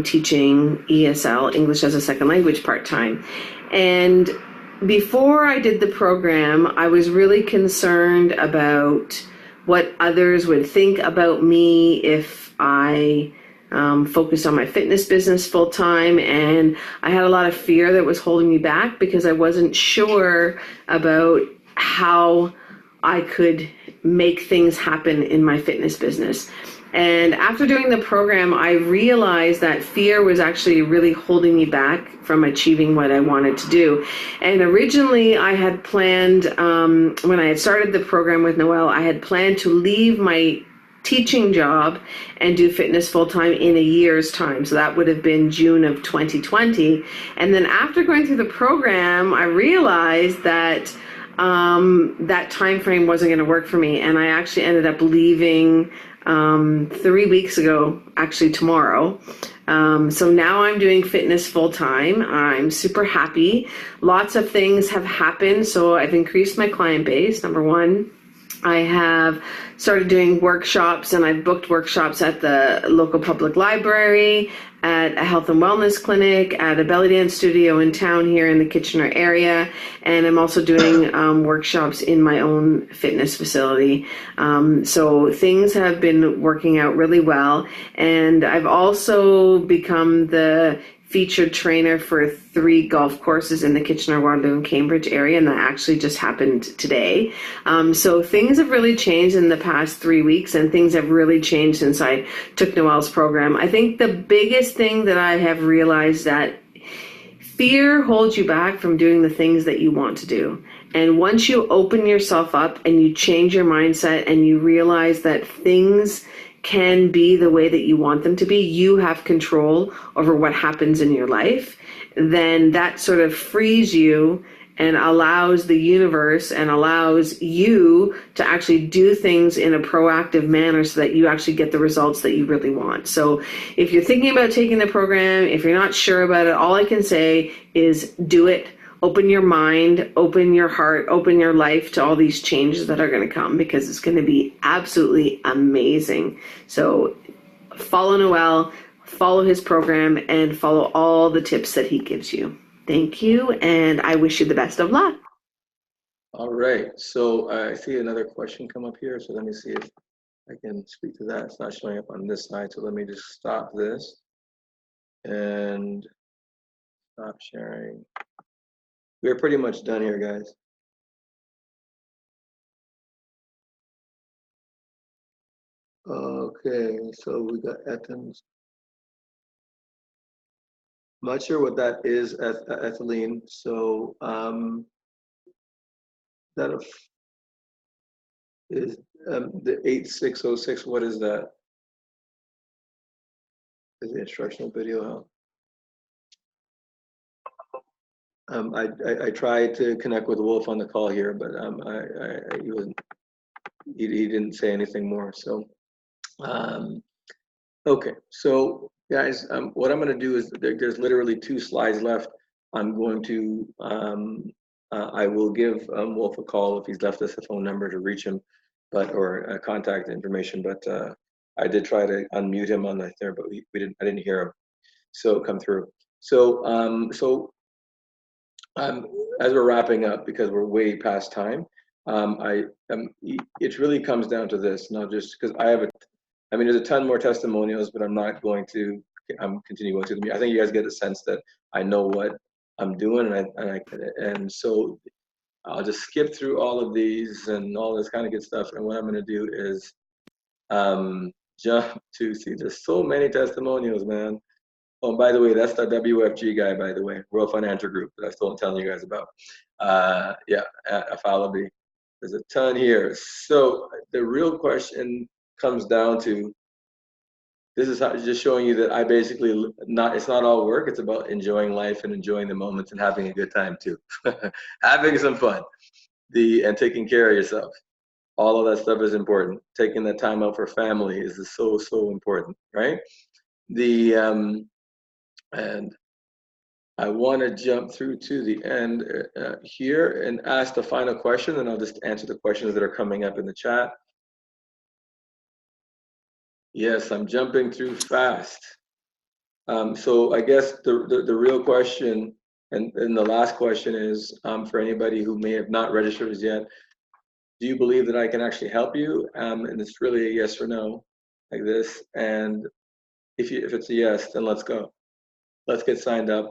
teaching ESL, English as a Second Language, part-time. And before I did the program, I was really concerned about what others would think about me if I focused on my fitness business full time, and I had a lot of fear that was holding me back because I wasn't sure about how I could make things happen in my fitness business. And after doing the program, I realized that fear was actually really holding me back from achieving what I wanted to do. And originally I had planned, when I had started the program with Noel, I had planned to leave my teaching job and do fitness full-time in a year's time. So that would have been June of 2020. And then after going through the program, I realized that that time frame wasn't going to work for me. And I actually ended up leaving 3 weeks ago, actually tomorrow. So now I'm doing fitness full time. I'm super happy. Lots of things have happened. So I've increased my client base, number one. I have started doing workshops, and I've booked workshops at the local public library, at a health and wellness clinic, at a belly dance studio in town here in the Kitchener area, and I'm also doing workshops in my own fitness facility. So things have been working out really well, and I've also become the featured trainer for 3 golf courses in the Kitchener, Waterloo, and Cambridge area, and that actually just happened today. So things have really changed in the past 3 weeks, and things have really changed since I took Noel's program. I think the biggest thing that I have realized that fear holds you back from doing the things that you want to do. And once you open yourself up and you change your mindset and you realize that things can be the way that you want them to be, you have control over what happens in your life, then that sort of frees you and allows the universe and allows you to actually do things in a proactive manner so that you actually get the results that you really want. So if you're thinking about taking the program, if you're not sure about it, all I can say is do it. Open your mind, open your heart, open your life to all these changes that are going to come, because it's going to be absolutely amazing. So follow Noel, follow his program, and follow all the tips that he gives you. Thank you, and I wish you the best of luck. All right, so I see another question come up here, so let me see if I can speak to that. It's not showing up on this side, so let me just stop this and stop sharing. We're pretty much done here, guys. Okay, so we got Etans. I'm not sure what that is, ethylene. So that is the 8606. What is that? Is the instructional video out? I tried to connect with Wolf on the call here, but he didn't say anything more. So okay, so guys, what I'm going to do is there's literally 2 slides left. I'm going to I will give Wolf a call if he's left us a phone number to reach him, or contact information. But I did try to unmute him on there, but I didn't hear him. So come through. So as we're wrapping up, because we're way past time, it really comes down to this, not just because there's a ton more testimonials, but I'm not going to. I'm continuing going through them. I think you guys get the sense that I know what I'm doing, and so I'll just skip through all of these and all this kind of good stuff. And what I'm going to do is jump to see. There's so many testimonials, man. Oh, and by the way, that's the WFG guy, by the way, World Financial Group, that I still telling you guys about. Yeah, follow me. There's a ton here. So the real question comes down to, this is just showing you that I basically it's not all work. It's about enjoying life and enjoying the moments and having a good time too, having some fun, and taking care of yourself. All of that stuff is important. Taking that time out for family is so important, right? And I want to jump through to the end here and ask the final question, and I'll just answer the questions that are coming up in the chat. Yes, I'm jumping through fast. So I guess the real question and the last question is, for anybody who may have not registered as yet, do you believe that I can actually help you? And it's really a yes or no, like this. And if it's a yes, then let's go. Let's get signed up.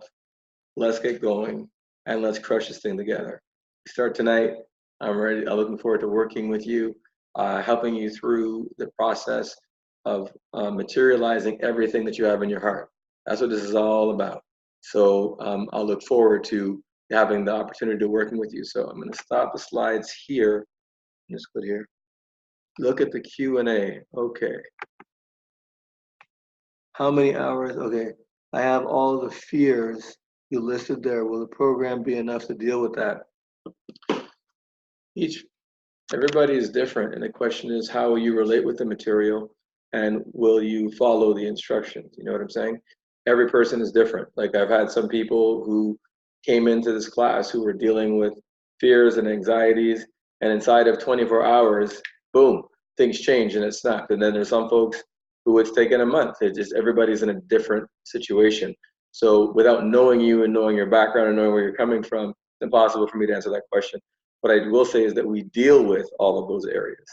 Let's get going, and let's crush this thing together. We start tonight. I'm ready. I'm looking forward to working with you, helping you through the process. materializing everything that you have in your heart. That's what this is all about. So I'll look forward to having the opportunity to working with you. So I'm going to stop the slides here. Just go here. Look at the Q&A. Okay. How many hours? Okay. I have all the fears you listed there. Will the program be enough to deal with that? Everybody is different, and the question is, how will you relate with the material, and will you follow the instructions? You know what I'm saying? Every person is different. Like, I've had some people who came into this class who were dealing with fears and anxieties, and inside of 24 hours, boom, things change and it snapped. And then there's some folks who it's taken a month. It just, everybody's in a different situation. So without knowing you and knowing your background and knowing where you're coming from, it's impossible for me to answer that question. What I will say is that we deal with all of those areas.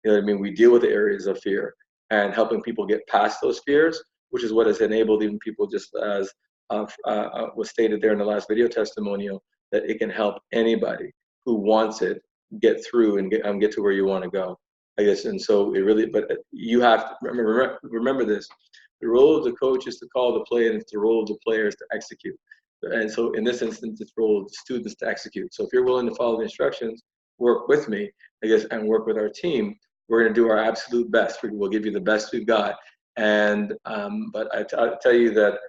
You know what I mean? We deal with the areas of fear and helping people get past those fears, which is what has enabled even people, just as was stated there in the last video testimonial, that it can help anybody who wants it get through and get to where you want to go, I guess. And so it really, but you have to remember this. The role of the coach is to call the play, and it's the role of the player is to execute. And so in this instance, it's the role of the students to execute. So if you're willing to follow the instructions, work with me, I guess, and work with our team, we're going to do our absolute best. We'll give you the best we've got. And but I'll tell you that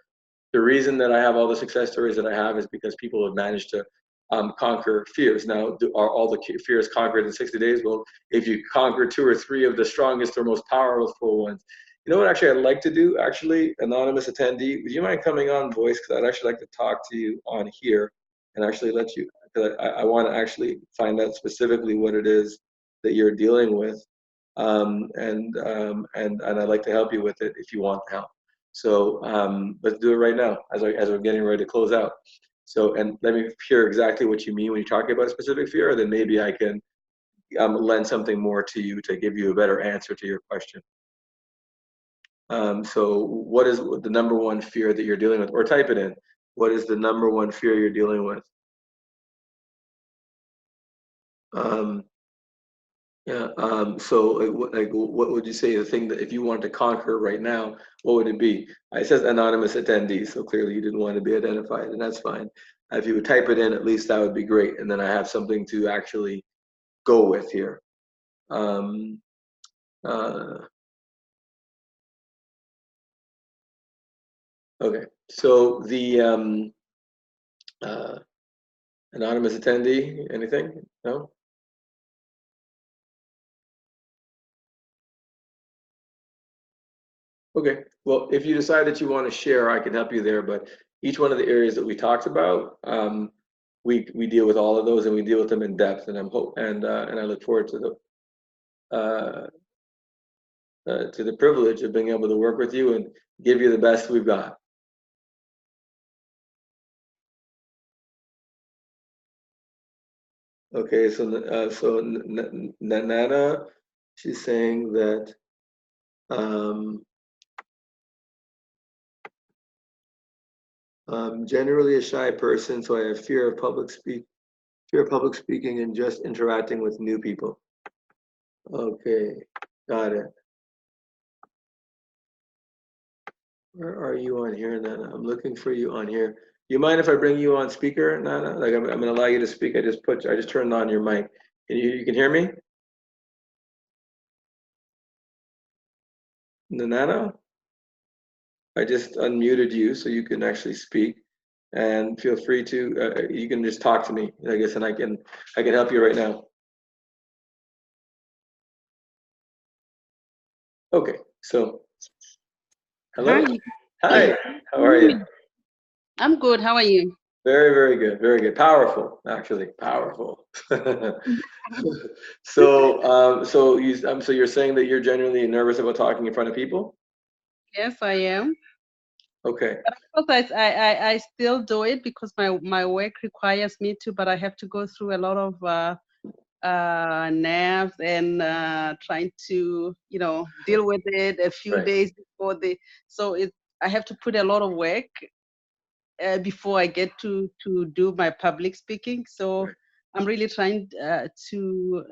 the reason that I have all the success stories that I have is because people have managed to conquer fears. Now, are all the fears conquered in 60 days? Well, if you conquer 2 or 3 of the strongest or most powerful ones. You know what actually I'd like to do, actually, anonymous attendee, would you mind coming on voice? Because I'd actually like to talk to you on here and actually let you, because I want to actually find out specifically what it is that you're dealing with. And I'd like to help you with it if you want help. So let's do it right now as we're getting ready to close out. So, and let me hear exactly what you mean when you're talking about a specific fear, then maybe I can lend something more to you to give you a better answer to your question. So what is the number one fear that you're dealing with? Or type it in. What is the number one fear you're dealing with? So like, what would you say the thing that if you wanted to conquer right now, what would it be? It says anonymous attendee, so clearly you didn't want to be identified, and that's fine. If you would type it in, at least that would be great, and then I have something to actually go with here. Okay, so the anonymous attendee, anything? No? Okay, well, if you decide that you want to share, I can help you there, but each one of the areas that we talked about, we deal with all of those, and we deal with them in depth, and and I look forward to the privilege of being able to work with you and give you the best we've got. Okay, so Nana, she's saying that I'm generally a shy person, so I have fear of public speaking and just interacting with new people. Okay, got it. Where are you on here, Nana? I'm looking for you on here. You mind if I bring you on speaker, Nana? Like I'm gonna allow you to speak. I just turned on your mic. You can hear me? Nana? I just unmuted you so you can actually speak. And feel free to you can just talk to me, I guess, and I can help you right now. Okay, so hello. Hi. How are you? I'm good. How are you? Very, very good. Very good. Powerful, actually. Powerful. So, so you're saying that you're genuinely nervous about talking in front of people? Yes, I am. Okay. But of course, I still do it because my work requires me to, but I have to go through a lot of nerves and trying to, deal with it a few days before so I have to put a lot of work before I get to do my public speaking. So I'm really trying to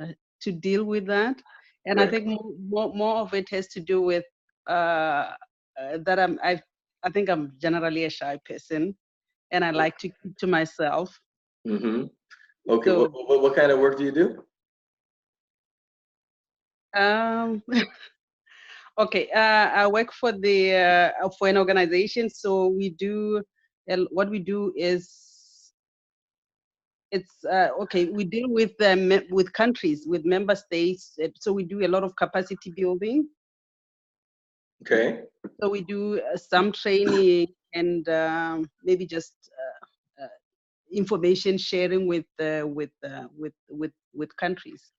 deal with that. And I think more of it has to do with that I think I'm generally a shy person, and I like to keep to myself. Mm-hmm. Okay. So, What kind of work do you do? Okay, I work for for an organization. So we do what we do is it's okay. We deal with with countries, with member states. So we do a lot of capacity building. Okay. So we do some training and maybe just information sharing with countries.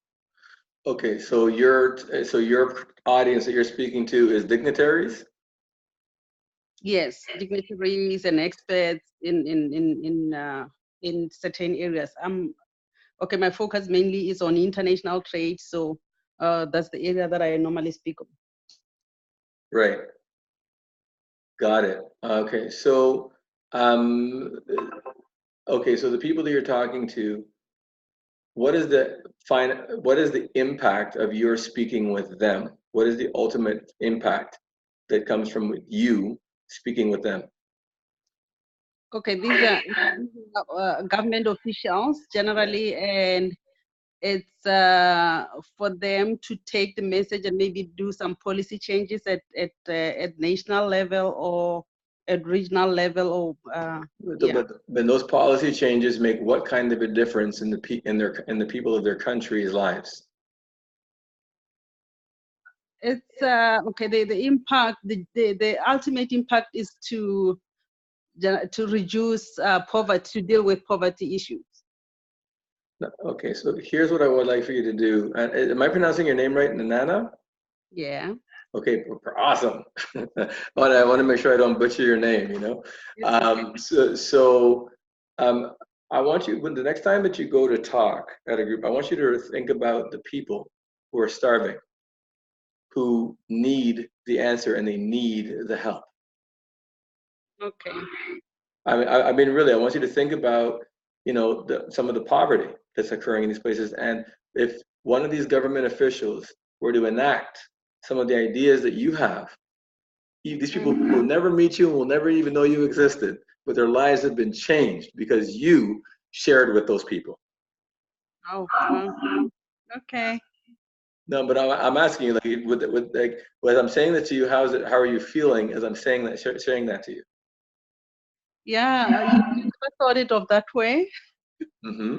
Okay. So your audience that you're speaking to is dignitaries. Yes, dignitaries and experts in certain areas. Okay. My focus mainly is on international trade, so that's the area that I normally speak of. Right. Got it. Okay. So, okay. So the people that you're talking to, what is the impact of your speaking with them? What is the ultimate impact that comes from you speaking with them? Okay, these are government officials generally, and it's for them to take the message and maybe do some policy changes at national level or at regional level, or So, yeah. but those policy changes make what kind of a difference in the people of their country's lives? It's okay. The impact, the ultimate impact is to reduce poverty, to deal with poverty issues. Okay, so here's what I would like for you to do. Am I pronouncing your name right, Nanana? Yeah. Okay, awesome. But I want to make sure I don't butcher your name, you know? I want you, when the next time that you go to talk at a group, I want you to think about the people who are starving, who need the answer and they need the help. Okay. I mean, really, I want you to think about, you know, some of the poverty that's occurring in these places. And if one of these government officials were to enact some of the ideas that you have, these people will never meet you and will never even know you existed, but their lives have been changed because you shared with those people. Oh, well, okay. No, but I'm asking you, like, as I'm saying that to you, how are you feeling as I'm saying that, sharing that to you? Yeah, you never thought it of that way. Mm-hmm.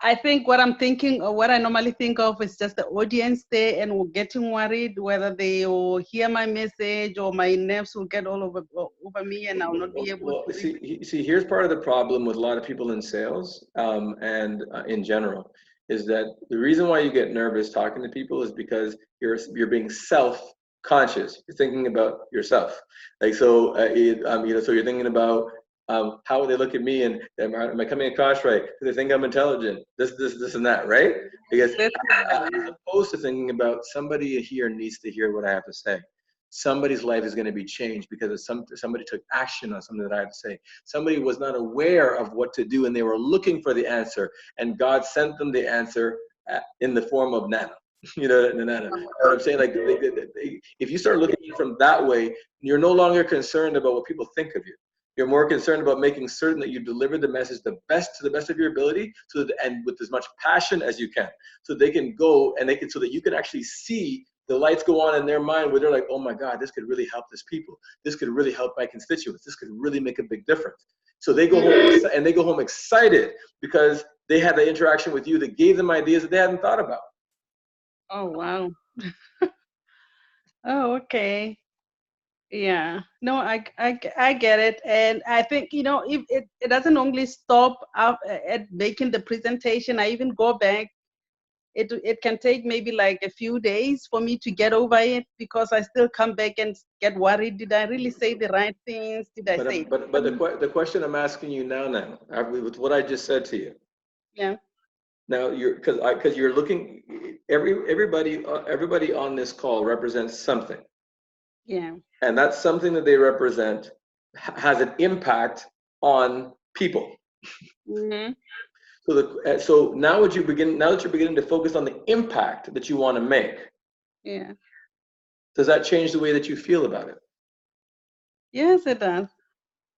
I think what I'm thinking, or what I normally think of, is just the audience there, and we're getting worried whether they will hear my message or my nerves will get all over me, and I'll not be able to. See, here's part of the problem with a lot of people in sales and in general, is that the reason why you get nervous talking to people is because you're being self-conscious. You're thinking about yourself, like so. You know, so you're thinking about how would they look at me, and am I coming across right? Do they think I'm intelligent? This, and that, right? Because as opposed to thinking about somebody here needs to hear what I have to say. Somebody's life is going to be changed because somebody took action on something that I have to say. Somebody was not aware of what to do and they were looking for the answer, and God sent them the answer in the form of Nana. You know, Nana. What I'm saying, like, if you start looking at it from that way, you're no longer concerned about what people think of you. You're more concerned about making certain that you deliver the message to the best of your ability, and with as much passion as you can, so they can go and so that you can actually see the lights go on in their mind where they're like, oh my God, this could really help this people. This could really help my constituents. This could really make a big difference. So they go home and they go home excited because they had the interaction with you that gave them ideas that they hadn't thought about. Oh, wow. Oh, okay. Yeah. No, I get it. And I think, you know, if it doesn't only stop at making the presentation, I even go back. It can take maybe like a few days for me to get over it, because I still come back and get worried. Did I really say the right things? Did I say? But the question I'm asking you now, with what I just said to you. Yeah. Now because you're looking, everybody on this call represents something. Yeah. And that's something that they represent has an impact on people. Mm-hmm. So now that you're beginning to focus on the impact that you want to make. Yeah. Does that change the way that you feel about it? Yes, it does.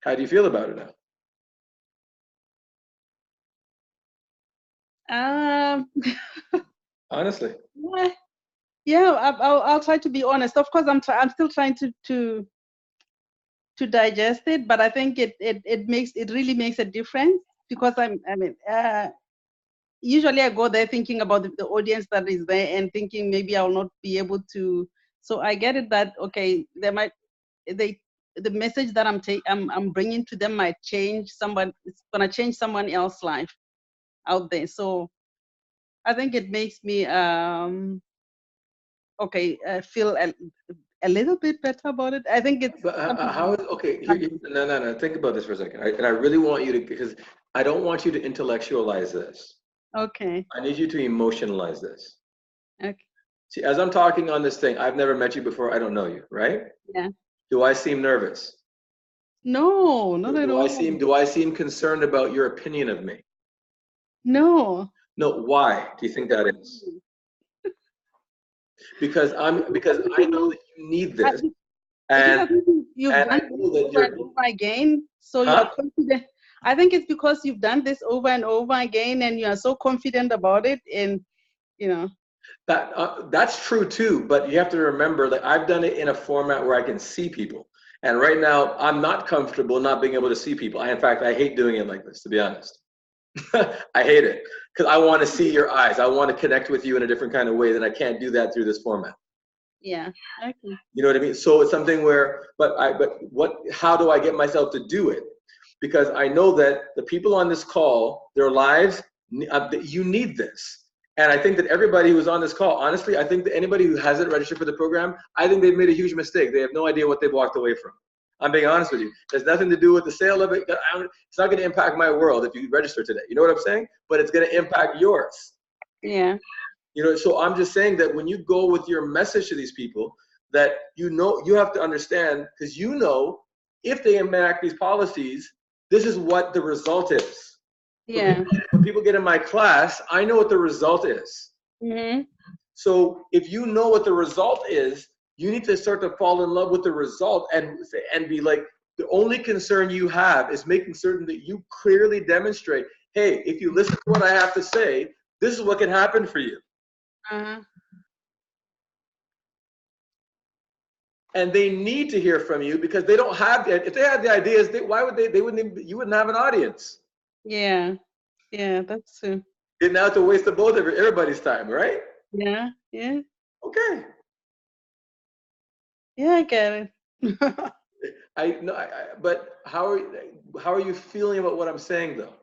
How do you feel about it now? Um, Honestly. yeah, I'll try to be honest. Of course, I'm still trying to digest it, but I think it really makes a difference because usually I go there thinking about the audience that is there and thinking maybe I'll not be able to. So I get it that okay, the message that I'm bringing to them might change someone. It's gonna change someone else's life out there. So I think it makes me feel a little bit better about it. I think it's. But how is okay? No. Think about this for a second, and I really want you to, because I don't want you to intellectualize this. Okay. I need you to emotionalize this. Okay. See, as I'm talking on this thing, I've never met you before. I don't know you, right? Yeah. Do I seem nervous? No, not at all. Do I seem concerned about your opinion of me? No. No. Why do you think that is? Because I know that you need this, and I think you've done this over and over again, so you are confident. I think it's because you've done this over and over again, and you are so confident about it, and you know. That's true too, but you have to remember that I've done it in a format where I can see people. And right now, I'm not comfortable not being able to see people. In fact, I hate doing it like this, to be honest. I hate it because I want to see your eyes. I want to connect with you in a different kind of way that I can't do through this format. Yeah. Okay. You know what I mean? So it's something where, how do I get myself to do it? Because I know that the people on this call, their lives, you need this. And I think that everybody who's on this call, honestly, I think that anybody who hasn't registered for the program, I think they've made a huge mistake. They have no idea what they've walked away from. I'm being honest with you. There's nothing to do with the sale of it. It's not going to impact my world if you register today. You know what I'm saying? But it's going to impact yours. Yeah. You know, so I'm just saying that when you go with your message to these people, that you have to understand, because if they enact these policies, this is what the result is. Yeah. When people get in my class, I know what the result is. Mm-hmm. So if you know what the result is, you need to start to fall in love with the result and be like, the only concern you have is making certain that you clearly demonstrate, hey, if you listen to what I have to say, this is what can happen for you. Uh-huh. And they need to hear from you because they don't have it. If they had the ideas, you wouldn't have an audience. Yeah. Yeah, that's true. Didn't have to waste both of everybody's time, right? Yeah. Yeah. Okay. Yeah, I get it. But how are you feeling about what I'm saying though?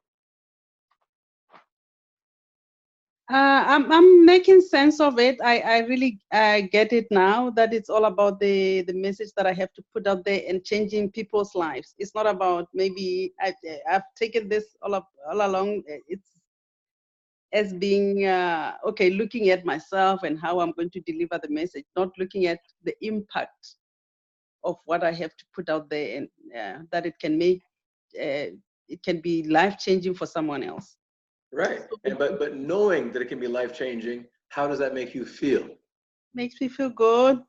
I'm making sense of it. I really get it now that it's all about the message that I have to put out there and changing people's lives. It's not about maybe I've taken this all along. It's as being looking at myself and how I'm going to deliver the message, not looking at the impact of what I have to put out there, and that it can make it can be life-changing for someone else. Right. But knowing that it can be life-changing, how does that make you feel? Makes me feel good.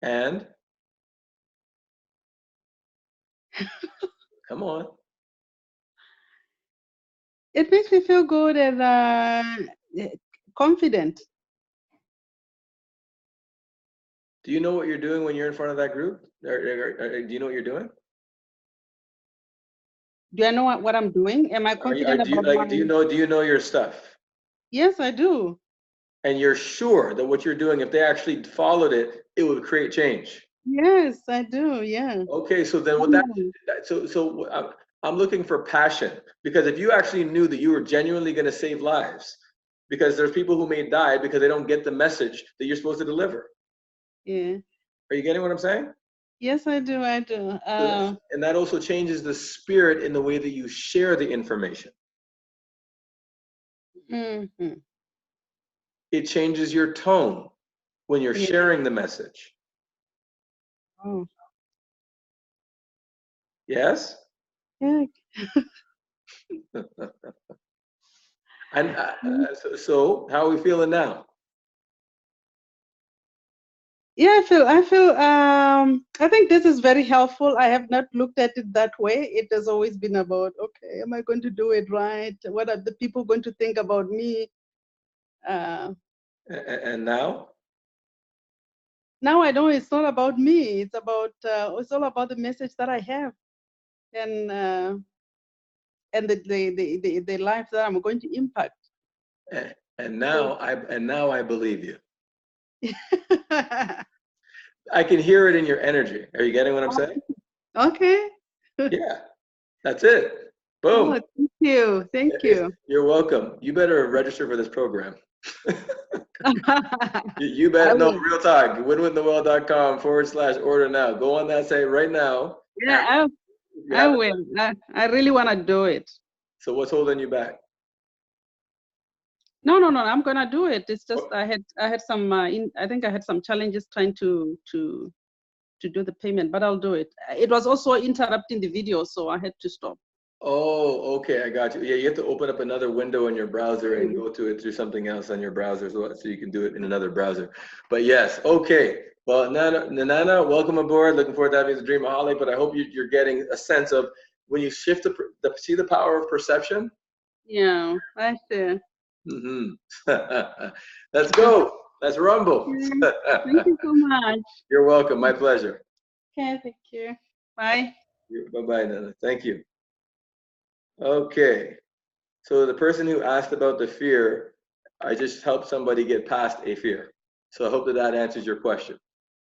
And come on. It makes me feel good and confident. Do you know what you're doing when you're in front of that group? Do you know what you're doing? Do I know what I'm doing? Am I confident do you know your stuff? Yes, I do. And you're sure that what you're doing, if they actually followed it, it would create change? Yes, I do. Yeah. Okay, so then I'm looking for passion, because if you actually knew that you were genuinely going to save lives, because there's people who may die because they don't get the message that you're supposed to deliver. Yeah. Are you getting what I'm saying? Yes, I do. I do. And that also changes the spirit in the way that you share the information. Mm-hmm. It changes your tone when you're sharing the message. Oh. Yes? Yeah. And so how are we feeling now? Yeah, I think this is very helpful. I have not looked at it that way. It has always been about, okay, am I going to do it right? What are the people going to think about me? And now? Now I know it's not about me. It's all about the message that I have, and the life that I'm going to impact. And now I believe you. I can hear it in your energy. Are you getting what I'm saying? Okay. Yeah, that's it. Boom. Oh, thank you. Thank you. You're welcome. You better register for this program. You better, no, real talk. winwithnoel.com/order now. Go on that site right now. Yeah, I will. I really want to do it. So what's holding you back? No. I'm gonna do it. It's just I had some. I think I had some challenges trying to do the payment, but I'll do it. It was also interrupting the video, so I had to stop. Oh, okay, I got you. Yeah, you have to open up another window in your browser and go to it through something else on your browser, so you can do it in another browser. But yes, okay. Well, Nana, welcome aboard. Looking forward to having you as a Dream-A-holic, but I hope you're getting a sense of when you shift see the power of perception. Yeah, I see. Let's go. Let's rumble. Thank you so much. You're welcome. My pleasure. Okay, thank you. Bye. Bye-bye, Nana. Thank you. Okay. So the person who asked about the fear, I just helped somebody get past a fear. So I hope that answers your question.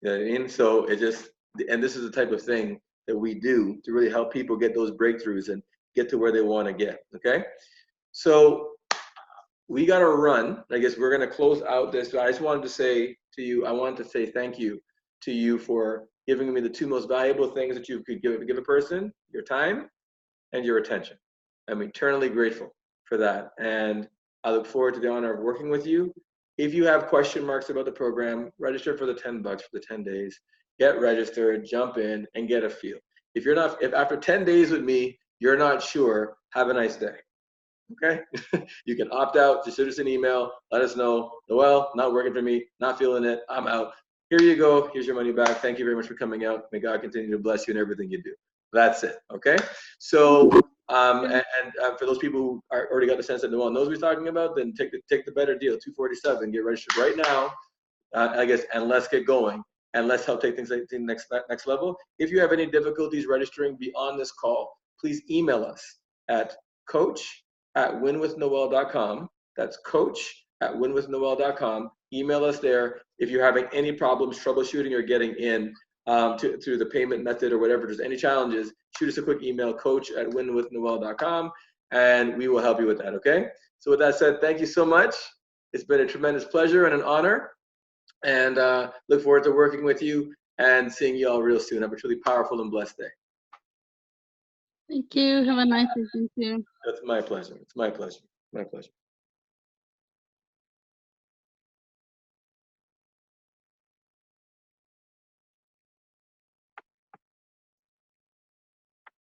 You know what I mean? So it just, and this is the type of thing that we do to really help people get those breakthroughs and get to where they want to get. Okay. So we got to run. I guess we're going to close out this. I just wanted to say to you, I wanted to say thank you to you for giving me the two most valuable things that you could give a person: your time and your attention. I'm eternally grateful for that. And I look forward to the honor of working with you. If you have question marks about the program, register for the $10 for the 10 days. Get registered, jump in, and get a feel. If after 10 days with me, you're not sure, have a nice day. Okay? You can opt out, just send us an email, let us know, Noel, not working for me, not feeling it, I'm out. Here you go, here's your money back. Thank you very much for coming out. May God continue to bless you in everything you do. That's it, okay? So, for those people who already got the sense that Noel knows what he's talking about, then take the better deal, $247, get registered right now, I guess, and let's get going. And let's help take things to the next level. If you have any difficulties registering beyond this call, please email us at coach@winwithnoel.com. That's coach@winwithnoel.com. Email us there if you're having any problems troubleshooting or getting in through the payment method or whatever. If there's any challenges, shoot us a quick email, coach@winwithnoel.com, and we will help you with that, okay? So with that said, thank you so much. It's been a tremendous pleasure and an honor, and look forward to working with you and seeing you all real soon. Have a truly powerful and blessed day. Thank you. Have a nice day. Thank you. That's my pleasure. It's my pleasure. My pleasure.